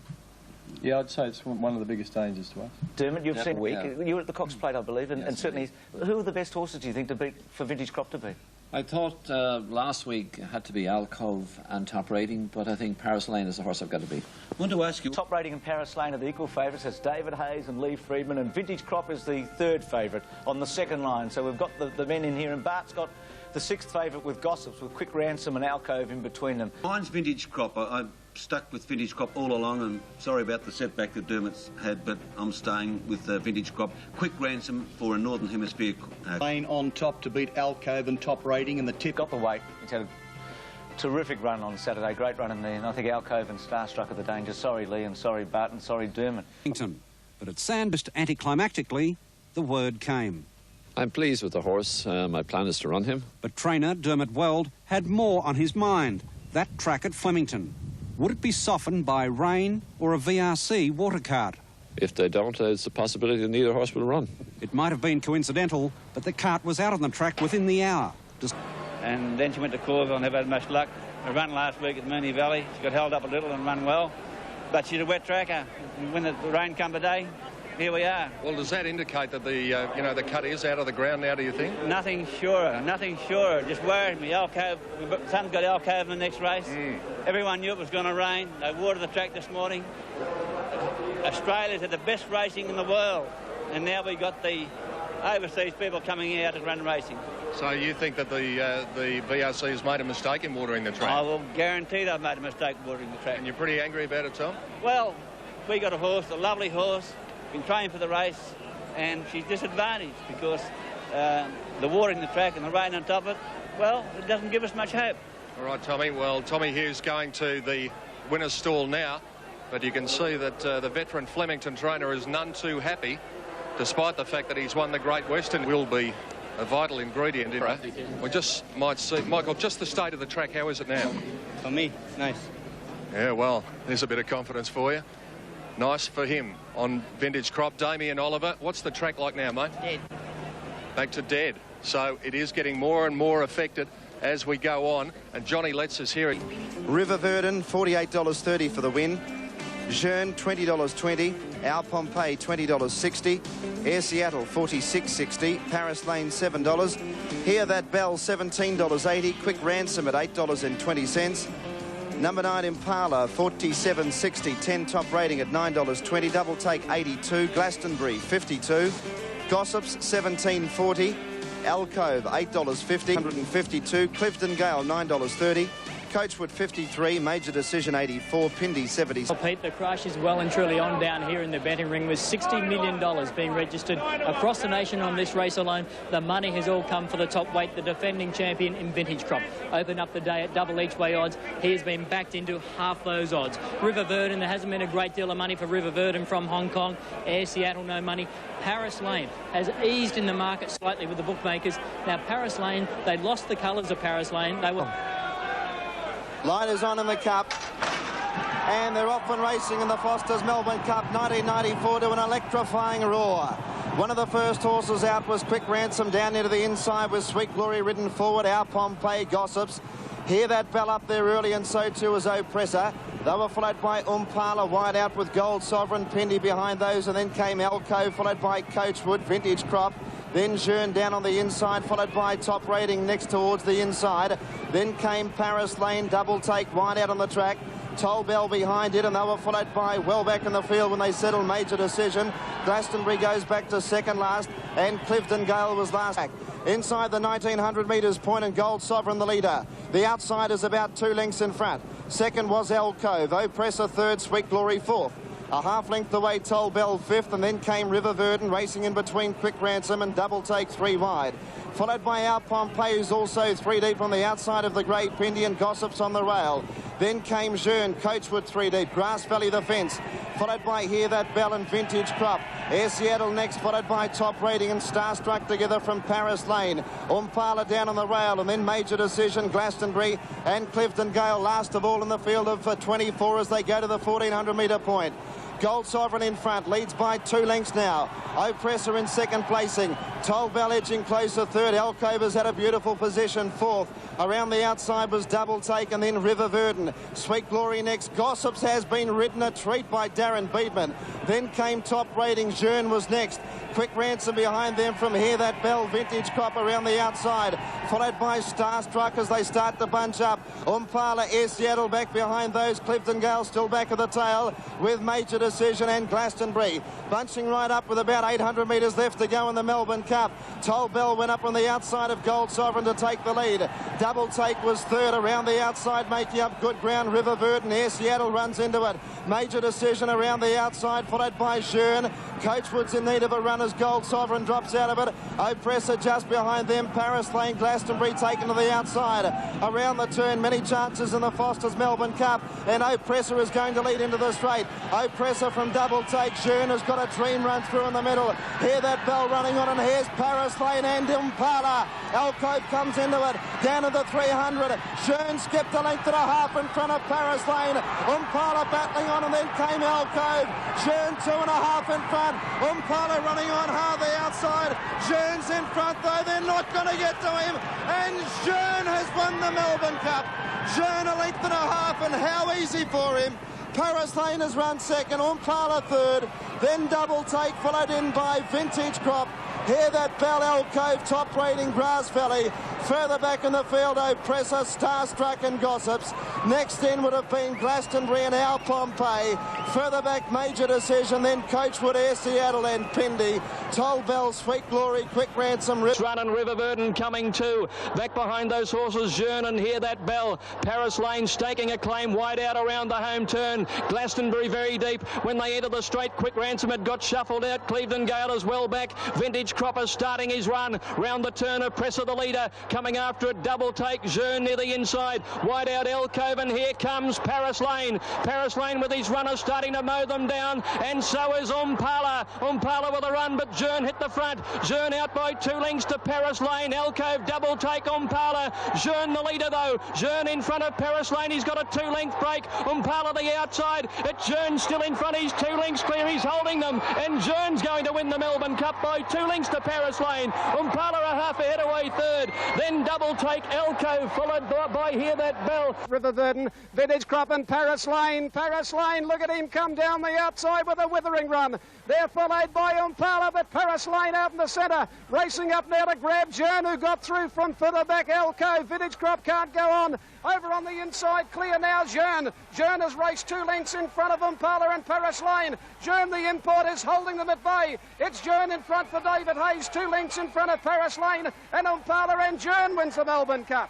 Yeah, I'd say it's one of the biggest dangers to us. Dermot, you've seen week. You were at the Cox Plate, I believe, and certainly, who are the best horses, do you think, to beat for Vintage Crop to beat? I thought last week had to be Alcove and Top Rating, but I think Paris Lane is the horse I've got to beat. I want to ask you... Top Rating and Paris Lane are the equal favourites. It's David Hayes and Lee Friedman, and Vintage Crop is the 3rd favourite on the 2nd line. So we've got the men in here, and Bart's got the 6th favourite with Gossips, with Quick Ransom and Alcove in between them. Mine's Vintage Crop. I'm stuck with Vintage Crop all along. I'm sorry about the setback that Dermot's had, but I'm staying with Vintage Crop. Quick Ransom for a Northern Hemisphere. Lane on top to beat Alcove and Top Rating, and the tip. Got the weight. He's had a terrific run on Saturday. Great run in there. And I think Alcove and Starstruck are the danger. Sorry, Lee, and sorry, Bart, and sorry, Dermot. But at Sandhurst, anticlimactically, the word came. I'm pleased with the horse. My plan is to run him. But trainer Dermot Weld had more on his mind. That track at Flemington. Would it be softened by rain or a VRC water cart? If they don't, it's a possibility that neither horse will run. It might have been coincidental, but the cart was out on the track within the hour. And then she went to Clawville and never had much luck. Her run last week at Mooney Valley, she got held up a little and run well. But she's a wet tracker. When the rain come today, here we are. Well, does that indicate that the cut is out of the ground now, do you think? Nothing surer, nothing surer. Just worried me. Alcove, Sun's got Alcove in the next race. Everyone knew it was going to rain. They watered the track this morning. Australia's had the best racing in the world, and now we got the overseas people coming out to run racing. So you think that the VRC has made a mistake in watering the track? I will guarantee they've made a mistake watering the track. And you're pretty angry about it, Tom? Well, we got a horse, a lovely horse, been trained for the race, and she's disadvantaged because the watering the track and the rain on top of it, well, it doesn't give us much hope. All right, Tommy. Well, Tommy Hughes going to the winner's stall now, but you can see that the veteran Flemington trainer is none too happy, despite the fact that he's won the Great Western. Will be a vital ingredient in it. We just might see, Michael, just the state of the track, how is it now? For me, nice. Yeah, well, there's a bit of confidence for you. Nice for him on Vintage Crop. Damien Oliver, what's the track like now, mate? Dead. Back to dead. So it is getting more and more affected as we go on. And Johnny Letts is here. River Verdun, $48.30 for the win. Jeune, $20.20. Our Pompeii, $20.60. Air Seattle, $46.60. Paris Lane, $7. Here That Bell, $17.80. Quick Ransom at $8.20. Number 9 Impala, $47.60. 10 top rating at $9.20. Double Take, $82. Glastonbury, $52. Gossips, $17.40. Alcove, $8.50. $152. Clifton Gale, $9.30. Coachwood 53, Major Decision 84, Pindi 70. Well, Pete, the crush is well and truly on down here in the betting ring with $60 million being registered across the nation on this race alone. The money has all come for the top weight, the defending champion in Vintage Crop. Opened up the day at double each way odds. He has been backed into half those odds. River Verdun, there hasn't been a great deal of money for River Verdun from Hong Kong. Air Seattle, no money. Paris Lane has eased in the market slightly with the bookmakers. Now, Paris Lane, they lost the colours of Paris Lane. They were... Light is on in the Cup, and they're off and racing in the Foster's Melbourne Cup 1994 to an electrifying roar. One of the first horses out was Quick Ransom. Down near to the inside was Sweet Glory ridden forward. Our Pompeii Gossips. Hear That Bell up there early, and so too was Oppressor. They were followed by Umpala, wide out with Gold Sovereign, Pindi behind those, and then came Elko, followed by Coachwood, Vintage Crop. Then Jeune down on the inside, followed by Top Rating next towards the inside. Then came Paris Lane, Double Take, wide out on the track. Toll Bell behind it, and they were followed by well back in the field when they settled Major Decision. Glastonbury goes back to second last, and Clifton Gale was last. Inside the 1900 metres point, and Gold Sovereign the leader. The outside is about 2 lengths in front. Second was Alcove, Oppressor third, Sweet Glory fourth. A half length away, Toll Bell fifth, and then came River Verdun racing in between Quick Ransom and Double Take 3 wide. Followed by Our Pompeii, who's also 3 deep on the outside of the Grey Pindi, and Gossips on the rail. Then came Jeune, Coachwood 3 deep, Grass Valley the fence. Followed by Hear That Bell and Vintage Crop. Air Seattle next, followed by Top Rating and Starstruck together from Paris Lane. Umpala down on the rail, and then Major Decision, Glastonbury and Clifton Gale last of all in the field of 24 as they go to the 1400 metre point. Gold Sovereign in front, leads by 2 lengths now. Oppressor in second placing. Toll Bell edging closer third. Alcove has had a beautiful position fourth. Around the outside was Double Take, and then River Verdun. Sweet Glory next. Gossips has been ridden a treat by Darren Beedman. Then came Top Rating. Jeune was next. Quick Ransom behind them from Hear That Bell. Vintage Crop around the outside, followed by Starstruck as they start to bunch up. Umpala, Air Seattle back behind those. Clifton Gale still back of the tail with Major Decision and Glastonbury. Bunching right up with about 800 metres left to go in the Melbourne Cup. Toll Bell went up on the outside of Gold Sovereign to take the lead. Double Take was third around the outside, making up good ground. River Verdun, Air Seattle runs into it. Major Decision around the outside, followed by Jeune. Coachwood's in need of a run as Gold Sovereign drops out of it. Oppressor just behind them. Paris Lane, Glastonbury taken to the outside. Around the turn, many chances in the Foster's Melbourne Cup, and Oppressor is going to lead into the straight. Oppressor from Double Take. Jeune has got a dream run through in the middle. Hear That Bell running on, and here's Paris Lane and Impala. Alcove comes into it, down to the 300. Jeune skipped a length and a half in front of Paris Lane. Impala battling on, and then came Alcove. Jeune 2.5 in front. Umpala running on hard the outside. Jeune's in front though, they're not going to get to him, and Jeune has won the Melbourne Cup. Jeune a length and a half, and how easy for him. Paris Lane has run second, Umpala third, then Double Take followed in by Vintage Crop. Here that Vale Alcove top rating Grass Valley. Further back in the field, Oppressor, Starstruck and Gossips. Next in would have been Glastonbury and Our Pompeii. Further back, Major Decision, then Coachwood, Air Seattle and Pindy. Toll Bell, Sweet Glory, Quick Ransom. Run and River Burden coming too. Back behind those horses, Jearn and Hear That Bell. Paris Lane staking a claim wide out around the home turn. Glastonbury very deep. When they enter the straight, Quick Ransom had got shuffled out. Cleveland Gale as well back. Vintage Cropper starting his run. Round the turn, Oppressor the leader. Coming after it, Double Take, Jearn near the inside. Wide out Alcove, and here comes Paris Lane. Paris Lane with his runners starting to mow them down, and so is Umpala. Umpala with a run, but Jearn hit the front. Jearn out by 2 lengths to Paris Lane. Alcove, Double Take, Umpala. Jearn the leader though. Jearn in front of Paris Lane. He's got a 2-length break. Umpala the outside. It's Jearn still in front. He's 2 lengths clear. He's holding them, and Jearn's going to win the Melbourne Cup by 2 lengths to Paris Lane. Umpala a half ahead away third. Then Double Take, Alcove followed by Hear That Bell. River Burden, Vintage Crop and Paris Lane. Paris Lane, look at him come down the outside with a withering run. They're followed by Umpala, but Paris Lane out in the centre. Racing up now to grab Jearn, who got through from further back. Alcove, Vintage Crop can't go on. Over on the inside, clear now, Jearn. Jearn has raced 2 lengths in front of Umpala and Paris Lane. Jearn, the import, is holding them at bay. It's Jearn in front for David Hayes, 2 lengths in front of Paris Lane, and Umpala, and Jearn wins the Melbourne Cup.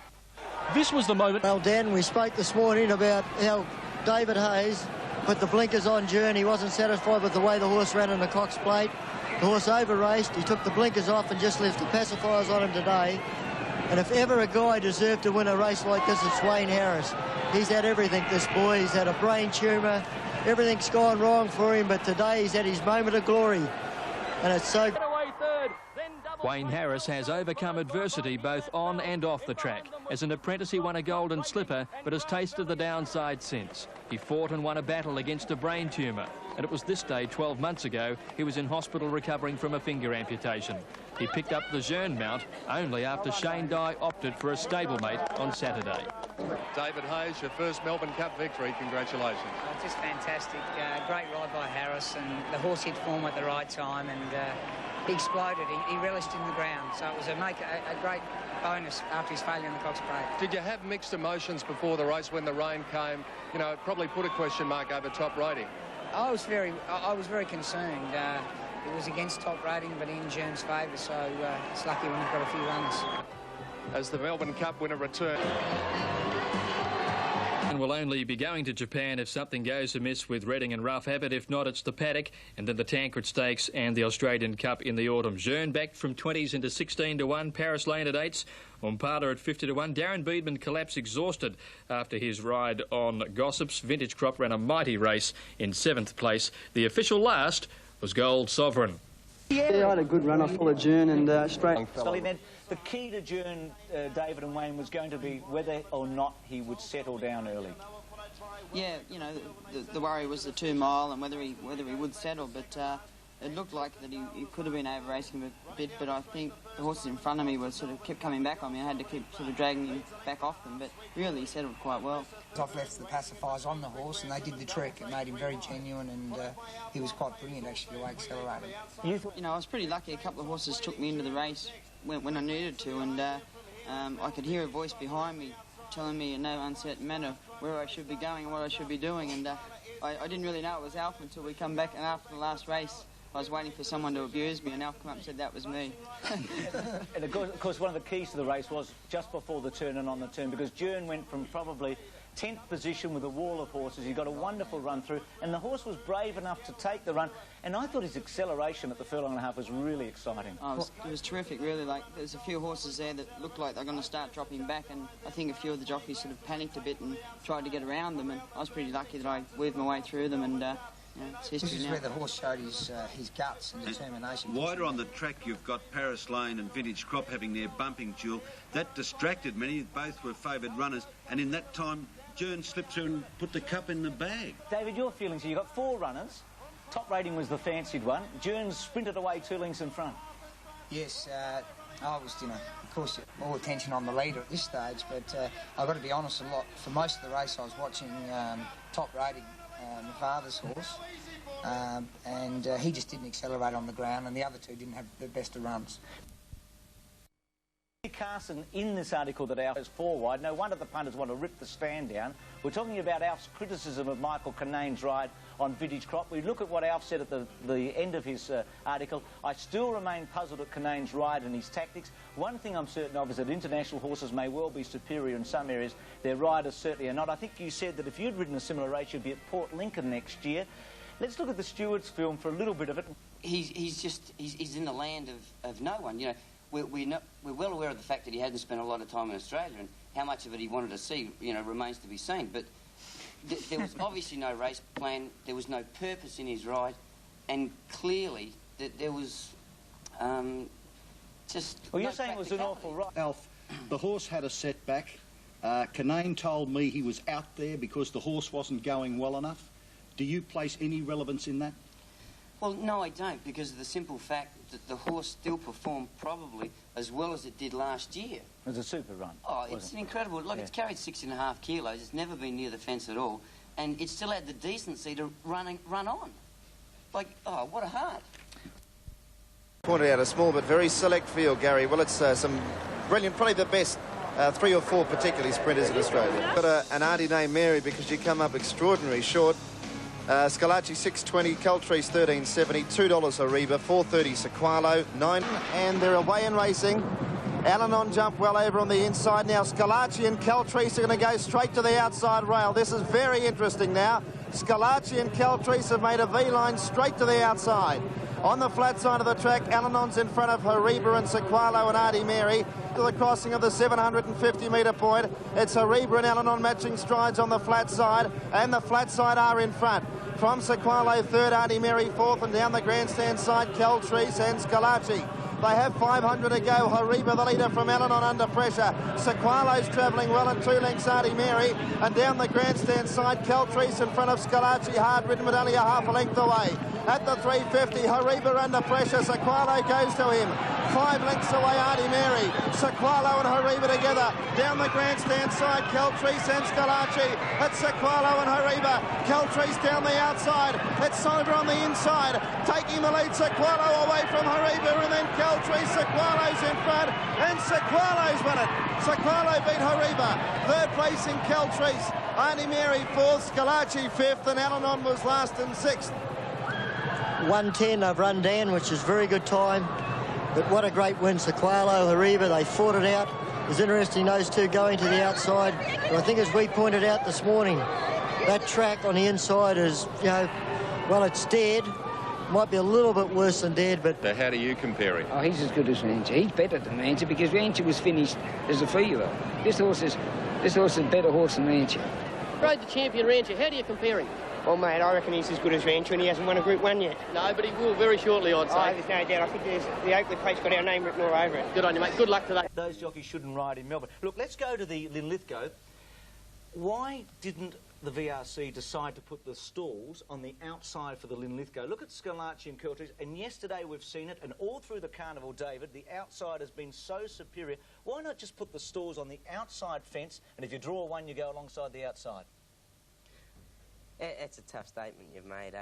This was the moment. Well, Dan, we spoke this morning about how David Hayes put the blinkers on Jearn. He wasn't satisfied with the way the horse ran in the Cox Plate. The horse over-raced. He took the blinkers off and just left the pacifiers on him today. And if ever a guy deserved to win a race like this, it's Wayne Harris. He's had everything, this boy. He's had a brain tumour. Everything's gone wrong for him, but today he's had his moment of glory. And it's so... Wayne Harris has overcome adversity both on and off the track. As an apprentice, he won a golden slipper, but has tasted the downside since. He fought and won a battle against a brain tumour, and it was this day 12 months ago he was in hospital recovering from a finger amputation. He picked up the Jearn mount only after Shane Dye opted for a stablemate on Saturday. David Hayes, your first Melbourne Cup victory. Congratulations. It's just fantastic. Great ride by Harris, and the horse hit form at the right time, and he exploded. He relished in the ground, so it was a great bonus after his failure in the Cox Plate. Did you have mixed emotions before the race when the rain came? You know, it probably put a question mark over top rating. I was very concerned. It was against top rating, but in Jearn's favour, so it's lucky when you've got a few runners. As the Melbourne Cup winner returns. And will only be going to Japan if something goes amiss with Reading and Rough Habit. If not, it's the Paddock, and then the Tancred Stakes and the Australian Cup in the autumn. Jearn back from 20s into 16 to 1. Paris Lane at 8s. Umpala at 50 to 1. Darren Beedman collapsed exhausted after his ride on Gossips. Vintage Crop ran a mighty race in 7th place. The official last was Gold Sovereign. Yeah, I had a good run. I followed Jearn and straight. The key to Jearn, David and Wayne, was going to be whether or not he would settle down early. Yeah, you know, the worry was the 2 mile and whether he would settle, but it looked like that he could have been over racing a bit, but I think the horses in front of me were sort of kept coming back on me. I had to keep sort of dragging him back off them, but really he settled quite well. I've left the pacifiers on the horse and they did the trick. It made him very genuine, and he was quite brilliant actually the way he accelerated. You know, I was pretty lucky. A couple of horses took me into the race when I needed to, and I could hear a voice behind me telling me in no uncertain manner where I should be going and what I should be doing, and I didn't really know it was Alf until we come back, and after the last race I was waiting for someone to abuse me, and Alf came up and said that was me. And of course one of the keys to the race was just before the turn and on the turn, because Jearn went from probably 10th position with a wall of horses. He got a wonderful run through, and the horse was brave enough to take the run, and I thought his acceleration at the furlong and a half was really exciting. Oh, it was terrific, really. Like, there's a few horses there that looked like they're going to start dropping back, and I think a few of the jockeys sort of panicked a bit and tried to get around them, and I was pretty lucky that I weaved my way through them, and it's history. This is now. where the horse showed his guts and determination. Wider on the track, you've got Paris Lane and Vintage Crop having their bumping duel. That distracted many. Both were favoured runners, and in that time Jearn slipped through and put the cup in the bag. David, your feelings here, you got 4 runners. Top rating was the fancied one. Jearn sprinted away 2 lengths in front. Yes, I was, of course, all attention on the leader at this stage, but I've got to be honest, for most of the race I was watching top rating my father's horse, and he just didn't accelerate on the ground, and the other two didn't have the best of runs. Carson in this article that Alf is 4 wide. No wonder the punters want to rip the stand down. We're talking about Alf's criticism of Michael Kinane's ride on Vintage Crop. We look at what Alf said at the end of his article. I still remain puzzled at Kinane's ride and his tactics. One thing I'm certain of is that international horses may well be superior in some areas. Their riders certainly are not. I think you said that if you'd ridden a similar race, you'd be at Port Lincoln next year. Let's look at the Stewart's film for a little bit of it. He's in the land of no one, you know. We're well aware of the fact that he hadn't spent a lot of time in Australia, and how much of it he wanted to see, you know, remains to be seen. But there was obviously no race plan, there was no purpose in his ride, and clearly there was just... Well, you're saying it was an awful ride. Alf, the horse had a setback. Kinane told me he was out there because the horse wasn't going well enough. Do you place any relevance in that? Well, no, I don't, because of the simple fact that the horse still performed probably as well as it did last year. It was a super run. Oh, it's incredible. Look, it's carried 6.5 kilos. It's never been near the fence at all. And it still had the decency to run on. Like, oh, what a heart. Pointed out a small but very select field, Gary. Well, it's some brilliant, probably the best 3 or 4 particularly sprinters in Australia. Got an auntie named Mary because you come up extraordinary short. Scalacci 620, Caltrice 1370, $2 Haribo, 430 Sequalo, 9. And they're away in racing. Al-Anon jumped well over on the inside. Now Scalacci and Caltrice are going to go straight to the outside rail. This is very interesting now. Scalacci and Caltrice have made a V-line straight to the outside. On the flat side of the track, Al-Anon's in front of Haribo and Sequalo and Auntie Mary. To the crossing of the 750-metre point, it's Haribo and Al-Anon matching strides on the flat side, and the flat side are in front. From Sequalo, third, Auntie Mary fourth, and down the grandstand side, Caltrice and Scalacci. They have 500 to go. Haribo, the leader from Al-Anon, under pressure. Sequalo's travelling well at 2 lengths, Auntie Mary. And down the grandstand side, Caltrice in front of Scalacci, hard ridden but only a half a length away. At the 350, Haribo under pressure. Sequalo goes to him. 5 lengths away, Auntie Mary. Sequalo and Haribo together. Down the grandstand side, Caltrice and Scalacci. It's Sequalo and Haribo. Caltrice down the outside. It's Silver on the inside. Taking the lead, Sequalo away from Haribo, and then Caltrice, Sequalo's in front, and Sequalo's won it. Sequalo beat Haribo. Third place in Caltrice. Auntie Mary fourth, Scalacci fifth, and Al-Anon was last and sixth. 1:10 I've run down, which is very good time. But what a great win, Sequalo, Haribo, they fought it out. It was interesting, those two going to the outside. But I think as we pointed out this morning, that track on the inside is, you know, well, it's dead. Might be a little bit worse than dead, but... How do you compare him? Oh, he's as good as Rancher. He's better than Rancher because Rancher was finished as a 3-year-old. This horse is a better horse than Rancher. Rode the champion Rancher. How do you compare him? Well, mate, I reckon he's as good as Rancher, and he hasn't won a Group 1 yet. No, but he will very shortly, I'd say. Oh, there's no doubt. I think the Oakley plate's got our name written all over it. Good on you, mate. Good luck today. Those jockeys shouldn't ride in Melbourne. Look, let's go to the Linlithgow. Why didn't the VRC decide to put the stalls on the outside for the Linlithgow? Look at Scalacci and Caltrice, and yesterday we've seen it, and all through the carnival, David, the outside has been so superior. Why not just put the stalls on the outside fence, and if you draw one, you go alongside the outside? It's a tough statement you've made.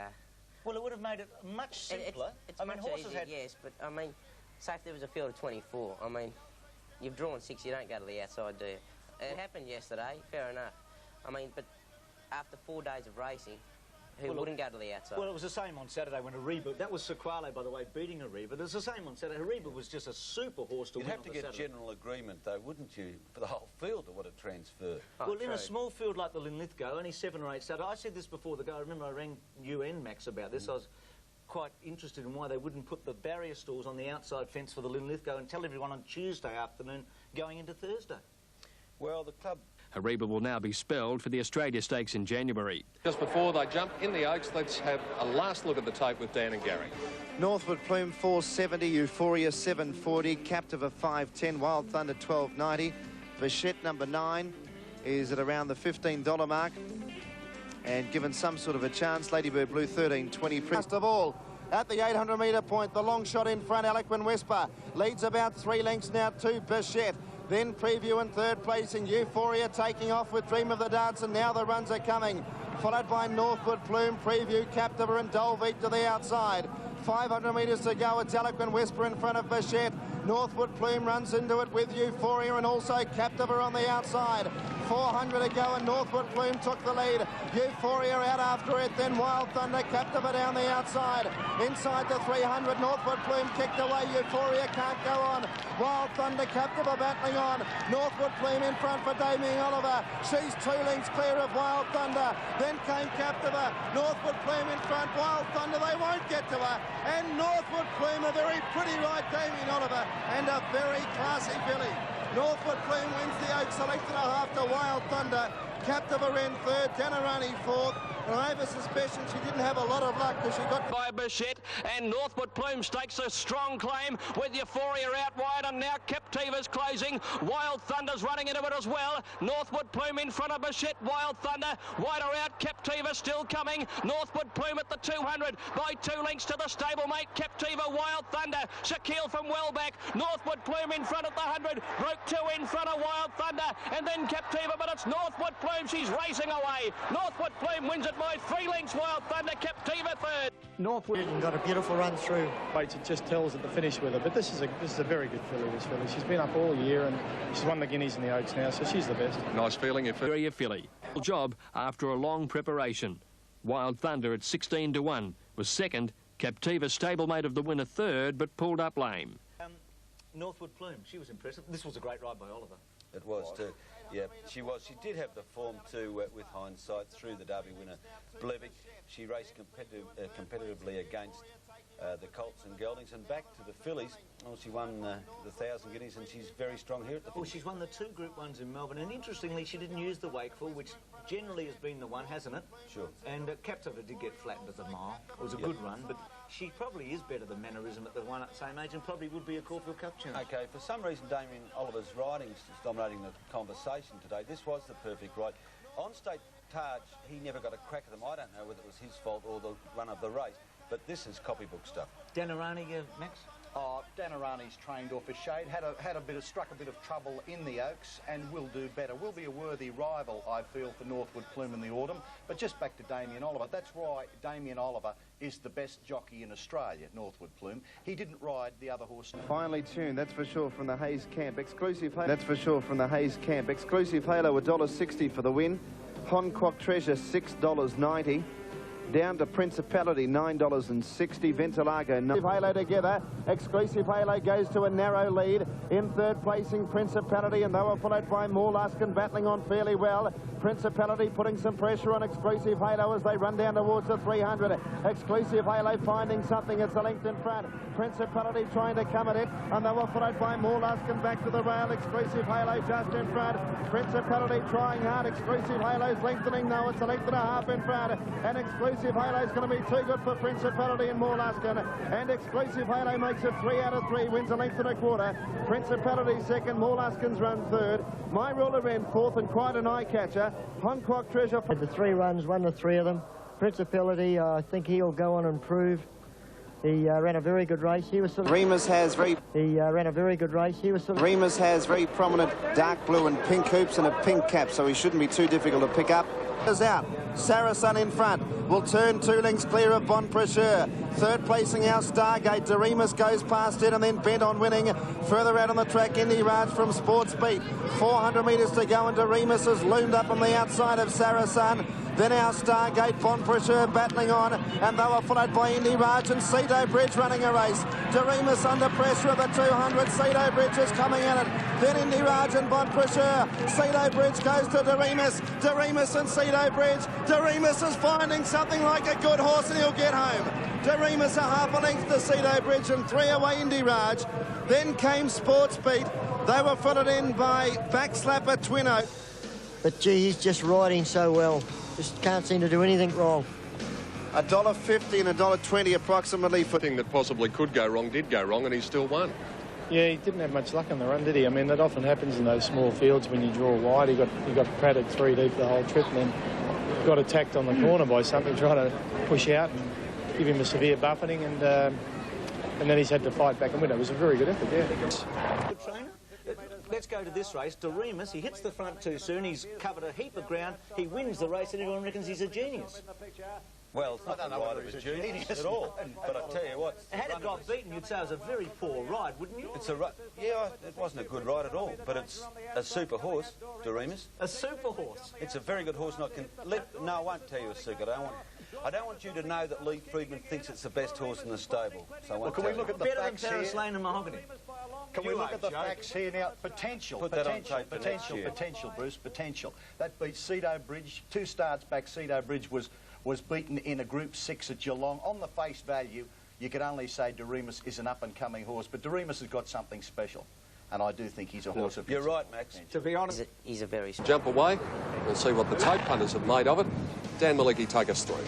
Well, it would have made it much simpler. It's much easier, yes, but, I mean, say if there was a field of 24, I mean, you've drawn 6, you don't go to the outside, do you? It happened yesterday, fair enough. I mean, but after 4 days of racing, who wouldn't go to the outside? Well, it was the same on Saturday when Haribo... That was Sequalo, by the way, beating Haribo. It was the same on Saturday. Haribo was just a super horse to win on the Saturday. You'd have to get general agreement, though, wouldn't you, for the whole field that would have transferred? Well, in a small field like the Linlithgow, only 7 or 8 started. I said this before the go. I remember I rang you and Max about this. I was quite interested in why they wouldn't put the barrier stalls on the outside fence for the Linlithgow and tell everyone on Tuesday afternoon going into Thursday. Well, the club... Haribo will now be spelled for the Australia Stakes in January. Just before they jump in the Oaks, let's have a last look at the tape with Dan and Gary. Northwood Plume 470, Euphoria 740, Captive of 510, Wild Thunder 1290. Vachette number 9 is at around the $15 mark. And given some sort of a chance, Ladybird Blue 1320. First of all, at the 800-metre point, the long shot in front, Eloquent Whisper leads about 3 lengths now to Vachette. Then Preview in third place in Euphoria taking off with Dream of the Dance, and now the runs are coming. followed by Northwood Plume, Preview, Captiva and Dolbeat to the outside. 500 metres to go. It's Eloquent Whisper in front of Bichette. Northwood Plume runs into it with Euphoria and also Captiva on the outside. 400 to go and Northwood Plume took the lead. Euphoria out after it, then Wild Thunder, Captiva down the outside. Inside the 300, Northwood Plume kicked away. Euphoria can't go on. Wild Thunder, Captiva battling on. Northwood Plume in front for Damien Oliver. She's 2 lengths clear of Wild Thunder. Then came Captiva. Northwood Plume in front. Wild Thunder, they won't get to her. And Northwood Plume, a very pretty ride, Damien Oliver, and a very classy filly. Northwood Plume wins the Oaks, selected a half to Wild Thunder. Captiva in third, Denarani fourth. And I have a suspicion she didn't have a lot of luck because she got by Bichette, and Northwood Plume stakes a strong claim with Euphoria out wide, and now Captiva's closing. Wild Thunder's running into it as well. Northwood Plume in front of Bichette, Wild Thunder wider out, Captiva still coming. Northwood Plume at the 200 by 2 lengths to the stablemate. Captiva, Wild Thunder, Shaquille from well back. Northwood Plume in front at the 100, broke 2 in front of Wild Thunder, and then Captiva, but it's Northwood Plume, she's racing away. Northwood Plume wins it by 3 lengths, Wild Thunder, Captiva third. Northwood got a beautiful run through. It just tells at the finish with her, but this is a very good filly, this filly. She's been up all year and she's won the Guineas and the Oaks now, so she's the best. Nice feeling if a filly. Job after a long preparation. Wild Thunder at 16 to 1 was second. Captiva, stablemate of the winner, third, but pulled up lame. Northwood Plume, she was impressive. This was a great ride by Oliver. It was too. Yeah, she was. She did have the form too, with hindsight, through the Derby winner Blevik. She raced competitively against the Colts and Geldings, and back to the fillies. Well, she won the 1,000 Guineas, and she's very strong here at the finish. Well, she's won the 2 Group 1s in Melbourne, and interestingly, she didn't use the Wakeful, which generally has been the one, hasn't it? Sure. And Captiva did get flattened at the mile. It was a good run, but she probably is better than Mannerism at the one at the same age, and probably would be a Caulfield Cup champ. Okay, for some reason, Damien Oliver's riding is dominating the conversation today. This was the perfect ride. On State Taj, he never got a crack at them. I don't know whether it was his fault or the run of the race, but this is copybook stuff. Denarani, Max? Oh, Danarani's trained off his shade, struck a bit of trouble in the Oaks, and will do better. Will be a worthy rival, I feel, for Northwood Plume in the autumn. But just back to Damien Oliver. That's why Damien Oliver is the best jockey in Australia, Northwood Plume. He didn't ride the other horse. Finely tuned, that's for sure, from the Hayes Camp. Exclusive Halo, that's for sure, from the Hayes Camp. Exclusive Halo, $1.60 for the win. Hong Kong Treasure, $6.90. Down to Principality, $9.60. Ventilago, no. Halo together. Exclusive Halo goes to a narrow lead. In third placing, Principality, and they were followed by Morluskin battling on fairly well. Principality putting some pressure on Exclusive Halo as they run down towards the 300. Exclusive Halo finding something. It's a length in front. Principality trying to come at it, and they were followed by Morluskin back to the rail. Exclusive Halo just in front. Principality trying hard. Exclusive Halo's lengthening. No, it's a length and a half in front. And Exclusive Halo's going to be too good for Principality and Morluskin. And Exclusive Halo makes it 3 out of 3, wins a length and a quarter. Principality second, Morluskin's run third. My Ruler ran fourth, and quite an eye-catcher. Hong Kong Treasure. The 3 runs, won the 3 of them. Principality, I think he'll go on and improve. He ran a very good race. He was sort of... Remus has very... He ran a very good race. He was sort of... Remus has very prominent dark blue and pink hoops and a pink cap, so he shouldn't be too difficult to pick up. Is out. Saracen in front. Will turn 2 lengths clear of Bon Pressure. Third placing our Stargate. Deremus goes past it and then bent on winning. Further out on the track, Indy Raj from Sports Beat. 400 metres to go, and Deremus has loomed up on the outside of Saracen. Then our Stargate, Bon Pressure battling on, and they were followed by Indy Raj and Cedo Bridge running a race. Deremus under pressure at the 200. Cedo Bridge is coming at it. Then Indy Raj and Bon Pressure. Cedo Bridge goes to Deremus. Deremus and Cedo Bridge. Deremus is finding something like a good horse, and he'll get home. Deremus a half a length to Cedo Bridge and 3 away Indy Raj. Then came Sports Beat. They were followed in by Backslapper Twino. But gee, he's just riding so well. Just can't seem to do anything wrong. $1.50 and $1.20 approximately for... Thing that possibly could go wrong did go wrong, and he still won. Yeah, he didn't have much luck on the run, did he? I mean, that often happens in those small fields when you draw wide. He got padded 3 deep the whole trip, and then got attacked on the corner by something, trying to push out and give him a severe buffeting, and then he's had to fight back and win. It was a very good effort, yeah. Good trainer? let's go to this race. Doremus, he hits the front too soon. He's covered a heap of ground. He wins the race and everyone reckons he's a genius. Well, it's not the ride of a genius at all. But I tell you what... Had it got beaten, you'd say it was a very poor ride, wouldn't you? Yeah, it wasn't a good ride at all. But it's a super horse, Doremus. A super horse? It's a very good horse. No, I won't tell you a secret. I don't want you to know that Lee Friedman thinks it's the best horse in the stable. So I won't tell you. Better than Terrace Lane and Mahogany. Can we look at the facts here now? Potential, Bruce, potential. That beats Cedo Bridge. 2 starts back, Cedo Bridge was beaten in a Group 6 at Geelong. On the face value, you could only say Doremus is an up-and-coming horse, but Doremus has got something special, and I do think he's a horse of... You're right, Max. To be honest... He's a very... Jump away. We'll see what the tape punters have made of it. Dan Malicki, take us through.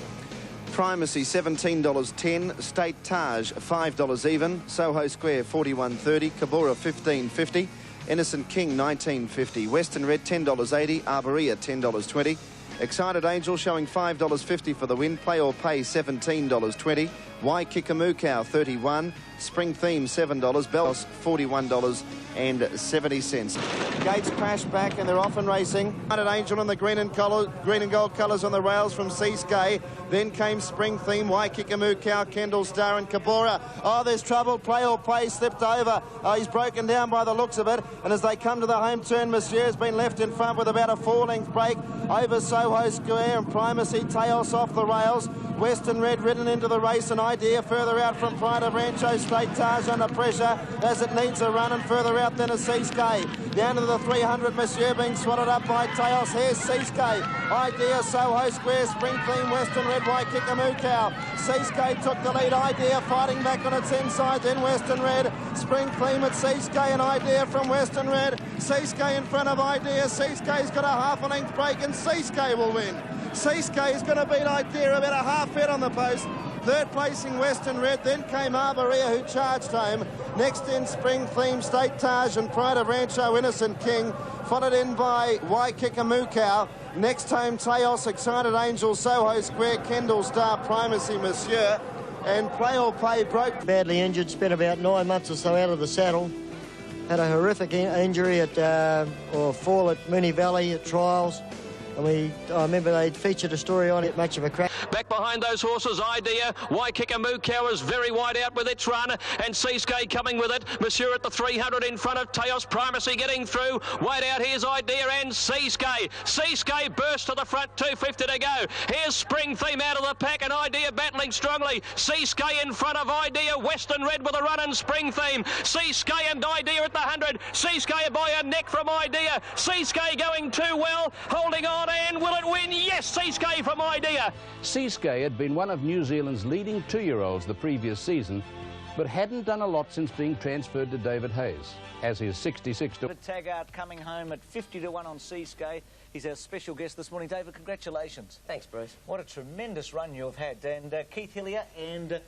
Primacy $17.10, State Taj $5 even, Soho Square $41.30, Cabora $15.50, Innocent King $19.50, Western Red $10.80, Arborea $10.20, Excited Angel showing $5.50 for the win, Play or Pay $17.20, Waikikamukow $31, Spring Theme $7, Bells $41.70. Gates crash back and they're off and racing. Excited Angel in the green and gold colours on the rails from Seascape. Then came Spring Theme, Waikikamukow, Kendall Star and Cabora. Oh, there's trouble. Play or Pay slipped over. Oh, he's broken down by the looks of it. And as they come to the home turn, Monsieur has been left in front with about a 4-length break over Soho Square and Primacy Taos off the rails. Western Red ridden into the race, an idea further out from Pride of Rancho. State Taj under pressure as it needs a run, and further out than a Seascape. Down to the 300, Monsieur being swatted up by Taos. Here's Seascape. Idea, Soho Square, Spring Theme, Western Red, Waikikamukow. Seascape took the lead. Idea fighting back on its inside, then Western Red. Spring Theme at Seascape, an idea from Western Red. Seascape in front of Idea. Seascape's got a half-a-length break and Seascape will win. Seascape is going to beat Idea about a half head on the post. Third placing Western Red, then came Arborea who charged home. Next in Spring Theme, State Taj and Pride of Rancho, Innocent King. Followed in by Waikikamukow. Next home Taos, Excited Angel, Soho Square, Kendall Star, Primacy Monsieur. And Play or Pay broke. Badly injured, spent about 9 months or so out of the saddle. Had a horrific injury or fall at Mooney Valley at trials. I remember they featured a story on it, much of a crack. Back behind those horses, Idea. Waikikamukow is very wide out with its run, and Seascape coming with it. Monsieur at the 300 in front of Taos. Primacy getting through. Wide out, here's Idea and Seascape. Seascape burst to the front, 250 to go. Here's Spring Theme out of the pack, and Idea battling strongly. Seascape in front of Idea. Western Red with a run and Spring Theme. Seascape and Idea at the 100. Seascape by a neck from Idea. Seascape going too well, holding on. And will it win? Yes, Seascape from Idea. Seascape had been one of New Zealand's leading 2-year-olds the previous season, but hadn't done a lot since being transferred to David Hayes. As his 66 to... Taggart coming home at 50 to 1 on Seascape. He's our special guest this morning. David, congratulations. Thanks, Bruce. What a tremendous run you've had. And Keith Hillier and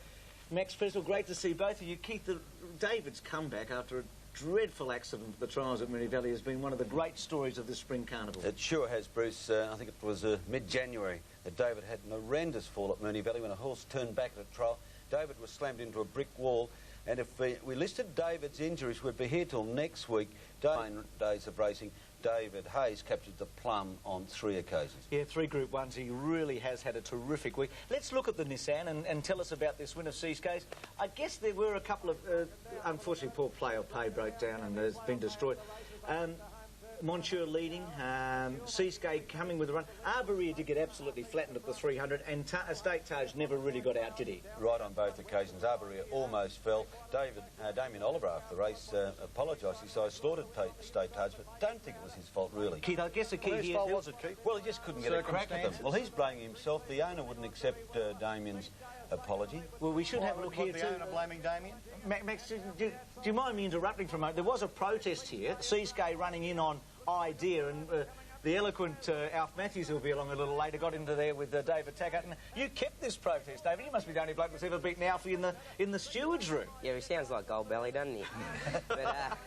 Max Frizzle, great to see both of you. Keith, David's comeback after a dreadful accident at the trials at Mooney Valley has been one of the great stories of this spring carnival. It sure has, Bruce. I think it was mid-January that David had an horrendous fall at Mooney Valley when a horse turned back at a trial. David was slammed into a brick wall, and if we listed David's injuries, we'd be here till next week. 9 days of racing. David Hayes captured the plum on 3 occasions. Yeah, 3 Group 1s. He really has had a terrific week. Let's look at the Nissan and tell us about this win of Seascape. I guess there were a couple of... unfortunately, poor Play or Pay broke down and has been destroyed. Monsieur leading, Seascape coming with a run. Arborea did get absolutely flattened at the 300, and State Taj never really got out, did he? Right on both occasions. Arborea almost fell. Damien Oliver after the race apologised. He said, I slaughtered State Taj, but don't think it was his fault, really. Keith, I guess the key here... fault was it, Keith? Well, he just couldn't get a crack at them. Well, he's blaming himself. The owner wouldn't accept Damien's apology. Well, we should have a look here too. The owner blaming Damien? Max, do you mind me interrupting for a moment? There was a protest here. Seascape running in on Idea, and the eloquent Alf Matthews, who'll be along a little later, got into there with David Taggart. And you kept this protest, David. You must be the only bloke that's ever beaten Alfie in the steward's room. Yeah, he sounds like Gold Belly, doesn't he? But,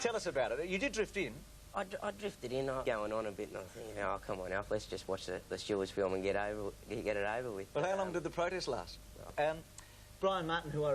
tell us about it. You did drift in. I drifted in, going on a bit, and I was thinking, oh, come on, Alf, let's just watch the stewards film and get it over with. Well, how long did the protest last? Brian Martin, who I